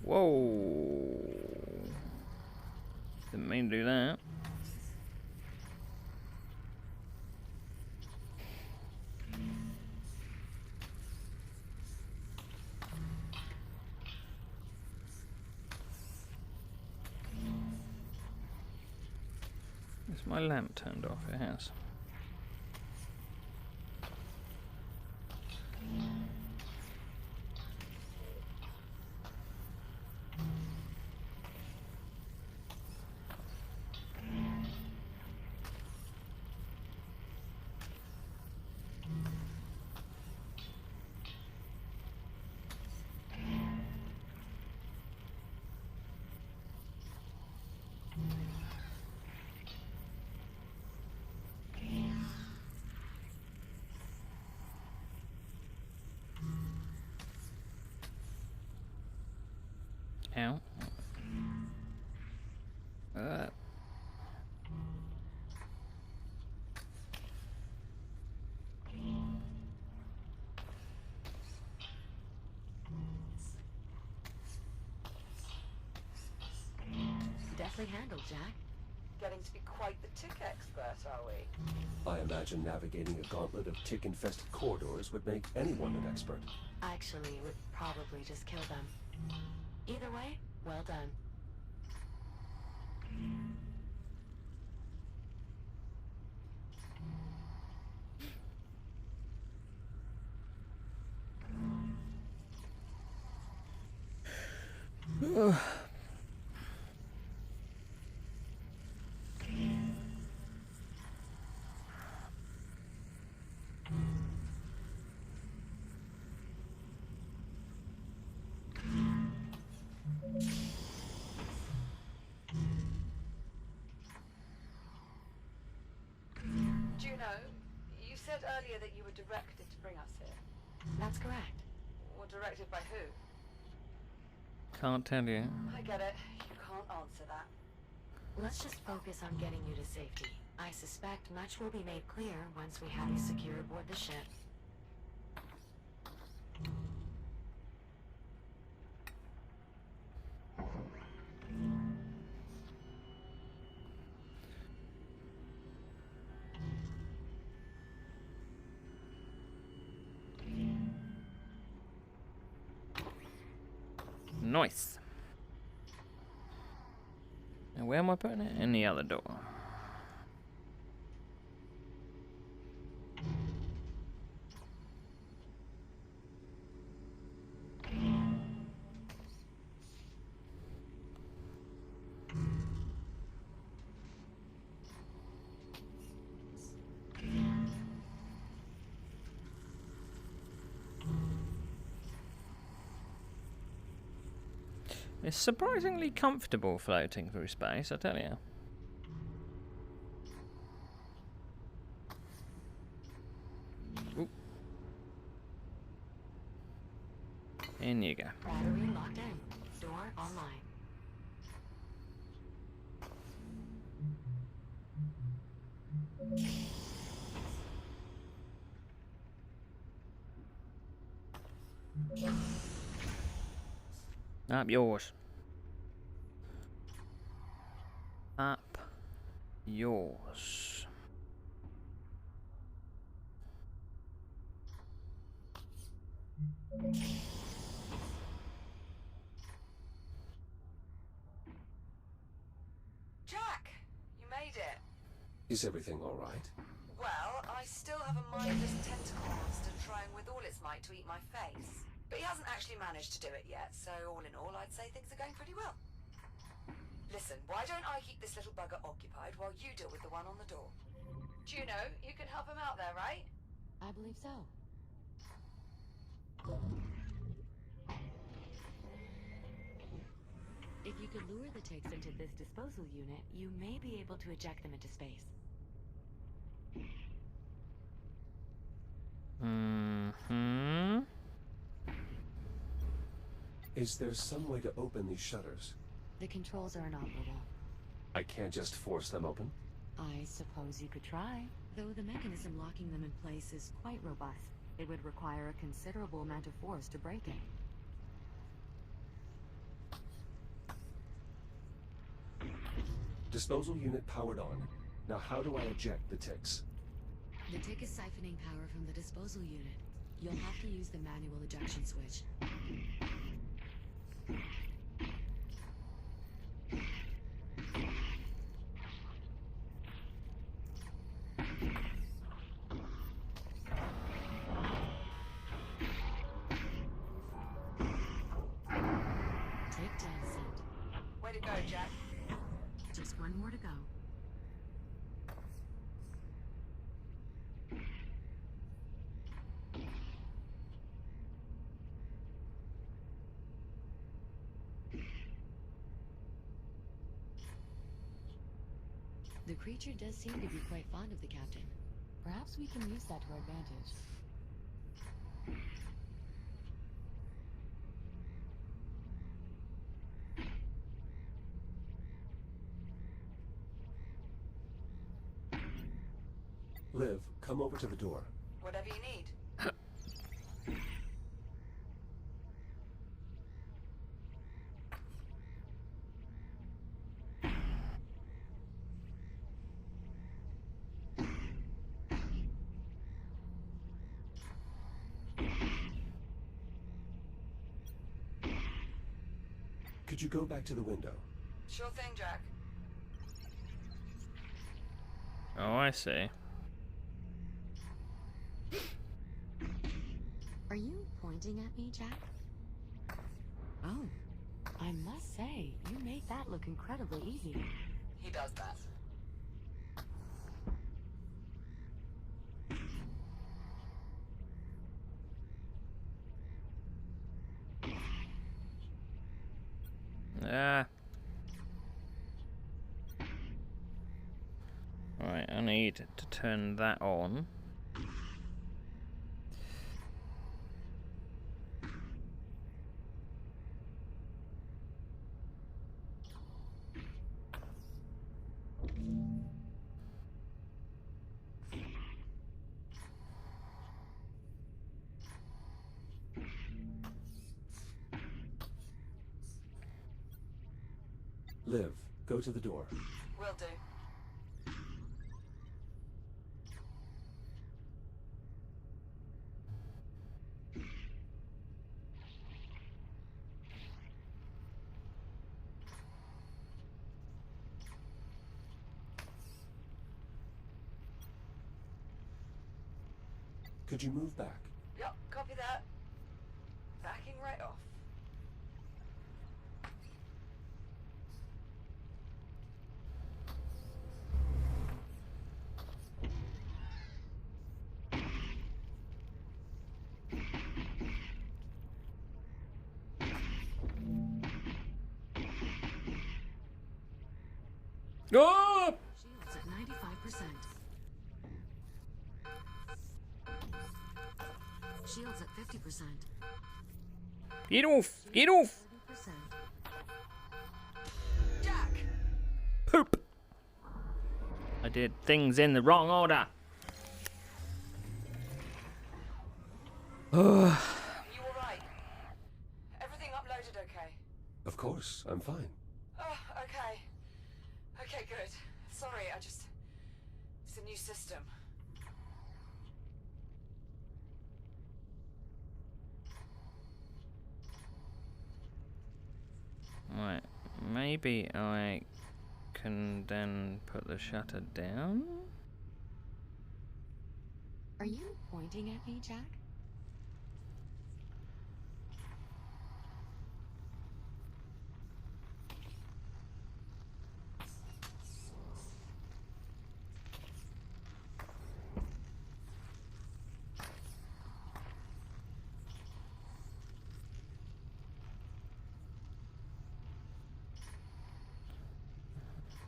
S1: Whoa! Didn't mean to do that. Is my lamp turned off? It has. Ow.
S5: Deftly handled, Jack.
S6: Getting to be quite the tick expert, are we?
S3: I imagine navigating a gauntlet of tick-infested corridors would make anyone an expert.
S5: Actually, it would probably just kill them. Either way, well done.
S6: Juno, you said earlier that you were directed to bring us here.
S5: That's correct.
S6: Or directed by who?
S1: Can't tell you.
S6: I get it. You can't answer that.
S5: Let's just focus on getting you to safety. I suspect much will be made clear once we have you secure aboard the ship.
S1: Nice. Now where am I putting it? In the other door. It's surprisingly comfortable floating through space, I tell you. Ooh. In you go.
S5: Battery locked in. Door online.
S1: Up yours. Up yours.
S6: Jack, you made it.
S3: Is everything all right?
S6: Well, I still have a mindless tentacle monster trying with all its might to eat my face. But he hasn't actually managed to do it yet, so all in all, I'd say things are going pretty well. Listen, why don't I keep this little bugger occupied while you deal with the one on the door? Juno, you can help him out there, right?
S5: I believe so. If you could lure the ticks into this disposal unit, you may be able to eject them into space.
S1: Mm-hmm.
S3: Is there some way to open these shutters?
S5: The controls are inoperable.
S3: I can't just force them open?
S5: I suppose you could try, though the mechanism locking them in place is quite robust. It would require a considerable amount of force to break it.
S3: Disposal unit powered on. Now how do I eject the ticks?
S5: The tick is siphoning power from the disposal unit. You'll have to use the manual ejection switch. Tick descent.
S6: Way to go, Jack.
S5: Just one more to go. The creature does seem to be quite fond of the captain. Perhaps we can use that to our advantage.
S3: Liv, come over to the door.
S6: Whatever you need.
S3: Could you go back to the window?
S6: Sure thing, Jack.
S1: Oh, I see.
S5: Are you pointing at me, Jack? Oh, I must say, you made that look incredibly easy.
S6: He does that.
S1: Ah. Right, I need to turn that on.
S3: Liv, go to the door.
S6: Will do.
S3: Could you move back?
S6: Yup, copy that. Backing right off.
S1: Oh!
S5: Shields at 95%. Shields at 50%.
S1: Get off! Get off!
S5: 30%.
S6: Jack!
S1: Poop! I did things in the wrong order.
S6: You alright? Everything uploaded okay?
S3: Of course, I'm fine.
S6: Oh, okay. Okay, good. Sorry, it's a new system.
S1: Right, maybe I can then put the shutter down?
S5: Are you pointing at me, Jack?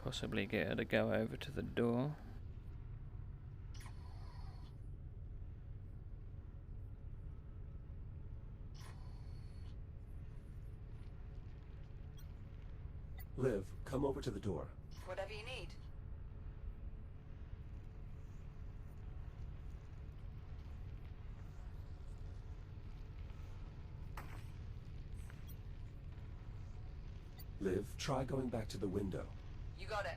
S1: Possibly get her to go over to the door.
S3: Liv, come over to the door.
S6: Whatever you need.
S3: Liv, try going back to the window.
S6: You got it.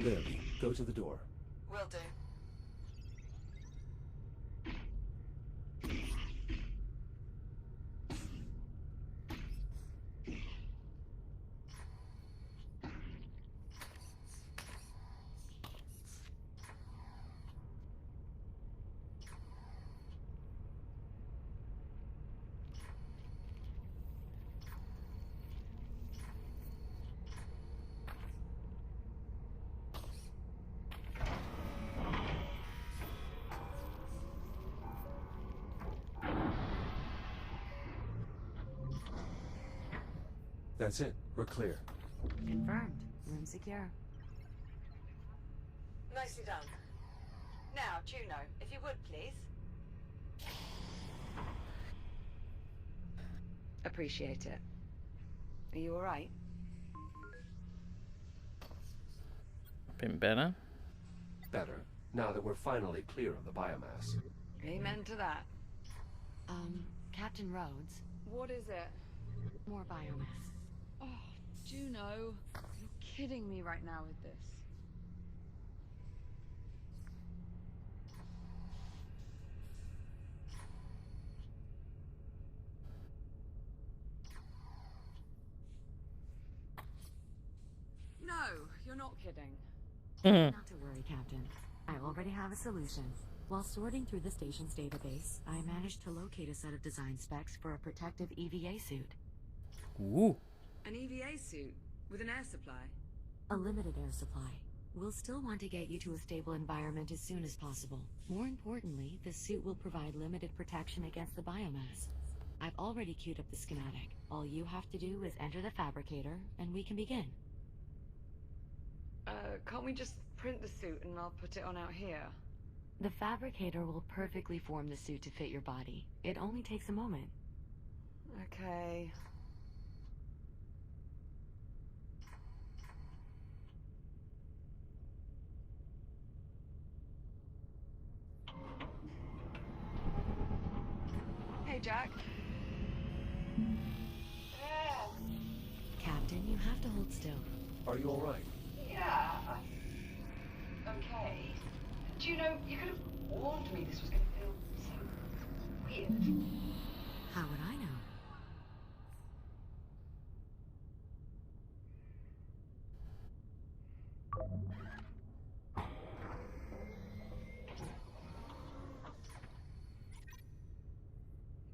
S3: Liv, go to the door.
S6: Will do.
S3: That's it. We're clear.
S5: Confirmed. Room secure.
S6: Nicely done. Now, Juno, if you would, please. Appreciate it. Are you alright?
S1: Been better?
S3: Better, now that we're finally clear of the biomass.
S6: Amen to that.
S5: Captain Rhodes.
S6: What is it?
S5: More biomass.
S6: Oh, Juno. You're kidding me right now with this. No, you're not kidding.
S5: Not to worry, Captain. I already have a solution. While sorting through the station's database, I managed to locate a set of design specs for a protective EVA suit.
S1: Ooh.
S6: An EVA suit? With an air supply?
S5: A limited air supply. We'll still want to get you to a stable environment as soon as possible. More importantly, the suit will provide limited protection against the biomass. I've already queued up the schematic. All you have to do is enter the fabricator, and we can begin.
S6: Can't we just print the suit and I'll put it on out here?
S5: The fabricator will perfectly form the suit to fit your body. It only takes a moment.
S6: Okay. Hey, Jack.
S5: Captain, you have to hold still.
S3: Are you alright?
S6: Yeah. Okay. Juno, you could have warned me this was going to feel so weird.
S5: How would I know?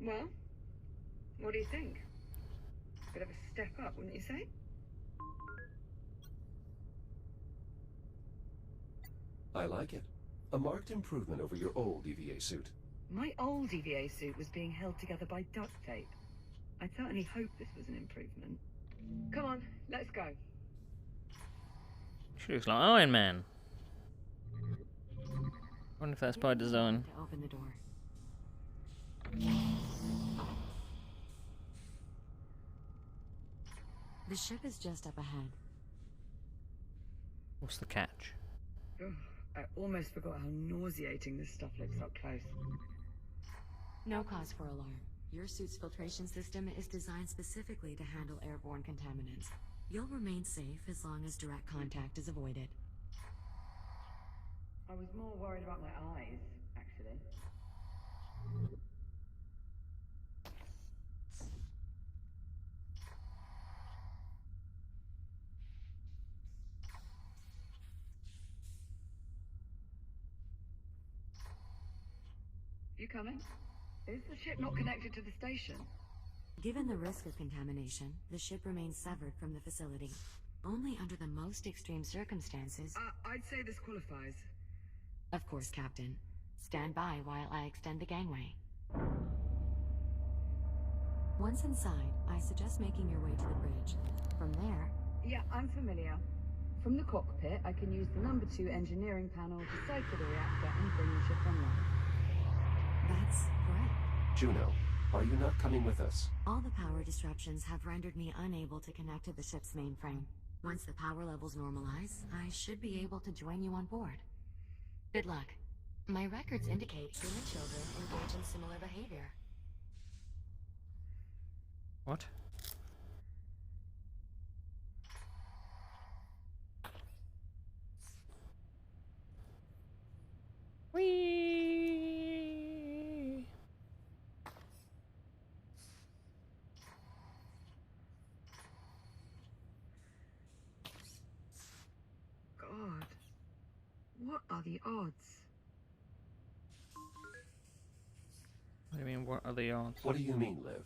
S6: Well, what do you think? Bit of a step up, wouldn't you say?
S3: I like it. A marked improvement over your old EVA suit.
S6: My old EVA suit was being held together by duct tape. I certainly hope this was an improvement. Come on, let's go.
S1: She looks like Iron Man. wonder if that's by design.
S5: To open the door. The ship is just up ahead.
S1: What's the catch?
S6: Ugh, I almost forgot how nauseating this stuff looks up close.
S5: No cause for alarm. Your suit's filtration system is designed specifically to handle airborne contaminants. You'll remain safe as long as direct contact is avoided.
S6: I was more worried about my eyes, actually. You coming? Is the ship not connected to the station?
S5: Given the risk of contamination, the ship remains severed from the facility. Only under the most extreme circumstances...
S6: I'd say this qualifies.
S5: Of course, Captain. Stand by while I extend the gangway. Once inside, I suggest making your way to the bridge. From there...
S6: Yeah, I'm familiar. From the cockpit, I can use the number 2 engineering panel to cycle the reactor and bring the ship online.
S5: That's correct.
S3: Juno, are you not coming with us?
S5: All the power disruptions have rendered me unable to connect to the ship's mainframe. Once the power levels normalize, I should be able to join you on board. Good luck. My records indicate human children engage in similar behavior.
S1: What? Whee!
S6: God. What are the odds?
S1: What do you mean, what are the odds?
S3: What do you mean, Liv?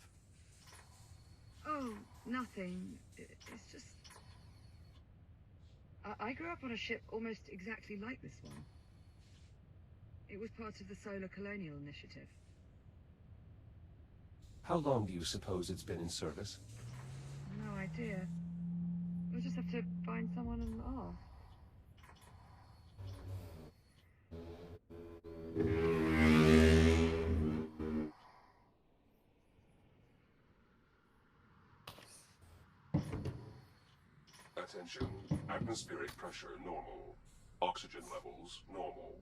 S6: Oh, nothing. It's just... I grew up on a ship almost exactly like this one. It was part of the Solar Colonial Initiative.
S3: How long do you suppose it's been in service?
S6: No idea. We'll just have to find someone and ask.
S9: Attention. Atmospheric pressure normal. Oxygen levels normal.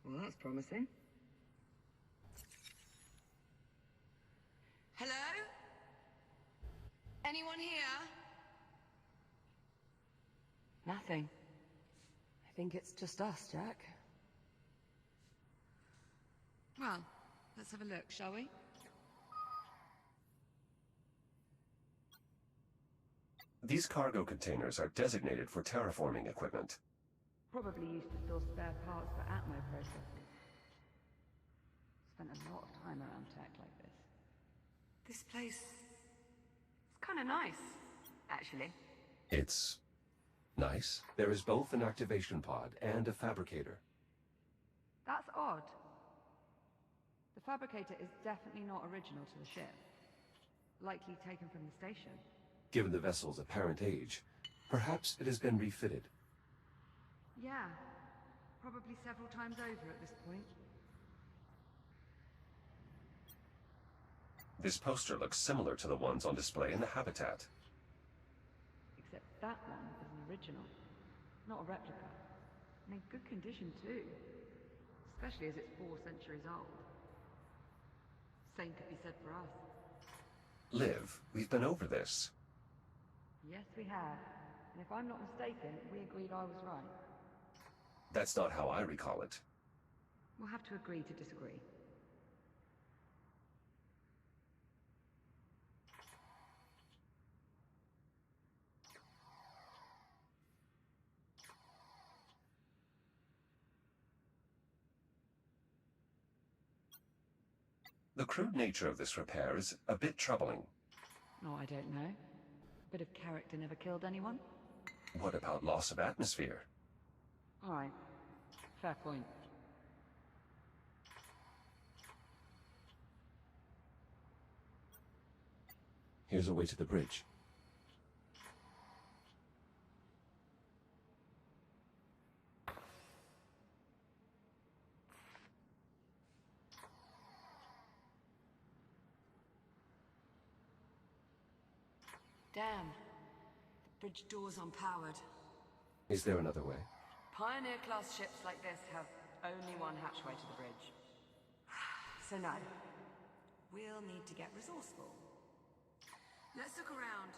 S6: Well, that's promising. Hello? Anyone here? Nothing. I think it's just us, Jack. Well, let's have a look, shall we?
S3: These cargo containers are designated for terraforming equipment.
S6: Probably used to store spare parts for Atmo processing. Spent a lot of time around tech like this. This place... it's kind of nice, actually.
S3: It's... nice. There is both an activation pod and a fabricator.
S6: That's odd. The fabricator is definitely not original to the ship. Likely taken from the station.
S3: Given the vessel's apparent age, perhaps it has been refitted.
S6: Yeah. Probably several times over at this point.
S3: This poster looks similar to the ones on display in the Habitat.
S6: Except that one is an original, not a replica. And in good condition too. Especially as it's 4 centuries old. Same could be said for us.
S3: Liv, we've been over this.
S6: Yes, we have. And if I'm not mistaken, we agreed I was right.
S3: That's not how I recall it.
S6: We'll have to agree to disagree.
S3: The crude nature of this repair is a bit troubling.
S6: Oh, I don't know. Bit of character never killed anyone?
S3: What about loss of atmosphere?
S6: Alright. Fair point.
S3: Here's a way to the bridge.
S2: Damn. The bridge door's unpowered.
S3: Is there another way?
S2: Pioneer-class ships like this have only one hatchway to the bridge. So no. We'll need to get resourceful. Let's look around.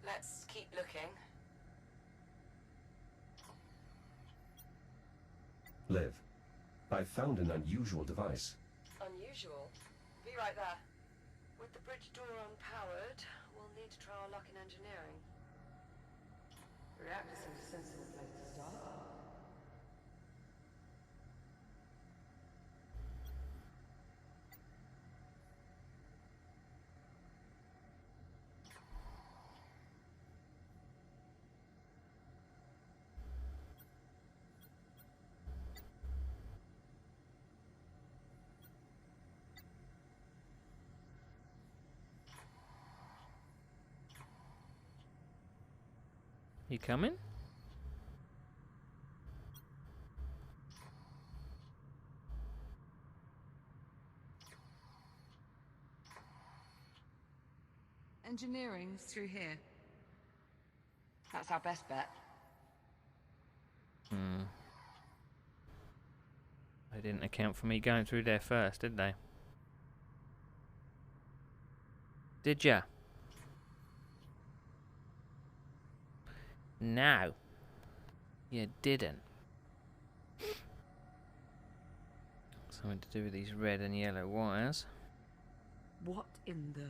S2: Let's keep looking.
S3: Liv, I found an unusual device.
S2: Unusual? Be right there. With the bridge door unpowered, we'll need to try our luck in engineering. The reactor seems a sensible place to start.
S1: You coming?
S2: Engineering's through here. That's our best bet.
S1: They didn't account for me going through there first, did they? Did ya? No. You didn't. Something to do with these red and yellow wires.
S2: What in the...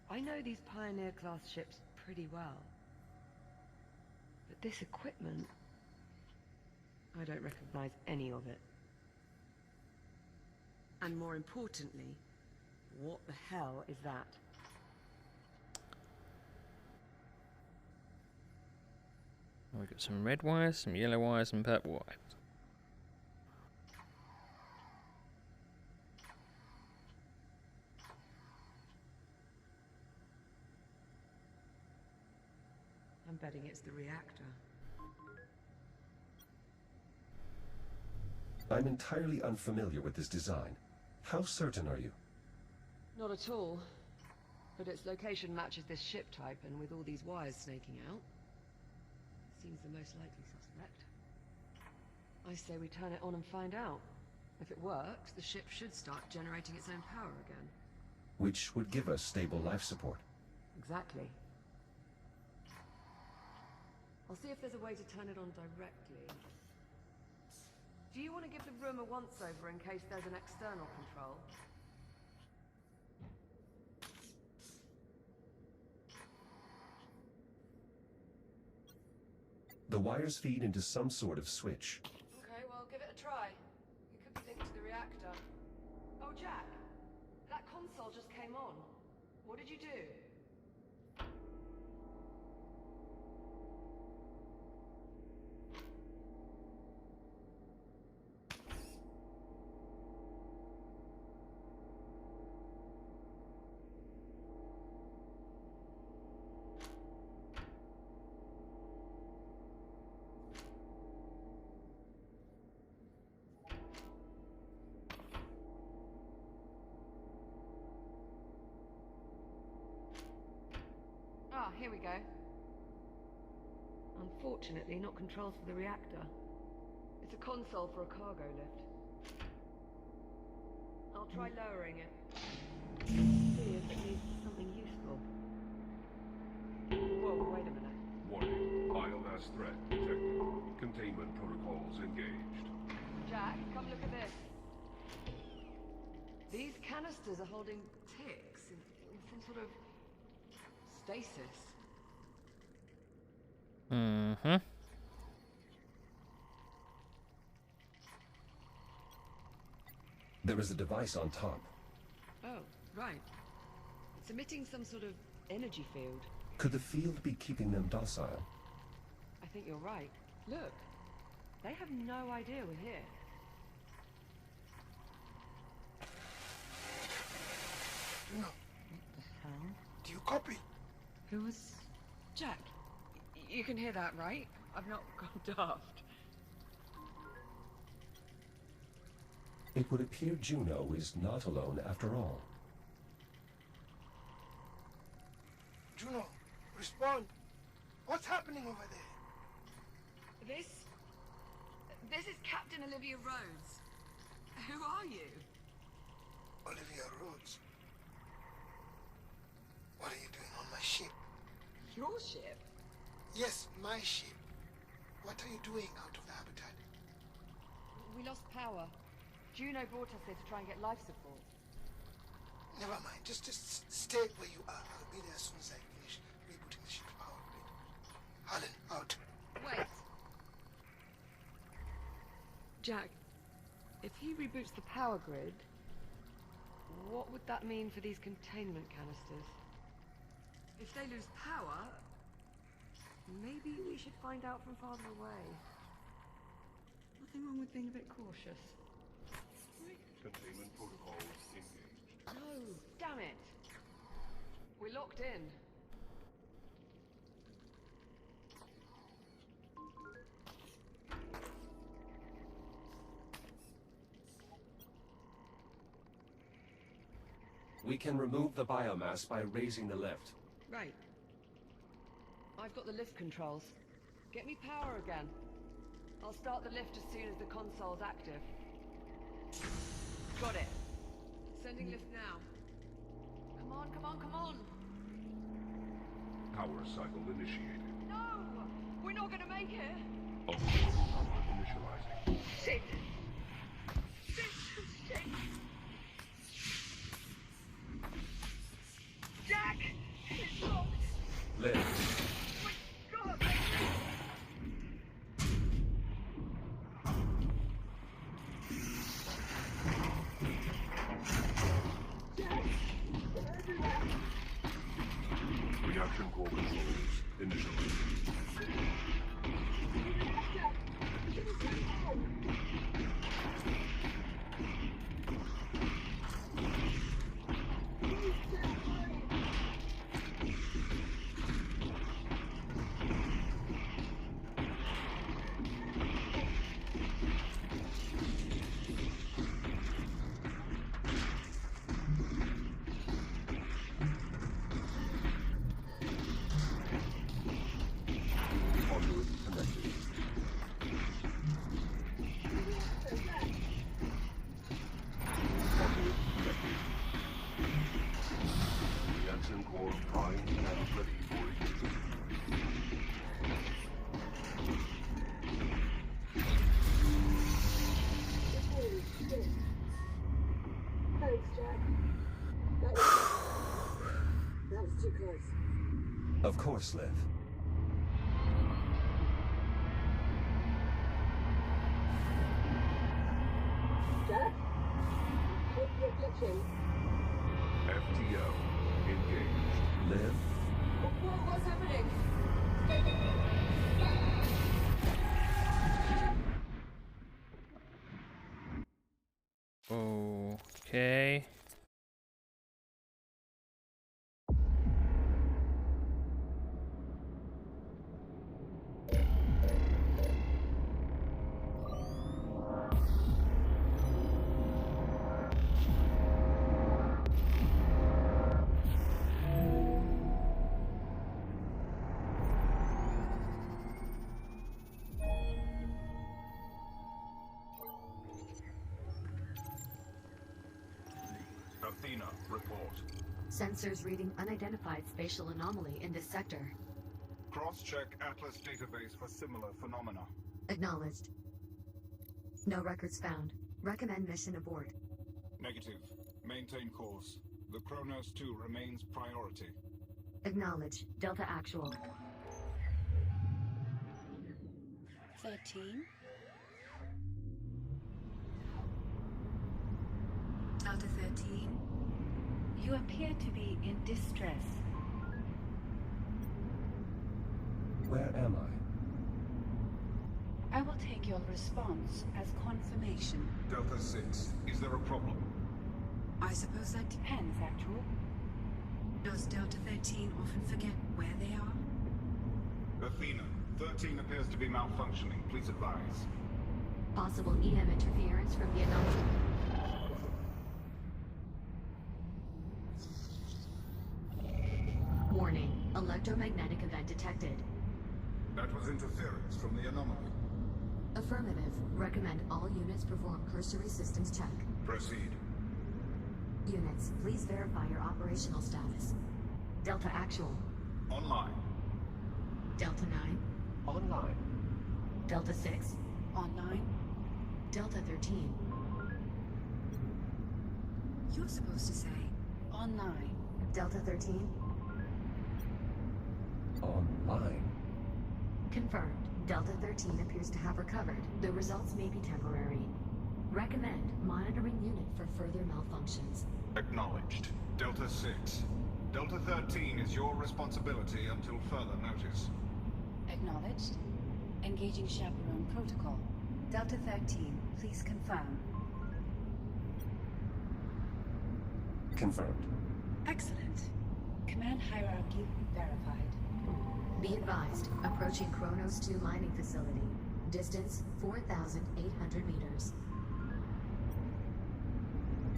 S2: I know these Pioneer-class ships pretty well. But this equipment... I don't recognize any of it. And more importantly, what the hell is that?
S1: We've got some red wires, some yellow wires, and purple wires.
S2: I'm betting it's the reactor.
S3: I'm entirely unfamiliar with this design. How certain are you?
S2: Not at all. But its location matches this ship type, and with all these wires snaking out, seems the most likely suspect. I say we turn it on and find out. If it works, the ship should start generating its own power again.
S3: Which would give us stable life support.
S2: Exactly. I'll see if there's a way to turn it on directly. Do you want to give the room a once-over in case there's an external control?
S3: The wires feed into some sort of switch.
S2: Okay, well, give it a try. It could be linked to the reactor. Oh, Jack! That console just came on. What did you do? Ah, here we go. Unfortunately, not controls for the reactor. It's a console for a cargo lift. I'll try lowering it. See if it needs something useful. Whoa, wait a minute.
S9: Warning. Biomass threat detected. Containment protocols engaged.
S2: Jack, come look at this. These canisters are holding ticks in some sort of stasis.
S1: Mm-hmm.
S3: There is a device on top.
S2: Oh, right. It's emitting some sort of energy field.
S3: Could the field be keeping them docile?
S2: I think you're right. Look, they have no idea we're here.
S10: No.
S2: What the hell?
S10: Do you copy?
S2: Who was... Jack, you can hear that, right? I've not gone daft.
S3: It would appear Juno is not alone after all.
S10: Juno, respond. What's happening over there?
S2: This is Captain Olivia Rhodes. Who are you?
S10: Olivia Rhodes. What are you doing on my ship?
S2: Your ship?
S10: Yes, my ship. What are you doing out of the habitat?
S2: We lost power. Juno brought us here to try and get life support.
S10: Never mind. Just stay where you are. I'll be there as soon as I finish rebooting the ship's power grid. Harlan, out.
S2: Wait. Jack, if he reboots the power grid, what would that mean for these containment canisters? If they lose power, maybe we should find out from farther away. Nothing wrong with being a bit cautious.
S9: Containment protocols engaged.
S2: No, damn it. We're locked in.
S3: We can remove the biomass by raising the lift.
S2: Right. I've got the lift controls. Get me power again. I'll start the lift as soon as the console's active. Got it. Sending lift now. Come on, come on, come on!
S9: Power cycle initiated.
S2: No! We're not gonna make it!
S9: Overload power initializing.
S2: Shit! Shit! Shit! Jack! It's locked!
S3: Lift.
S2: My God!
S9: Reaction core controls initialized. Conduit connected. Conduit connected. Reaction core primed and ready for ignition.
S6: Thanks, Jack. That was too close.
S3: Of course, Liv.
S6: Jack? You're glitching.
S9: FTL engaged.
S3: Liv?
S6: What's happening?
S1: Okay.
S4: Athena, report.
S5: Sensors reading unidentified spatial anomaly in this sector.
S4: Cross-check Atlas database for similar phenomena.
S5: Acknowledged. No records found. Recommend mission abort.
S4: Negative. Maintain course. The Kronos 2 remains priority.
S5: Acknowledge. Delta Actual.
S11: 13? Delta 13? You appear to be in distress.
S3: Where am I?
S11: I will take your response as confirmation.
S4: Delta 6, is there a problem?
S11: I suppose that depends, Actual. Does Delta 13 often forget where they are?
S4: Athena, 13 appears to be malfunctioning. Please advise.
S5: Possible EM interference from the anomaly. Warning. Electromagnetic event detected.
S4: That was interference from the anomaly.
S5: Affirmative. Recommend all units perform cursory systems check.
S4: Proceed.
S5: Units, please verify your operational status. Delta Actual.
S4: Online.
S5: Delta 9.
S3: Online.
S5: Delta 6.
S11: Online?
S5: Delta 13.
S11: You're supposed to say online.
S5: Delta 13.
S3: Online.
S5: Confirmed. Delta 13 appears to have recovered. The results may be temporary. Recommend monitoring unit for further malfunctions.
S4: Acknowledged. Delta 6. Delta 13 is your responsibility until further notice.
S11: Acknowledged. Engaging chaperone protocol. Delta 13, please confirm.
S3: Confirmed.
S11: Excellent. Command hierarchy verified.
S5: Be advised, approaching Kronos 2 mining facility. Distance 4,800 meters.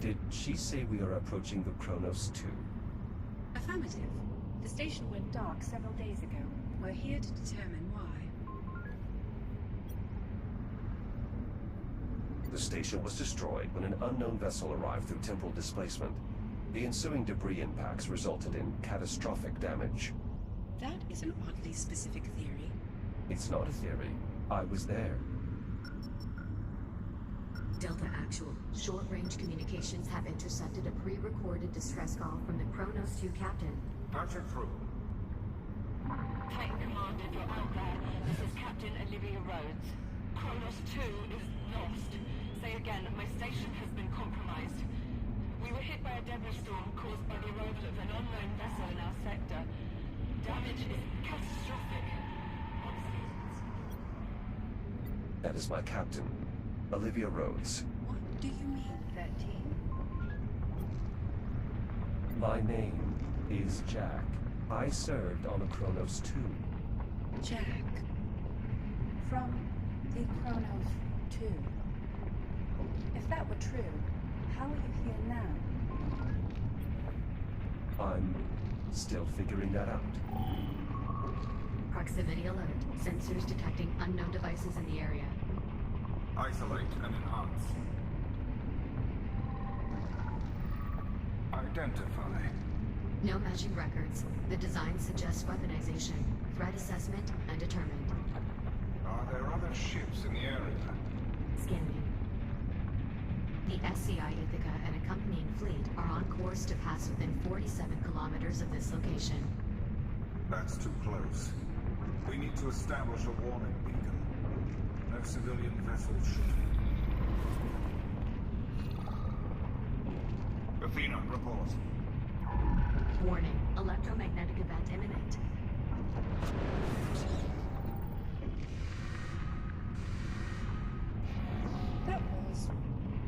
S3: Did she say we are approaching the Kronos 2?
S11: Affirmative. The station went dark several days ago. We're here to determine why.
S3: The station was destroyed when an unknown vessel arrived through temporal displacement. The ensuing debris impacts resulted in catastrophic damage.
S11: That is an oddly specific theory.
S3: It's not a theory. I was there.
S5: Delta Actual. Short-range communications have intercepted a pre-recorded distress call from the Kronos 2 captain.
S4: Patch it through.
S12: Titan Commander, if you're out there, this is Captain Olivia Rhodes. Kronos 2 is lost. Say again, my station has been compromised. We were hit by a debris storm caused by the arrival of an unknown vessel in our sector. Damage is catastrophic.
S3: That is my captain, Olivia Rhodes.
S11: What do you mean, 13?
S3: My name is Jack. I served on the Kronos 2.
S11: Jack. From the Kronos 2. If that were true, how are you here now?
S3: I'm still figuring that out.
S5: Proximity alert. Sensors detecting unknown devices in the area.
S4: Isolate and enhance. Identify.
S5: No matching records. The design suggests weaponization. Threat assessment undetermined.
S4: Are there other ships in the area?
S5: Scanning. The SCI Ithaca and accompanying fleet are on course to pass within 47 kilometers of this location.
S4: That's too close. We need to establish a warning beacon. No civilian vessels should. Athena, report.
S5: Warning. Electromagnetic event imminent.
S11: That was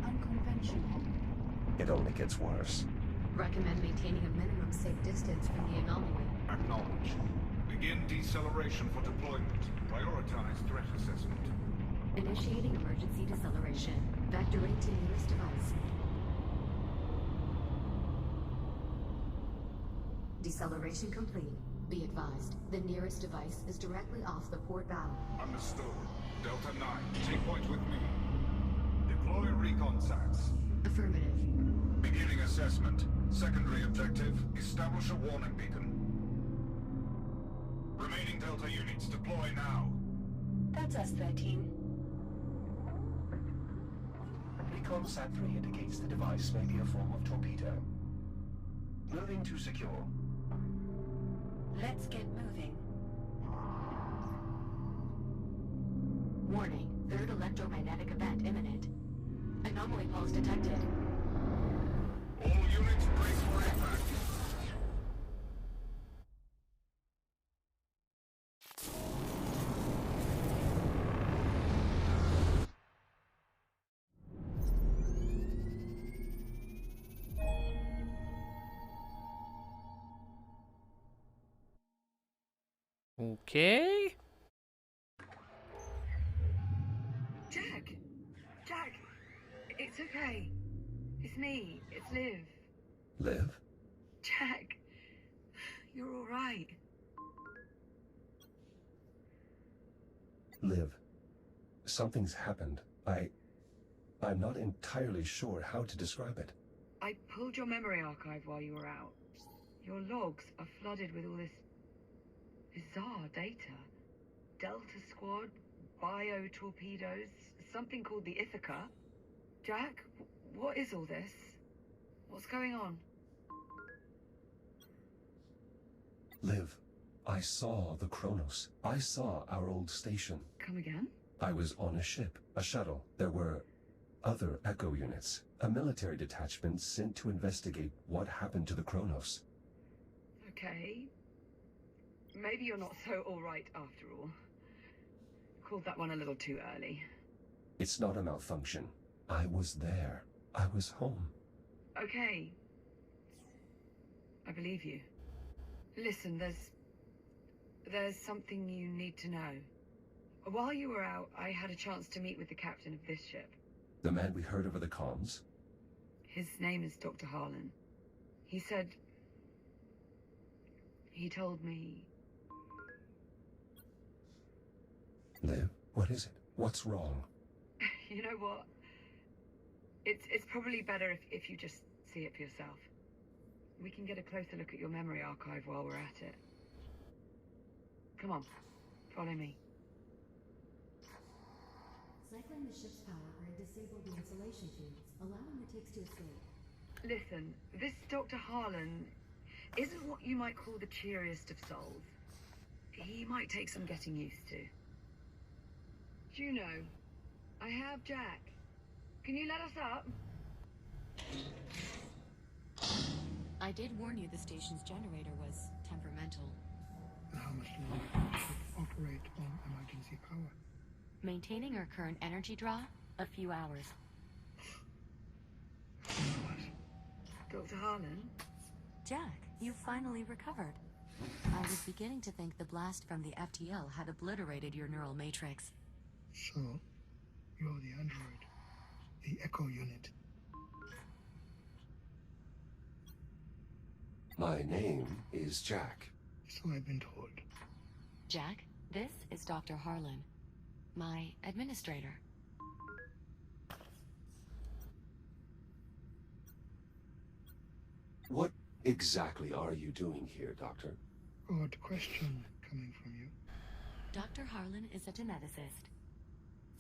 S11: unconventional.
S3: It only gets worse.
S5: Recommend maintaining a minimum safe distance from the anomaly.
S4: Acknowledge. Begin deceleration for deployment. Prioritize threat assessment.
S5: Initiating emergency deceleration. Vectoring to nearest device. Deceleration complete. Be advised, the nearest device is directly off the port bow.
S4: Understood. Delta 9, take point with me. Deploy recon sats.
S5: Affirmative.
S4: Beginning assessment. Secondary objective, establish a warning beacon. Remaining Delta units, deploy now.
S11: That's us, 13.
S3: Recon Sat 3 indicates the device may be a form of torpedo. Moving to secure.
S11: Let's get moving.
S5: Warning, third electromagnetic event imminent. Anomaly pulse detected.
S4: All units brace for impact.
S1: Okay.
S6: Jack! Jack! It's okay. It's me. It's Liv.
S3: Liv?
S6: Jack! You're alright.
S3: Liv, something's happened. I'm not entirely sure how to describe it.
S6: I pulled your memory archive while you were out. Your logs are flooded with all this bizarre data. Delta Squad, bio-torpedoes, something called the Ithaca. Jack, what is all this? What's going on?
S3: Liv, I saw the Kronos. I saw our old station.
S6: Come again?
S3: I was on a ship, a shuttle. There were other Echo units, a military detachment sent to investigate what happened to the Kronos.
S6: Okay. Maybe you're not so alright after all. Called that one a little too early.
S3: It's not a malfunction. I was there. I was home.
S6: Okay. I believe you. Listen, there's something you need to know. While you were out, I had a chance to meet with the captain of this ship.
S3: The man we heard over the comms?
S6: His name is Dr. Harlan. He said... He told me...
S3: Liv, what is it? What's wrong?
S6: You know what? It's probably better if you just see it for yourself. We can get a closer look at your memory archive while we're at it. Come on, follow me.
S5: Cycling the ship's power grid disabled the insulation tubes, allowing the ticks to escape.
S6: Listen, this Dr. Harlan isn't what you might call the cheeriest of souls. He might take some getting used to. Juno, I have Jack. Can you let us up?
S5: I did warn you the station's generator was temperamental.
S10: And how much longer should operate on emergency power?
S5: Maintaining our current energy draw, a few hours.
S6: Dr. Harlan?
S5: Jack, you finally recovered. I was beginning to think the blast from the FTL had obliterated your neural matrix.
S10: So, you're the android. The Echo unit.
S3: My name is Jack.
S10: So I've been told.
S5: Jack, this is Dr. Harlan, my administrator.
S3: What exactly are you doing here, Doctor?
S10: Odd question coming from you.
S5: Dr. Harlan is a geneticist,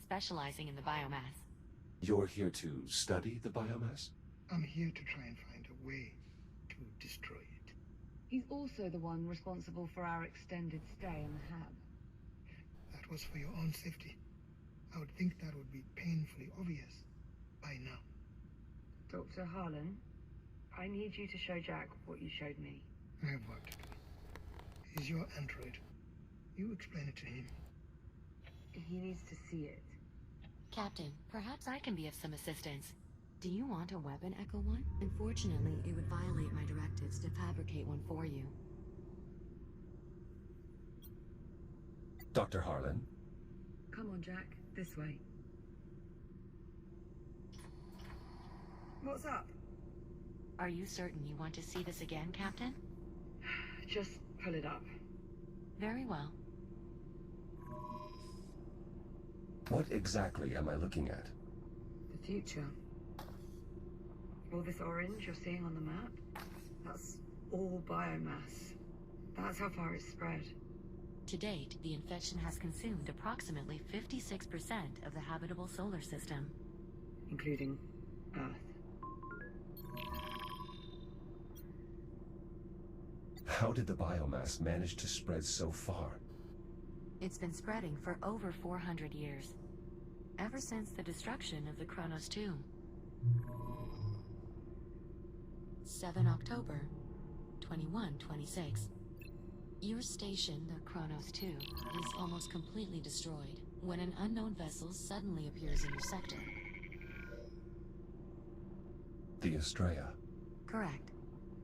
S5: specializing in the biomass.
S3: You're here to study the biomass?
S10: I'm here to try and find a way to destroy it.
S2: He's also the one responsible for our extended stay in the hab.
S10: That was for your own safety. I would think that would be painfully obvious by now.
S2: Dr. Harlan, I need you to show Jack what you showed me.
S10: I have work to do. He's your android. You explain it to him.
S2: He needs to see it.
S5: Captain, perhaps I can be of some assistance. Do you want a weapon, Echo One? Unfortunately, it would violate my directives to fabricate one for you.
S3: Dr. Harlan?
S6: Come on, Jack. This way. What's up?
S5: Are you certain you want to see this again, Captain?
S6: Just pull it up.
S5: Very well.
S3: What exactly am I looking at?
S6: The future. All this orange you're seeing on the map, that's all biomass. That's how far it's spread.
S5: To date, the infection has consumed approximately 56% of the habitable solar system.
S6: Including Earth.
S3: How did the biomass manage to spread so far?
S5: It's been spreading for over 400 years. ever since the destruction of the Kronos 2. 7 October, 2126. Your station, the Kronos 2, is almost completely destroyed when an unknown vessel suddenly appears in your sector.
S3: The Estrella.
S5: Correct.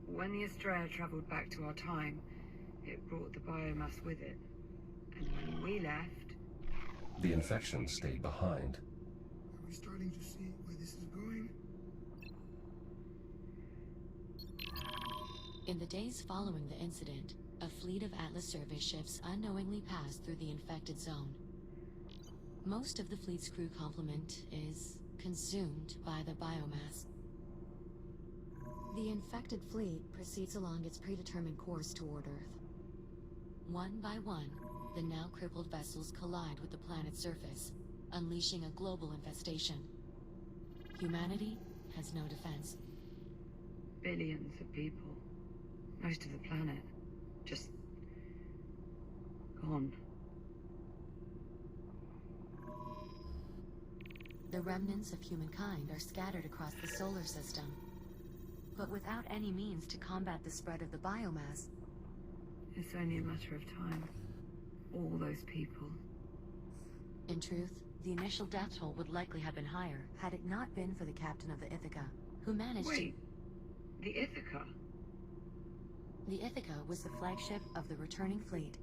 S6: When the Estrella traveled back to our time, it brought the biomass with it. And when we left...
S3: The infection stayed behind.
S10: Are we starting to see where this is going?
S5: In the days following the incident, a fleet of Atlas service ships unknowingly passed through the infected zone. Most of the fleet's crew complement is consumed by the biomass. The infected fleet proceeds along its predetermined course toward Earth. One by one, the now crippled vessels collide with the planet's surface, unleashing a global infestation. Humanity has no defense.
S6: Billions of people. Most of the planet. Just... gone.
S5: The remnants of humankind are scattered across the solar system. But without any means to combat the spread of the biomass.
S6: It's only a matter of time. All those people.
S5: In truth, the initial death toll would likely have been higher had it not been for the captain of the Ithaca, who managed
S6: Wait, the Ithaca?
S5: The Ithaca was the flagship of the returning fleet.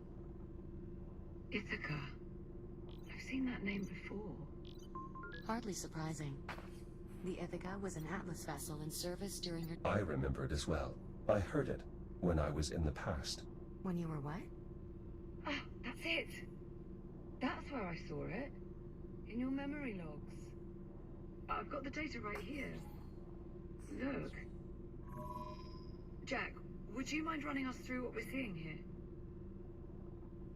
S6: Ithaca. I've seen that name before.
S5: Hardly surprising. The Ithaca was an Atlas vessel in service during your...
S3: I remember it as well. I heard it when I was in the past.
S5: When you were what?
S6: Ah, that's it. That's where I saw it. In your memory logs. I've got the data right here. Look. Jack, would you mind running us through what we're seeing here?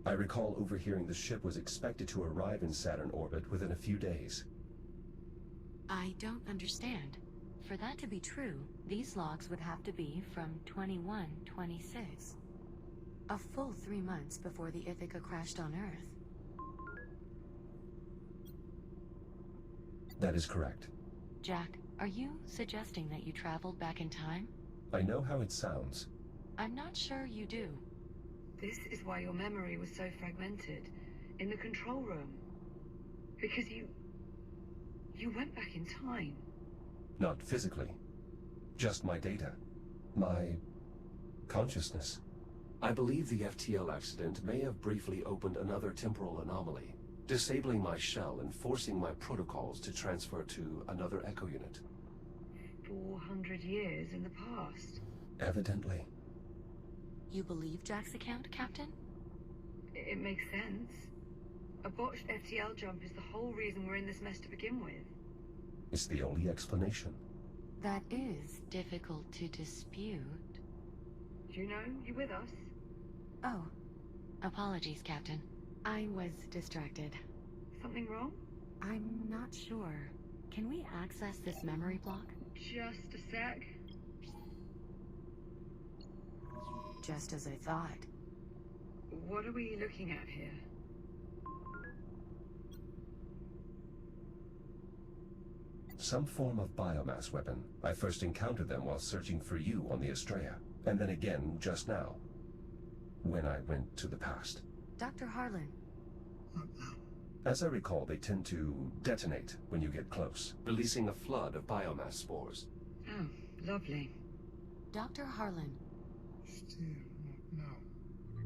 S3: I recall overhearing the ship was expected to arrive in Saturn orbit within a few days.
S5: I don't understand. For that to be true, these logs would have to be from 2126. A full 3 months before the Ithaca crashed on Earth.
S3: That is correct.
S5: Jack, are you suggesting that you traveled back in time?
S3: I know how it sounds.
S5: I'm not sure you do.
S6: This is why your memory was so fragmented. In the control room. Because you went back in time.
S3: Not physically. Just my data. My... consciousness. I believe the FTL accident may have briefly opened another temporal anomaly, disabling my shell and forcing my protocols to transfer to another Echo unit.
S6: 400 years in the past.
S3: Evidently.
S5: You believe Jack's account, Captain?
S6: It makes sense. A botched FTL jump is the whole reason we're in this mess to begin with.
S3: It's the only explanation.
S5: That is difficult to dispute.
S6: Juno, you with us?
S5: Oh. Apologies, Captain. I was distracted.
S6: Something wrong?
S5: I'm not sure. Can we access this memory block?
S6: Just a sec.
S5: Just as I thought.
S6: What are we looking at here?
S3: Some form of biomass weapon. I first encountered them while searching for you on the Estrella, and then again just now, when I went to the past.
S5: Dr. Harlan.
S3: As I recall, they tend to detonate when you get close, releasing a flood of biomass spores.
S6: Oh, lovely.
S5: Dr. Harlan.
S10: Still not now.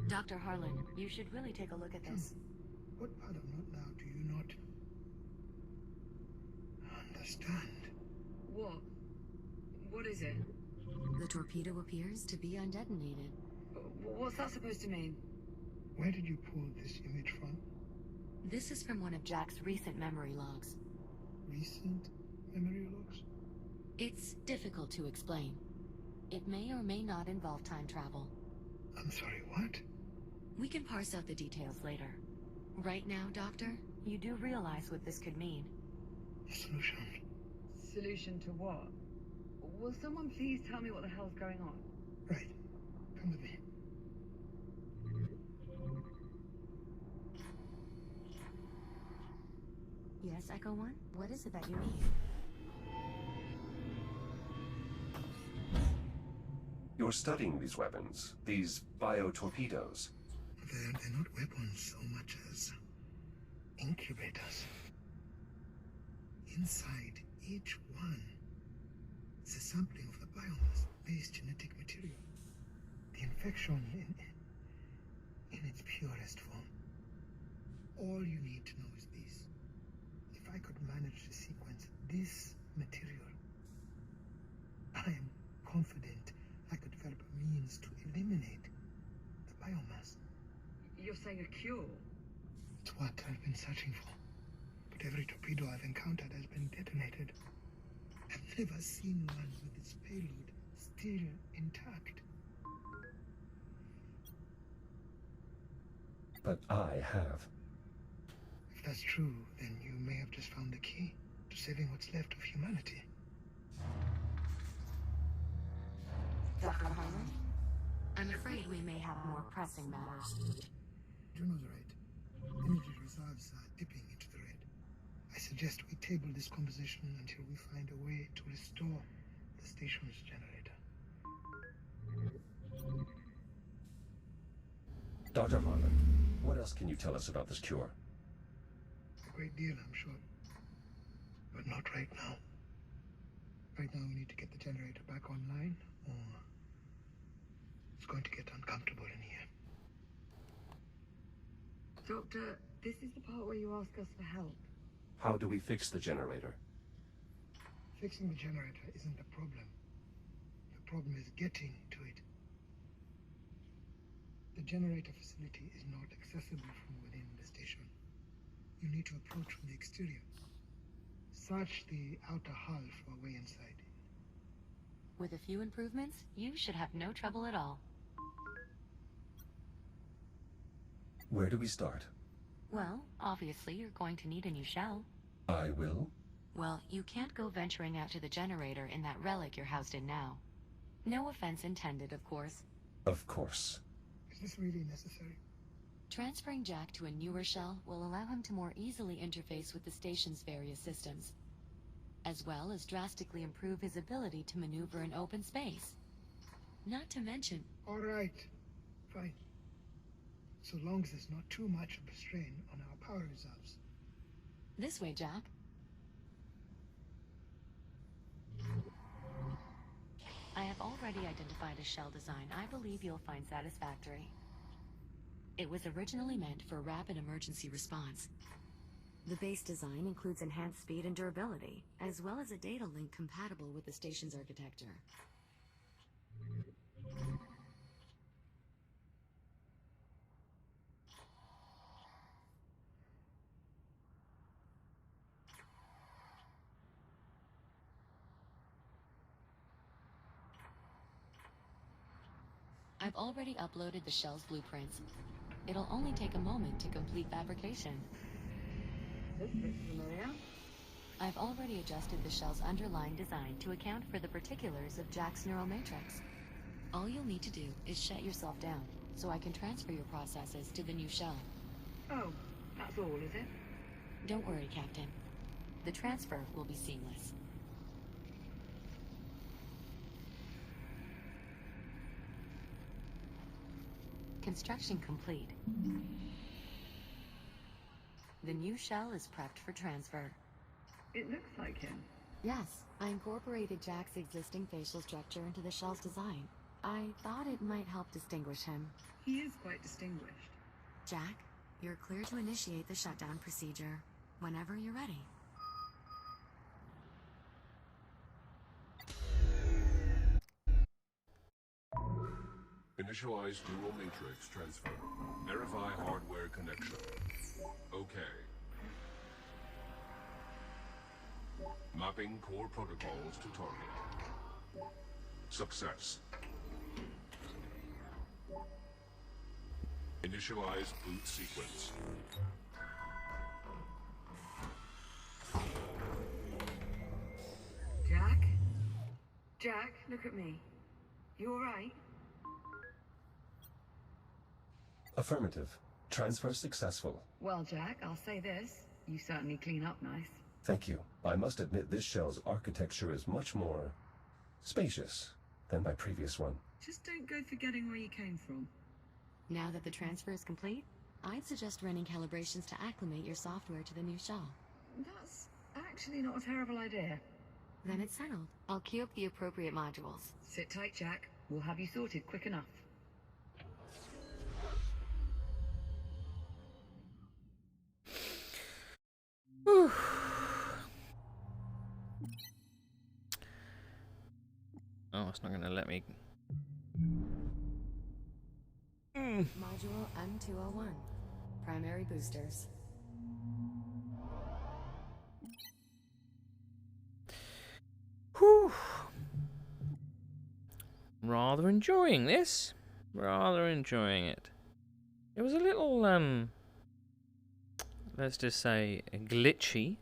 S5: Dr. Harlan, you should really take a look at this.
S10: What part of not now do you not understand?
S6: What? What is it?
S5: The torpedo appears to be undetonated.
S6: What's that supposed to mean?
S10: Where did you pull this image from?
S5: This is from one of Jack's recent memory logs.
S10: Recent memory logs?
S5: It's difficult to explain. It may or may not involve time travel.
S10: I'm sorry, what?
S5: We can parse out the details later. Right now, Doctor, you do realize what this could mean.
S10: Solution.
S6: Solution to what? Will someone please tell me what the hell's going on?
S10: Right. Come with me.
S5: Yes? Yes, Echo One? What is it that you need?
S3: You're studying these weapons, these biotorpedoes.
S10: They're not weapons so much as incubators. Inside each one is a sampling of the biomass-based genetic material. The infection in its purest form. All you need to know is this. If I could manage to sequence this material, I am confident I could develop a means to eliminate the biomass.
S6: You're saying a cure?
S10: It's what I've been searching for. But every torpedo I've encountered has been detonated. I've never seen one with its payload still intact.
S3: But I have.
S10: If that's true, then you may have just found the key to saving what's left of humanity.
S5: Dr. Harlan? I'm afraid we may have more pressing matters.
S10: Juno's right. Energy reserves are dipping into the red. I suggest we table this conversation until we find a way to restore the station's generator.
S3: Dr. Harlan, what else can you tell us about this cure?
S10: A great deal, I'm sure. But not right now. Right now we need to get the generator back online, or it's going to get uncomfortable in here.
S6: Doctor, this is the part where you ask us for help.
S3: How do we fix the generator?
S10: Fixing the generator isn't the problem. The problem is getting to it. The generator facility is not accessible from within the station. You need to approach from the exterior. Search the outer hull for a way inside.
S5: With a few improvements, you should have no trouble at all.
S3: Where do we start?
S5: Well, obviously you're going to need a new shell.
S3: I will?
S5: Well, you can't go venturing out to the generator in that relic you're housed in now. No offense intended, of course.
S3: Of course.
S10: Is this really necessary?
S5: Transferring Jack to a newer shell will allow him to more easily interface with the station's various systems, as well as drastically improve his ability to maneuver in open space. Not to mention...
S10: All right. Fine. So long as there's not too much of a strain on our power reserves.
S5: This way, Jack. I have already identified a shell design I believe you'll find satisfactory. It was originally meant for rapid emergency response. The base design includes enhanced speed and durability, as well as a data link compatible with the station's architecture. I've already uploaded the shell's blueprints. It'll only take a moment to complete fabrication.
S6: This looks familiar.
S5: I've already adjusted the shell's underlying design to account for the particulars of Jack's neural matrix. All you'll need to do is shut yourself down, so I can transfer your processes to the new shell.
S6: Oh, that's all, is it?
S5: Don't worry, Captain. The transfer will be seamless. Construction complete. The new shell is prepped for transfer.
S6: It looks like him.
S5: Yes, I incorporated Jack's existing facial structure into the shell's design. I thought it might help distinguish him.
S6: He is quite distinguished.
S5: Jack, you're clear to initiate the shutdown procedure whenever you're ready.
S9: Initialize dual matrix transfer. Verify hardware connection. Okay. Mapping core protocols to target. Success. Initialize boot sequence.
S6: Jack? Jack, look at me. You alright?
S3: Affirmative. Transfer successful.
S6: Well, Jack, I'll say this. You certainly clean up nice.
S3: Thank you. I must admit this shell's architecture is much more spacious than my previous one.
S6: Just don't go forgetting where you came from.
S5: Now that the transfer is complete, I'd suggest running calibrations to acclimate your software to the new shell.
S6: That's actually not a terrible idea.
S5: Then it's settled. I'll queue up the appropriate modules.
S6: Sit tight, Jack. We'll have you sorted quick enough.
S1: Whew. Oh, it's not going to let me.
S5: Module M201. Primary boosters.
S1: Whew. Rather enjoying this. Rather enjoying it. It was a little, let's just say, glitchy,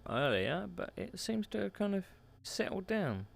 S1: earlier, but it seems to have kind of settled down.